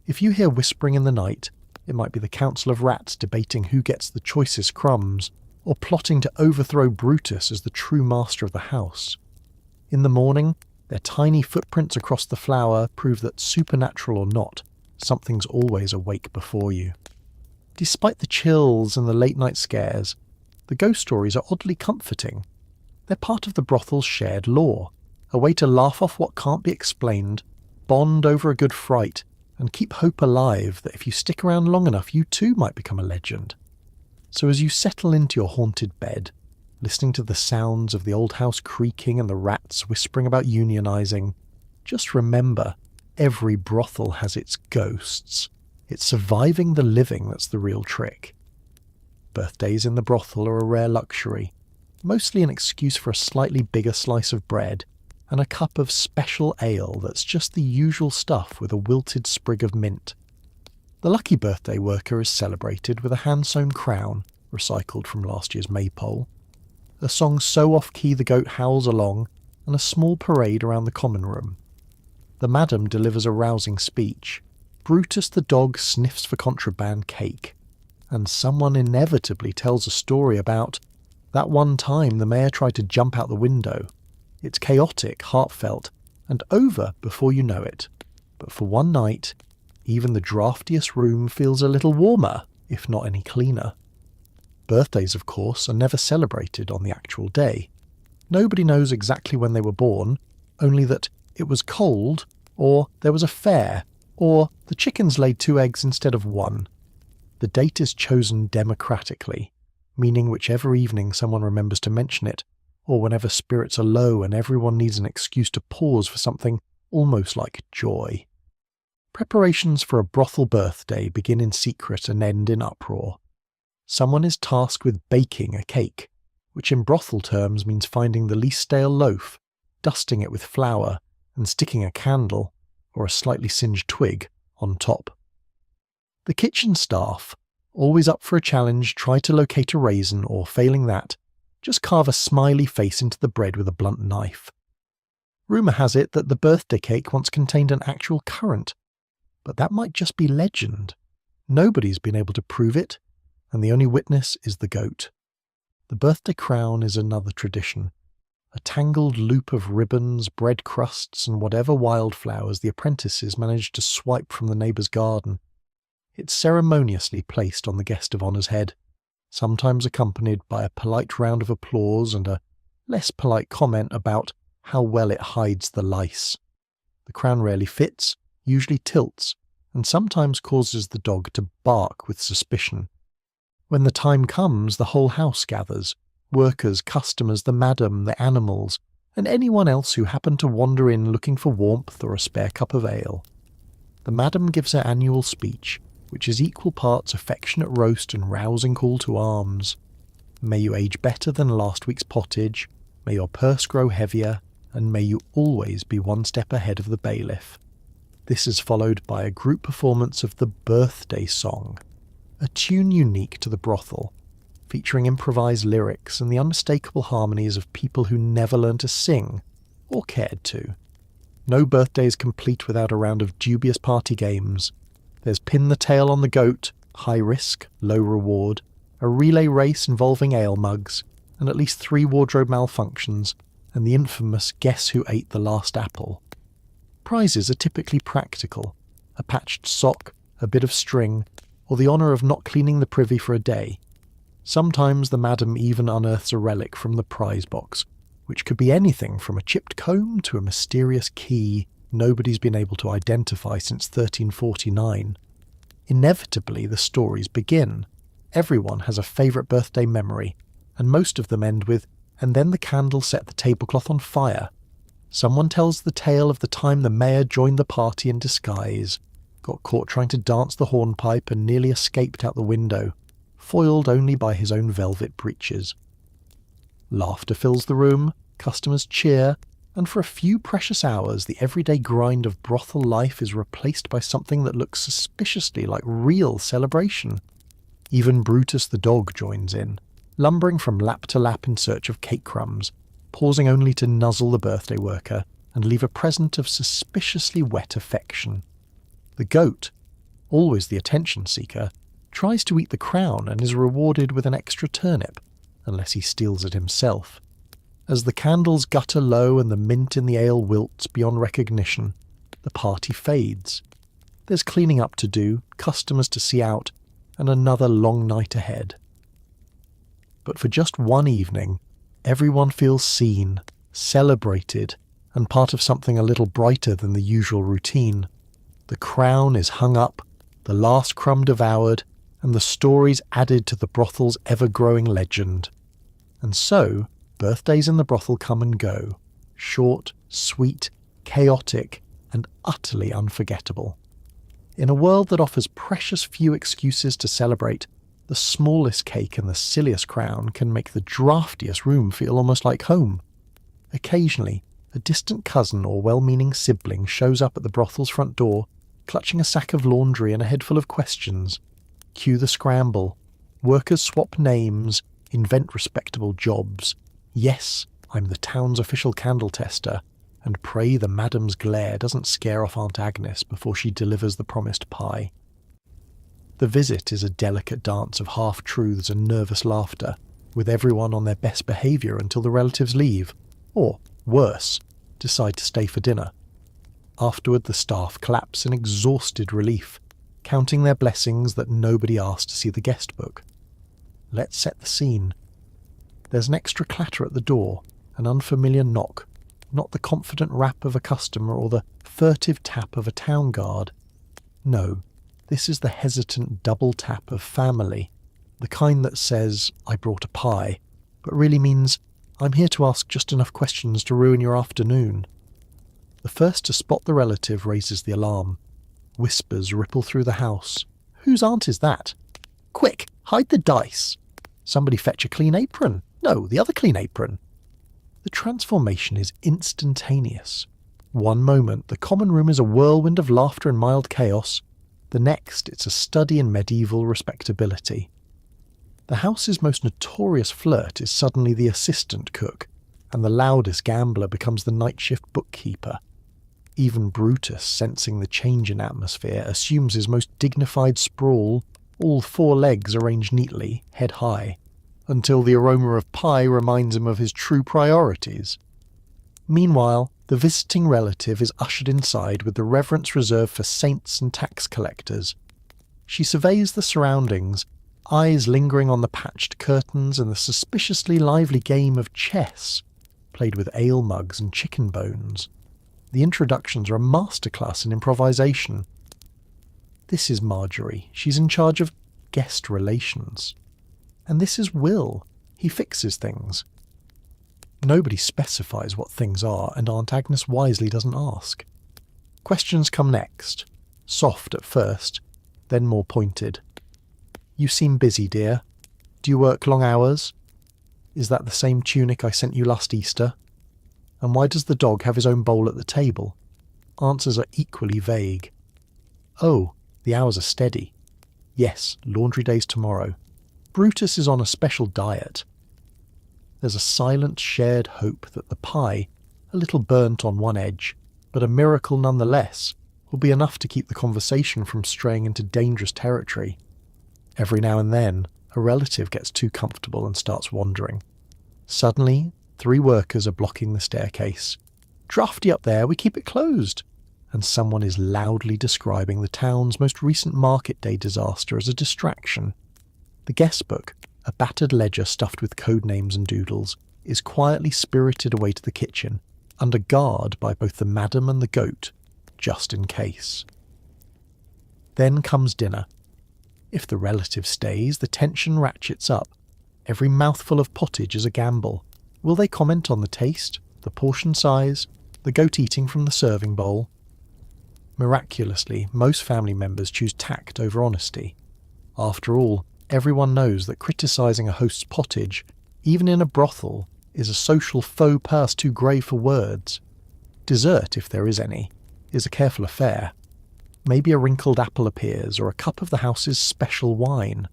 If you hear whispering in the night, it might be the council of rats debating who gets the choicest crumbs, or plotting to overthrow Brutus as the true master of the house. In the morning, their tiny footprints across the flour prove that, supernatural or not, something's always awake before you. Despite the chills and the late-night scares, the ghost stories are oddly comforting. They're part of the brothel's shared lore, a way to laugh off what can't be explained, bond over a good fright, and keep hope alive that if you stick around long enough, you too might become a legend. So as you settle into your haunted bed, listening to the sounds of the old house creaking and the rats whispering about unionizing, just remember, every brothel has its ghosts. It's surviving the living that's the real trick. Birthdays in the brothel are a rare luxury, mostly an excuse for a slightly bigger slice of bread and a cup of special ale that's just the usual stuff with a wilted sprig of mint. The lucky birthday worker is celebrated with a hand-sewn crown, recycled from last year's maypole, a song so off-key the goat howls along, and a small parade around the common room. The madam delivers a rousing speech, Brutus the dog sniffs for contraband cake, and someone inevitably tells a story about that one time the mayor tried to jump out the window, It's chaotic, heartfelt, and over before you know it. But for one night, even the draftiest room feels a little warmer, if not any cleaner. Birthdays, of course, are never celebrated on the actual day. Nobody knows exactly when they were born, only that it was cold, or there was a fair, or the chickens laid 2 eggs instead of 1. The date is chosen democratically, meaning whichever evening someone remembers to mention it, or whenever spirits are low and everyone needs an excuse to pause for something almost like joy. Preparations for a brothel birthday begin in secret and end in uproar. Someone is tasked with baking a cake, which in brothel terms means finding the least stale loaf, dusting it with flour, and sticking a candle, or a slightly singed twig, on top. The kitchen staff, always up for a challenge, try to locate a raisin, or failing that, just carve a smiley face into the bread with a blunt knife. Rumour has it that the birthday cake once contained an actual currant, but that might just be legend. Nobody's been able to prove it, and the only witness is the goat. The birthday crown is another tradition, a tangled loop of ribbons, bread crusts, and whatever wildflowers the apprentices manage to swipe from the neighbour's garden. It's ceremoniously placed on the guest of honour's head, sometimes accompanied by a polite round of applause and a less polite comment about how well it hides the lice. The crown rarely fits, usually tilts, and sometimes causes the dog to bark with suspicion. When the time comes, the whole house gathers, workers, customers, the madam, the animals, and anyone else who happened to wander in looking for warmth or a spare cup of ale. The madam gives her annual speech, which is equal parts affectionate roast and rousing call to arms. May you age better than last week's pottage, may your purse grow heavier, and may you always be one step ahead of the bailiff. This is followed by a group performance of the birthday song, a tune unique to the brothel, featuring improvised lyrics and the unmistakable harmonies of people who never learned to sing, or cared to. No birthday is complete without a round of dubious party games. There's pin the tail on the goat, high risk, low reward, a relay race involving ale mugs, and at least 3 wardrobe malfunctions, and the infamous guess who ate the last apple. Prizes are typically practical, a patched sock, a bit of string, or the honour of not cleaning the privy for a day. Sometimes the madam even unearths a relic from the prize box, which could be anything from a chipped comb to a mysterious key nobody's been able to identify since 1349. Inevitably, the stories begin. Everyone has a favourite birthday memory, and most of them end with, "and then the candle set the tablecloth on fire." Someone tells the tale of the time the mayor joined the party in disguise, got caught trying to dance the hornpipe and nearly escaped out the window, foiled only by his own velvet breeches. Laughter fills the room, customers cheer, and for a few precious hours the everyday grind of brothel life is replaced by something that looks suspiciously like real celebration. Even Brutus the dog joins in, lumbering from lap to lap in search of cake crumbs, pausing only to nuzzle the birthday worker and leave a present of suspiciously wet affection. The goat, always the attention seeker, tries to eat the crown and is rewarded with an extra turnip, unless he steals it himself. As the candles gutter low and the mint in the ale wilts beyond recognition, the party fades. There's cleaning up to do, customers to see out, and another long night ahead. But for just one evening, everyone feels seen, celebrated, and part of something a little brighter than the usual routine. The crown is hung up, the last crumb devoured, and the stories added to the brothel's ever-growing legend. And so, birthdays in the brothel come and go, short, sweet, chaotic, and utterly unforgettable. In a world that offers precious few excuses to celebrate, the smallest cake and the silliest crown can make the draftiest room feel almost like home. Occasionally, a distant cousin or well-meaning sibling shows up at the brothel's front door, clutching a sack of laundry and a head full of questions. Cue the scramble. Workers swap names, invent respectable jobs. Yes, I'm the town's official candle tester, and pray the madam's glare doesn't scare off Aunt Agnes before she delivers the promised pie. The visit is a delicate dance of half-truths and nervous laughter, with everyone on their best behaviour until the relatives leave, or Worse, decide to stay for dinner. Afterward, the staff collapse in exhausted relief, counting their blessings that nobody asked to see the guest book. Let's set the scene. There's an extra clatter at the door, an unfamiliar knock, not the confident rap of a customer or the furtive tap of a town guard. No, this is the hesitant double tap of family, the kind that says, "I brought a pie," but really means, "I'm here to ask just enough questions to ruin your afternoon." The first to spot the relative raises the alarm. Whispers ripple through the house. "Whose aunt is that? Quick, hide the dice. Somebody fetch a clean apron. No, the other clean apron." The transformation is instantaneous. One moment, the common room is a whirlwind of laughter and mild chaos. The next, it's a study in medieval respectability. The house's most notorious flirt is suddenly the assistant cook, and the loudest gambler becomes the night shift bookkeeper. Even Brutus, sensing the change in atmosphere, assumes his most dignified sprawl, all 4 legs arranged neatly, head high, until the aroma of pie reminds him of his true priorities. Meanwhile, the visiting relative is ushered inside with the reverence reserved for saints and tax collectors. She surveys the surroundings, eyes lingering on the patched curtains and the suspiciously lively game of chess, played with ale mugs and chicken bones. The introductions are a masterclass in improvisation. This is Marjorie. She's in charge of guest relations. And this is Will. He fixes things. Nobody specifies what things are, and Aunt Agnes wisely doesn't ask. Questions come next. Soft at first, then more pointed. "You seem busy, dear. Do you work long hours? Is that the same tunic I sent you last Easter? And why does the dog have his own bowl at the table?" Answers are equally vague. "Oh, the hours are steady. Yes, laundry day's tomorrow. Brutus is on a special diet." There's a silent shared hope that the pie, a little burnt on one edge, but a miracle nonetheless, will be enough to keep the conversation from straying into dangerous territory. Every now and then, a relative gets too comfortable and starts wandering. Suddenly, 3 workers are blocking the staircase. "Drafty up there, we keep it closed." And someone is loudly describing the town's most recent market day disaster as a distraction. The guest book, a battered ledger stuffed with code names and doodles, is quietly spirited away to the kitchen, under guard by both the madam and the goat, just in case. Then comes dinner. If the relative stays, the tension ratchets up. Every mouthful of pottage is a gamble. Will they comment on the taste, the portion size, the goat eating from the serving bowl? Miraculously, most family members choose tact over honesty. After all, everyone knows that criticising a host's pottage, even in a brothel, is a social faux pas too grave for words. Dessert, if there is any, is a careful affair. Maybe a wrinkled apple appears, or a cup of the house's special wine.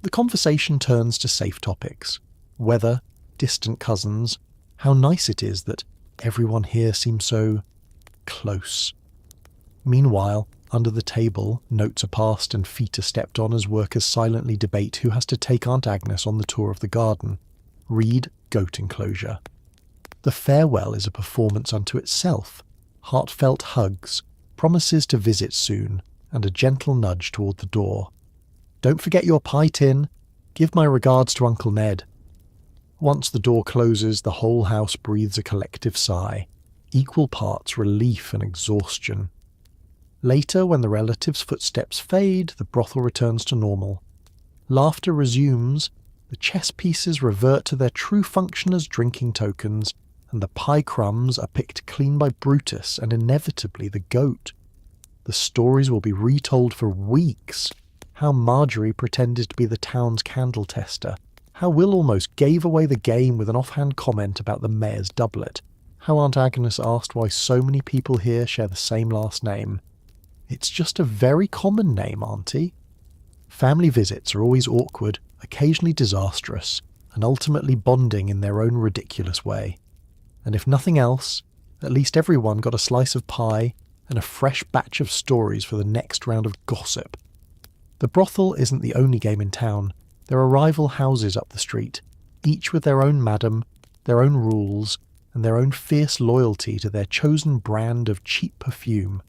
The conversation turns to safe topics. Weather, distant cousins, how nice it is that everyone here seems so close. Meanwhile, under the table, notes are passed and feet are stepped on as workers silently debate who has to take Aunt Agnes on the tour of the garden. Read goat enclosure. The farewell is a performance unto itself. Heartfelt hugs, promises to visit soon, and a gentle nudge toward the door. "Don't forget your pie tin. Give my regards to Uncle Ned." Once the door closes, the whole house breathes a collective sigh, equal parts relief and exhaustion. Later, when the relatives' footsteps fade, the brothel returns to normal. Laughter resumes, the chess pieces revert to their true function as drinking tokens, and the pie crumbs are picked clean by Brutus and inevitably the goat. The stories will be retold for weeks. How Marjorie pretended to be the town's candle tester. How Will almost gave away the game with an offhand comment about the mayor's doublet. How Aunt Agnes asked why so many people here share the same last name. It's just a very common name, Auntie. Family visits are always awkward, occasionally disastrous, and ultimately bonding in their own ridiculous way. And if nothing else, at least everyone got a slice of pie and a fresh batch of stories for the next round of gossip. The brothel isn't the only game in town. There are rival houses up the street, each with their own madam, their own rules, and their own fierce loyalty to their chosen brand of cheap perfume.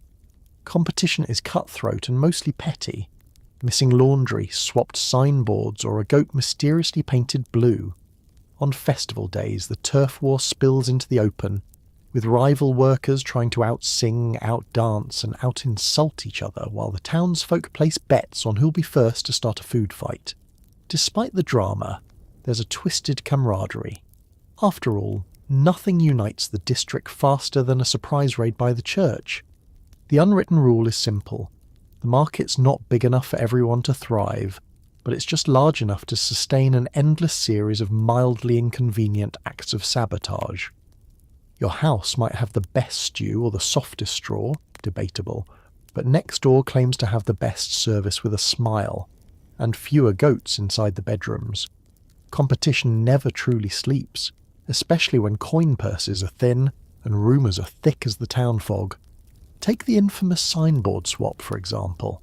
Competition is cutthroat and mostly petty. Missing laundry, swapped signboards, or a goat mysteriously painted blue. On festival days, the turf war spills into the open, with rival workers trying to out-sing, out-dance, and out-insult each other while the townsfolk place bets on who'll be first to start a food fight. Despite the drama, there's a twisted camaraderie. After all, nothing unites the district faster than a surprise raid by the church. The unwritten rule is simple. The market's not big enough for everyone to thrive, but it's just large enough to sustain an endless series of mildly inconvenient acts of sabotage. Your house might have the best stew or the softest straw, debatable, but next door claims to have the best service with a smile, and fewer goats inside the bedrooms. Competition never truly sleeps, especially when coin purses are thin and rumours are thick as the town fog. Take the infamous signboard swap, for example.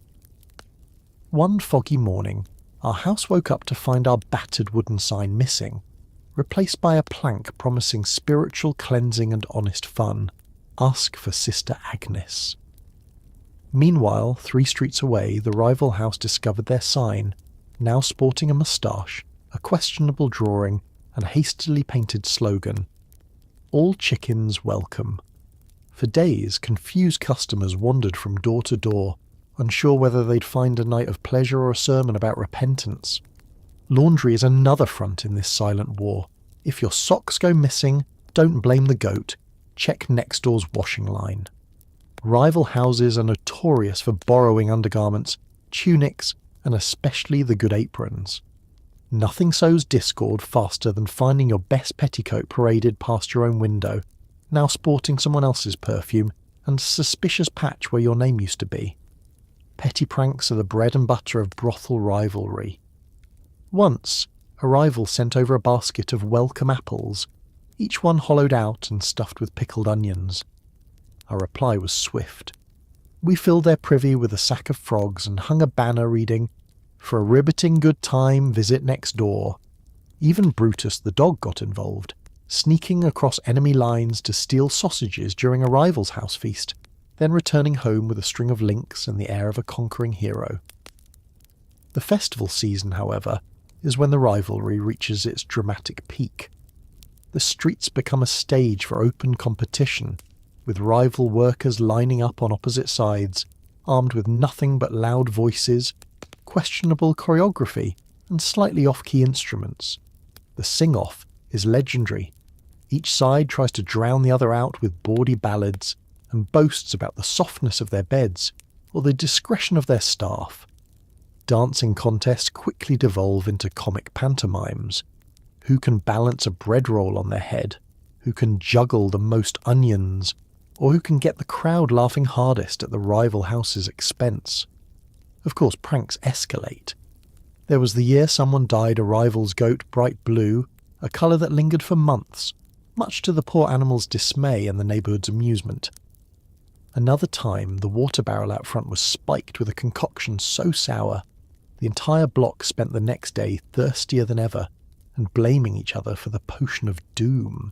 One foggy morning, our house woke up to find our battered wooden sign missing, replaced by a plank promising spiritual cleansing and honest fun. Ask for Sister Agnes. Meanwhile, 3 streets away, the rival house discovered their sign, now sporting a moustache, a questionable drawing, and hastily painted slogan, "All chickens welcome." For days, confused customers wandered from door to door, unsure whether they'd find a night of pleasure or a sermon about repentance. Laundry is another front in this silent war. If your socks go missing, don't blame the goat. Check next door's washing line. Rival houses are notorious for borrowing undergarments, tunics, and especially the good aprons. Nothing sows discord faster than finding your best petticoat paraded past your own window, now sporting someone else's perfume, and a suspicious patch where your name used to be. Petty pranks are the bread and butter of brothel rivalry. Once, a rival sent over a basket of welcome apples, each one hollowed out and stuffed with pickled onions. Our reply was swift. We filled their privy with a sack of frogs and hung a banner reading, "For a riveting good time, visit next door." Even Brutus the dog got involved, sneaking across enemy lines to steal sausages during a rival's house feast, then returning home with a string of links and the air of a conquering hero. The festival season, however, is when the rivalry reaches its dramatic peak. The streets become a stage for open competition, with rival workers lining up on opposite sides, armed with nothing but loud voices, questionable choreography, and slightly off-key instruments. The sing-off is legendary. Each side tries to drown the other out with bawdy ballads, and boasts about the softness of their beds, or the discretion of their staff. Dancing contests quickly devolve into comic pantomimes. Who can balance a bread roll on their head, who can juggle the most onions, or who can get the crowd laughing hardest at the rival house's expense. Of course, pranks escalate. There was the year someone dyed a rival's goat bright blue, a colour that lingered for months, much to the poor animal's dismay and the neighbourhood's amusement. Another time, the water barrel out front was spiked with a concoction so sour, the entire block spent the next day thirstier than ever, and blaming each other for the potion of doom.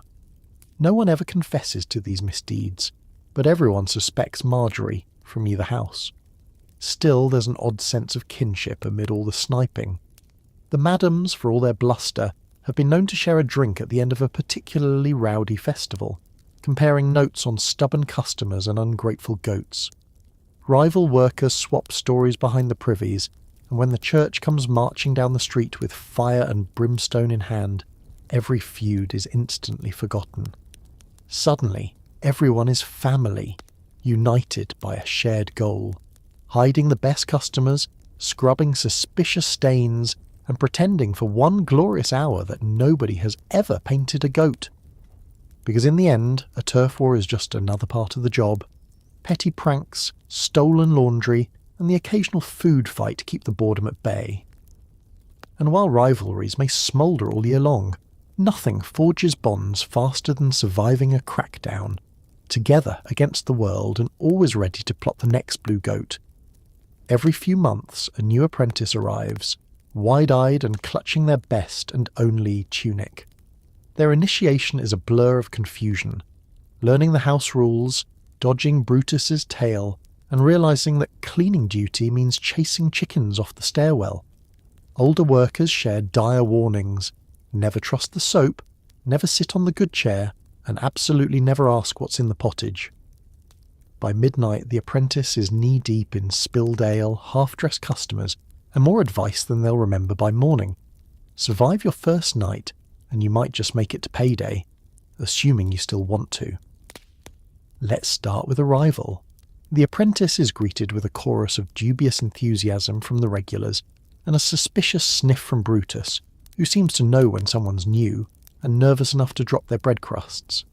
No one ever confesses to these misdeeds, but everyone suspects Marjorie from either house. Still, there's an odd sense of kinship amid all the sniping. The madams, for all their bluster, have been known to share a drink at the end of a particularly rowdy festival, comparing notes on stubborn customers and ungrateful goats. Rival workers swap stories behind the privies, and when the church comes marching down the street with fire and brimstone in hand, every feud is instantly forgotten. Suddenly, everyone is family, united by a shared goal, hiding the best customers, scrubbing suspicious stains, and pretending for one glorious hour that nobody has ever painted a goat. Because in the end, a turf war is just another part of the job. Petty pranks, stolen laundry, and the occasional food fight keep the boredom at bay. And while rivalries may smoulder all year long, nothing forges bonds faster than surviving a crackdown, together against the world and always ready to plot the next blue goat. Every few months, a new apprentice arrives, wide-eyed and clutching their best and only tunic. Their initiation is a blur of confusion, learning the house rules, dodging Brutus's tail, and realizing that cleaning duty means chasing chickens off the stairwell. Older workers share dire warnings: never trust the soap, never sit on the good chair, and absolutely never ask what's in the pottage. By midnight, the apprentice is knee-deep in spilled ale, half-dressed customers, and more advice than they'll remember by morning. Survive your first night, and you might just make it to payday, assuming you still want to. Let's start with arrival. The apprentice is greeted with a chorus of dubious enthusiasm from the regulars, and a suspicious sniff from Brutus, who seems to know when someone's new, and nervous enough to drop their bread crusts.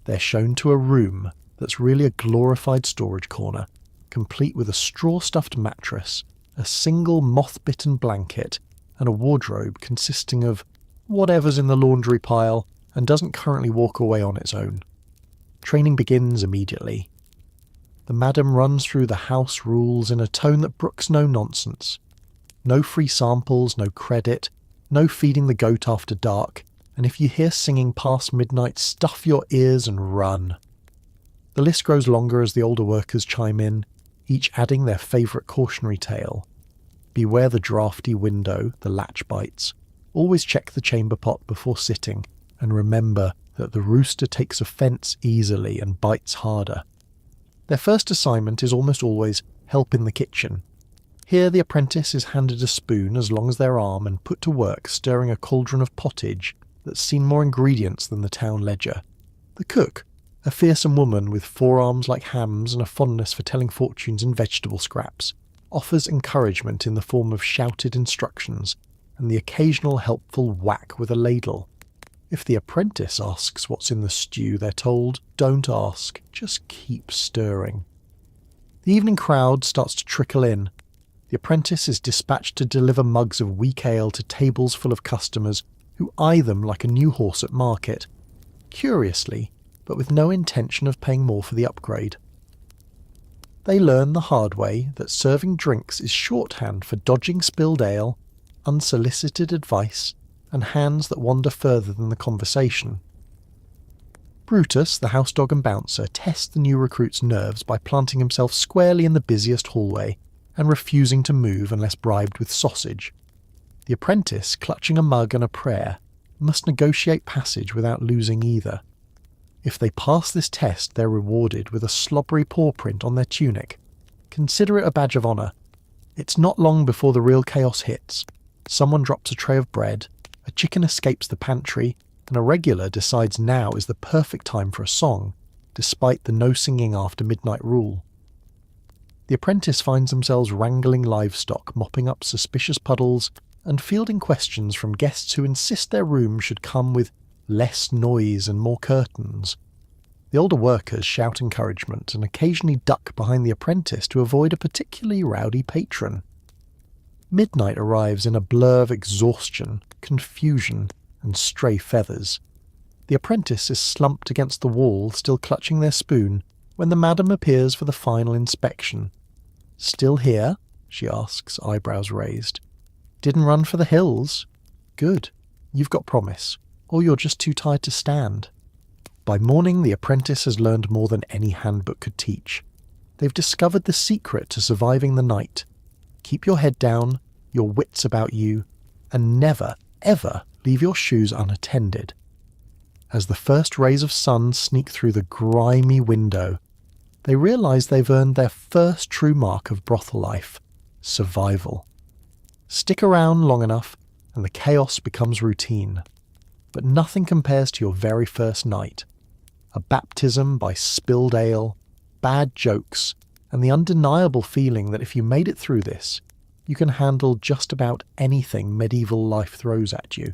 They're shown to a room that's really a glorified storage corner, complete with a straw-stuffed mattress, a single moth-bitten blanket, and a wardrobe consisting of whatever's in the laundry pile and doesn't currently walk away on its own. Training begins immediately. The madam runs through the house rules in a tone that brooks no nonsense. No free samples, no credit, no feeding the goat after dark, and if you hear singing past midnight, stuff your ears and run. The list grows longer as the older workers chime in, each adding their favourite cautionary tale. Beware the draughty window, the latch bites. Always check the chamber pot before sitting, and remember that the rooster takes offence easily and bites harder. Their first assignment is almost always help in the kitchen. Here the apprentice is handed a spoon as long as their arm and put to work stirring a cauldron of pottage that's seen more ingredients than the town ledger. The cook, a fearsome woman with forearms like hams and a fondness for telling fortunes in vegetable scraps, offers encouragement in the form of shouted instructions and the occasional helpful whack with a ladle. If the apprentice asks what's in the stew, they're told, don't ask, just keep stirring. The evening crowd starts to trickle in. The apprentice is dispatched to deliver mugs of weak ale to tables full of customers who eye them like a new horse at market, curiously, but with no intention of paying more for the upgrade. They learn the hard way that serving drinks is shorthand for dodging spilled ale, unsolicited advice, and hands that wander further than the conversation. Brutus, the house dog and bouncer, tests the new recruit's nerves by planting himself squarely in the busiest hallway and refusing to move unless bribed with sausage. The apprentice, clutching a mug and a prayer, must negotiate passage without losing either. If they pass this test, they're rewarded with a slobbery paw print on their tunic. Consider it a badge of honour. It's not long before the real chaos hits. Someone drops a tray of bread, a chicken escapes the pantry, and a regular decides now is the perfect time for a song, despite the no singing after midnight rule. The apprentice finds themselves wrangling livestock, mopping up suspicious puddles, and fielding questions from guests who insist their room should come with less noise and more curtains. The older workers shout encouragement and occasionally duck behind the apprentice to avoid a particularly rowdy patron. Midnight arrives in a blur of exhaustion, confusion, and stray feathers. The apprentice is slumped against the wall, still clutching their spoon, when the madam appears for the final inspection. "Still here?" she asks, eyebrows raised. "Didn't run for the hills? Good. You've got promise. Or you're just too tired to stand." By morning, the apprentice has learned more than any handbook could teach. They've discovered the secret to surviving the night. Keep your head down, your wits about you, and never, ever leave your shoes unattended. As the first rays of sun sneak through the grimy window, they realise they've earned their first true mark of brothel life: survival. Stick around long enough, and the chaos becomes routine. But nothing compares to your very first night. A baptism by spilled ale, bad jokes, and the undeniable feeling that if you made it through this, you can handle just about anything medieval life throws at you.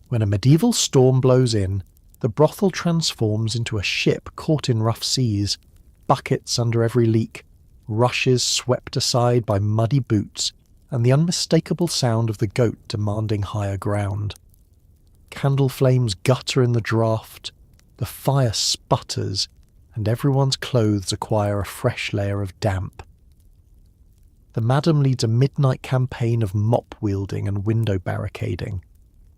When a medieval storm blows in, the brothel transforms into a ship caught in rough seas, buckets under every leak, rushes swept aside by muddy boots, and the unmistakable sound of the goat demanding higher ground. Candle flames gutter in the draught, the fire sputters, and everyone's clothes acquire a fresh layer of damp. The madam leads a midnight campaign of mop-wielding and window barricading.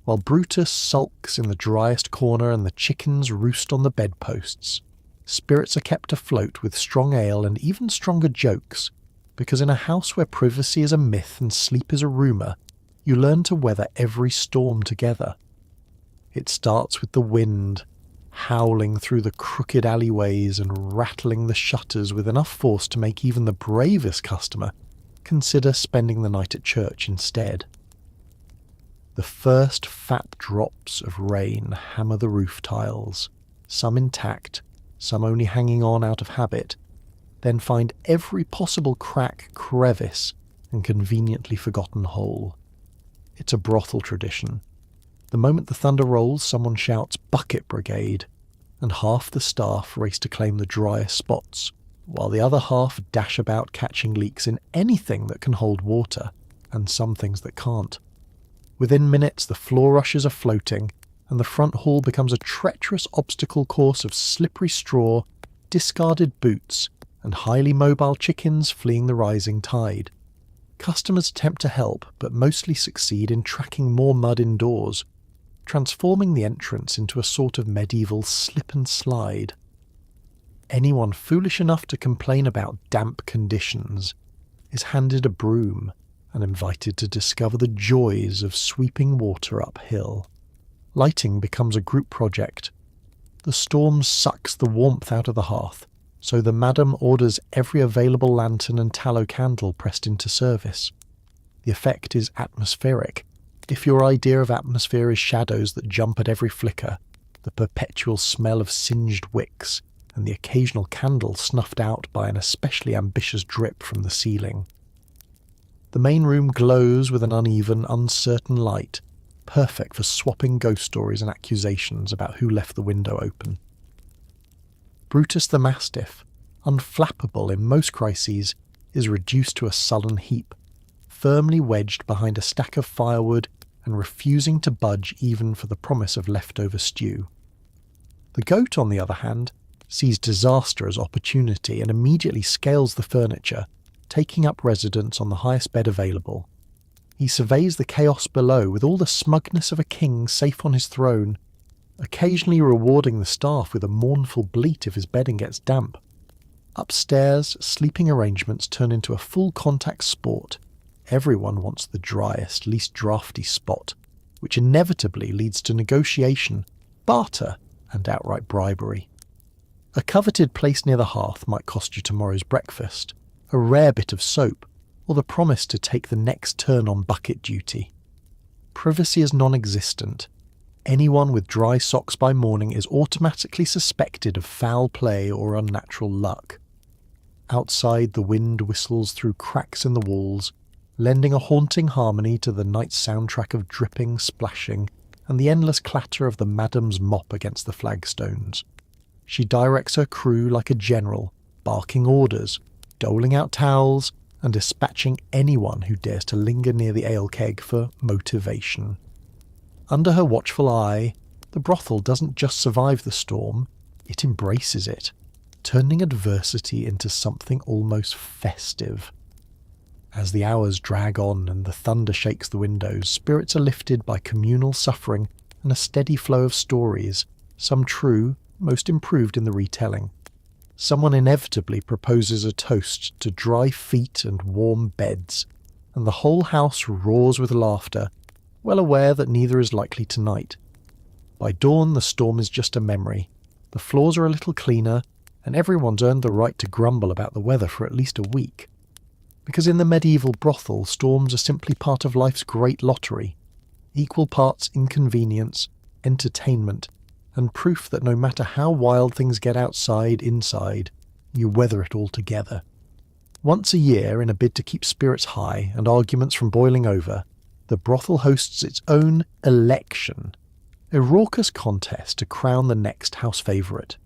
while Brutus sulks in the driest corner and the chickens roost on the bedposts. Spirits are kept afloat with strong ale and even stronger jokes, because in a house where privacy is a myth and sleep is a rumour, you learn to weather every storm together. It starts with the wind, howling through the crooked alleyways and rattling the shutters with enough force to make even the bravest customer consider spending the night at church instead. The first fat drops of rain hammer the roof tiles, some intact, some only hanging on out of habit, then find every possible crack, crevice, and conveniently forgotten hole. It's a brothel tradition. The moment the thunder rolls, someone shouts "Bucket Brigade," and half the staff race to claim the driest spots, while the other half dash about catching leaks in anything that can hold water, and some things that can't. Within minutes, the floor rushes are floating, and the front hall becomes a treacherous obstacle course of slippery straw, discarded boots, and highly mobile chickens fleeing the rising tide. Customers attempt to help, but mostly succeed in tracking more mud indoors, transforming the entrance into a sort of medieval slip and slide. Anyone foolish enough to complain about damp conditions is handed a broom and invited to discover the joys of sweeping water uphill. Lighting becomes a group project. The storm sucks the warmth out of the hearth, so the madam orders every available lantern and tallow candle pressed into service. The effect is atmospheric. If your idea of atmosphere is shadows that jump at every flicker, the perpetual smell of singed wicks, and the occasional candle snuffed out by an especially ambitious drip from the ceiling. The main room glows with an uneven, uncertain light, perfect for swapping ghost stories and accusations about who left the window open. Brutus the Mastiff, unflappable in most crises, is reduced to a sullen heap, firmly wedged behind a stack of firewood and refusing to budge even for the promise of leftover stew. The goat, on the other hand, sees disaster as opportunity and immediately scales the furniture, taking up residence on the highest bed available. He surveys the chaos below with all the smugness of a king safe on his throne, occasionally rewarding the staff with a mournful bleat if his bedding gets damp. Upstairs, sleeping arrangements turn into a full-contact sport. Everyone wants the driest, least drafty spot, which inevitably leads to negotiation, barter, and outright bribery. A coveted place near the hearth might cost you tomorrow's breakfast, a rare bit of soap, or the promise to take the next turn on bucket duty. Privacy is non-existent. Anyone with dry socks by morning is automatically suspected of foul play or unnatural luck. Outside, the wind whistles through cracks in the walls, lending a haunting harmony to the night's soundtrack of dripping, splashing, and the endless clatter of the madam's mop against the flagstones. She directs her crew like a general, barking orders, doling out towels, and dispatching anyone who dares to linger near the ale keg for motivation. Under her watchful eye, the brothel doesn't just survive the storm, it embraces it, turning adversity into something almost festive. As the hours drag on and the thunder shakes the windows, spirits are lifted by communal suffering and a steady flow of stories, some true, most improved in the retelling. Someone inevitably proposes a toast to dry feet and warm beds, and the whole house roars with laughter, well aware that neither is likely tonight. By dawn, the storm is just a memory. The floors are a little cleaner, and everyone's earned the right to grumble about the weather for at least a week. Because in the medieval brothel, storms are simply part of life's great lottery, equal parts inconvenience, entertainment, and proof that no matter how wild things get inside, you weather it all together. Once a year, in a bid to keep spirits high and arguments from boiling over, the brothel hosts its own election, a raucous contest to crown the next house favourite.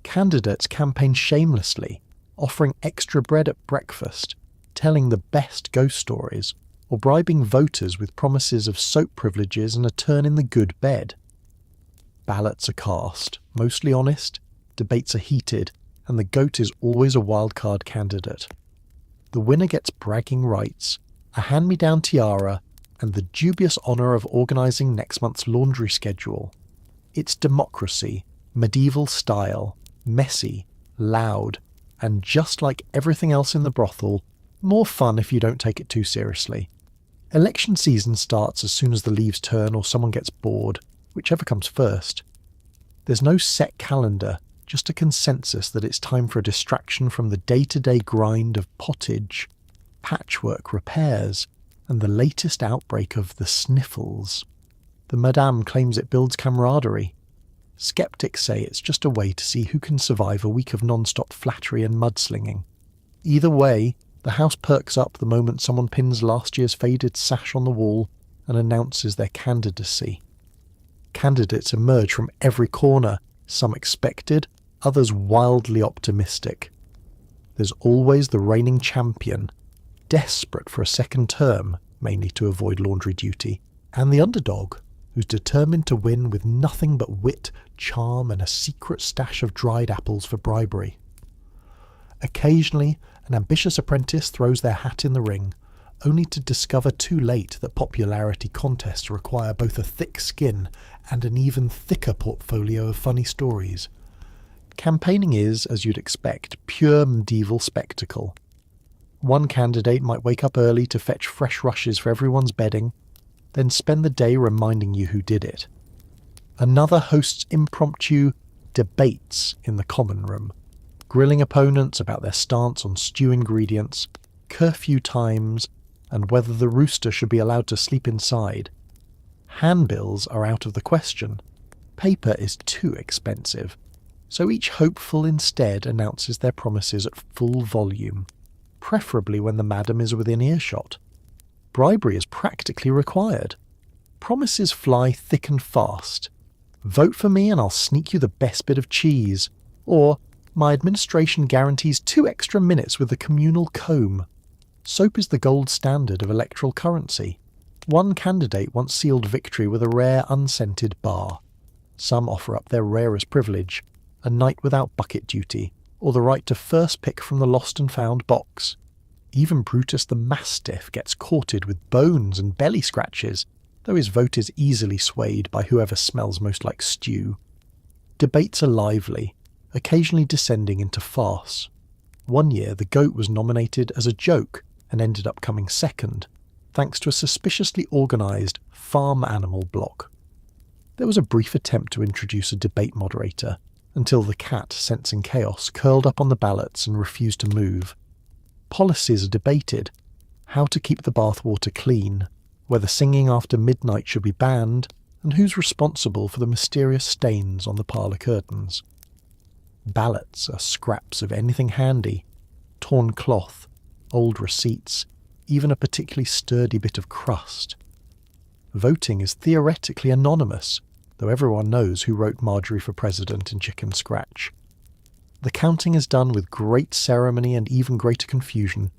Candidates campaign shamelessly, offering extra bread at breakfast, telling the best ghost stories, or bribing voters with promises of soap privileges and a turn in the good bed. Ballots are cast, mostly honest, debates are heated, and the goat is always a wildcard candidate. The winner gets bragging rights, a hand-me-down tiara, and the dubious honour of organising next month's laundry schedule. It's democracy, medieval style, messy, loud, and just like everything else in the brothel, more fun if you don't take it too seriously. Election season starts as soon as the leaves turn or someone gets bored, whichever comes first. There's no set calendar, just a consensus that it's time for a distraction from the day-to-day grind of pottage, patchwork repairs, and the latest outbreak of the sniffles. The madame claims it builds camaraderie. Skeptics say it's just a way to see who can survive a week of non-stop flattery and mudslinging. Either way, the house perks up the moment someone pins last year's faded sash on the wall and announces their candidacy. Candidates emerge from every corner, some expected, others wildly optimistic. There's always the reigning champion, desperate for a second term, mainly to avoid laundry duty, and the underdog, who's determined to win with nothing but wit, charm, and a secret stash of dried apples for bribery. Occasionally, an ambitious apprentice throws their hat in the ring, only to discover too late that popularity contests require both a thick skin and an even thicker portfolio of funny stories. Campaigning is, as you'd expect, pure medieval spectacle. One candidate might wake up early to fetch fresh rushes for everyone's bedding, then spend the day reminding you who did it. Another hosts impromptu debates in the common room, grilling opponents about their stance on stew ingredients, curfew times, and whether the rooster should be allowed to sleep inside. Handbills are out of the question. Paper is too expensive, so each hopeful instead announces their promises at full volume, preferably when the madam is within earshot. Bribery is practically required. Promises fly thick and fast. Vote for me and I'll sneak you the best bit of cheese. Or, my administration guarantees 2 extra minutes with the communal comb. Soap is the gold standard of electoral currency. One candidate once sealed victory with a rare unscented bar. Some offer up their rarest privilege, a night without bucket duty, or the right to first pick from the lost and found box. Even Brutus the Mastiff gets courted with bones and belly scratches, though his vote is easily swayed by whoever smells most like stew. Debates are lively, occasionally descending into farce. One year the goat was nominated as a joke and ended up coming second, thanks to a suspiciously organised farm animal block. There was a brief attempt to introduce a debate moderator, until the cat, sensing chaos, curled up on the ballots and refused to move. Policies are debated: how to keep the bathwater clean, whether singing after midnight should be banned, and who's responsible for the mysterious stains on the parlour curtains. Ballots are scraps of anything handy: torn cloth, old receipts, even a particularly sturdy bit of crust. Voting is theoretically anonymous, though everyone knows who wrote Marjorie for President in Chicken Scratch. The counting is done with great ceremony and even greater confusion,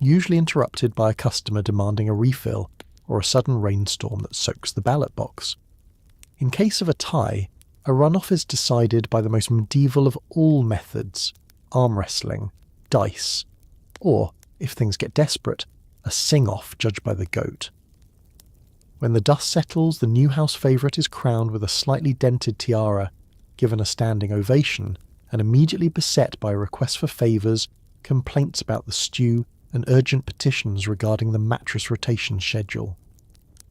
usually interrupted by a customer demanding a refill or a sudden rainstorm that soaks the ballot box. In case of a tie, a runoff is decided by the most medieval of all methods: arm wrestling, dice, or, if things get desperate, a sing-off judged by the goat. When the dust settles, the new house favourite is crowned with a slightly dented tiara, given a standing ovation, and immediately beset by requests for favours, complaints about the stew, and urgent petitions regarding the mattress rotation schedule.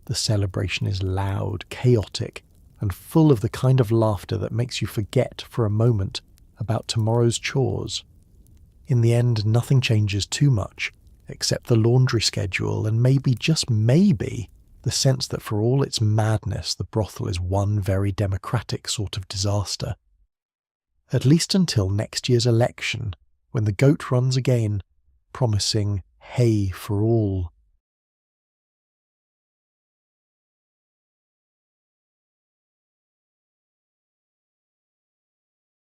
The celebration is loud, chaotic, and full of the kind of laughter that makes you forget for a moment about tomorrow's chores. In the end, nothing changes too much, except the laundry schedule and maybe, just maybe, the sense that for all its madness, the brothel is one very democratic sort of disaster. At least until next year's election, when the goat runs again, promising hay for all.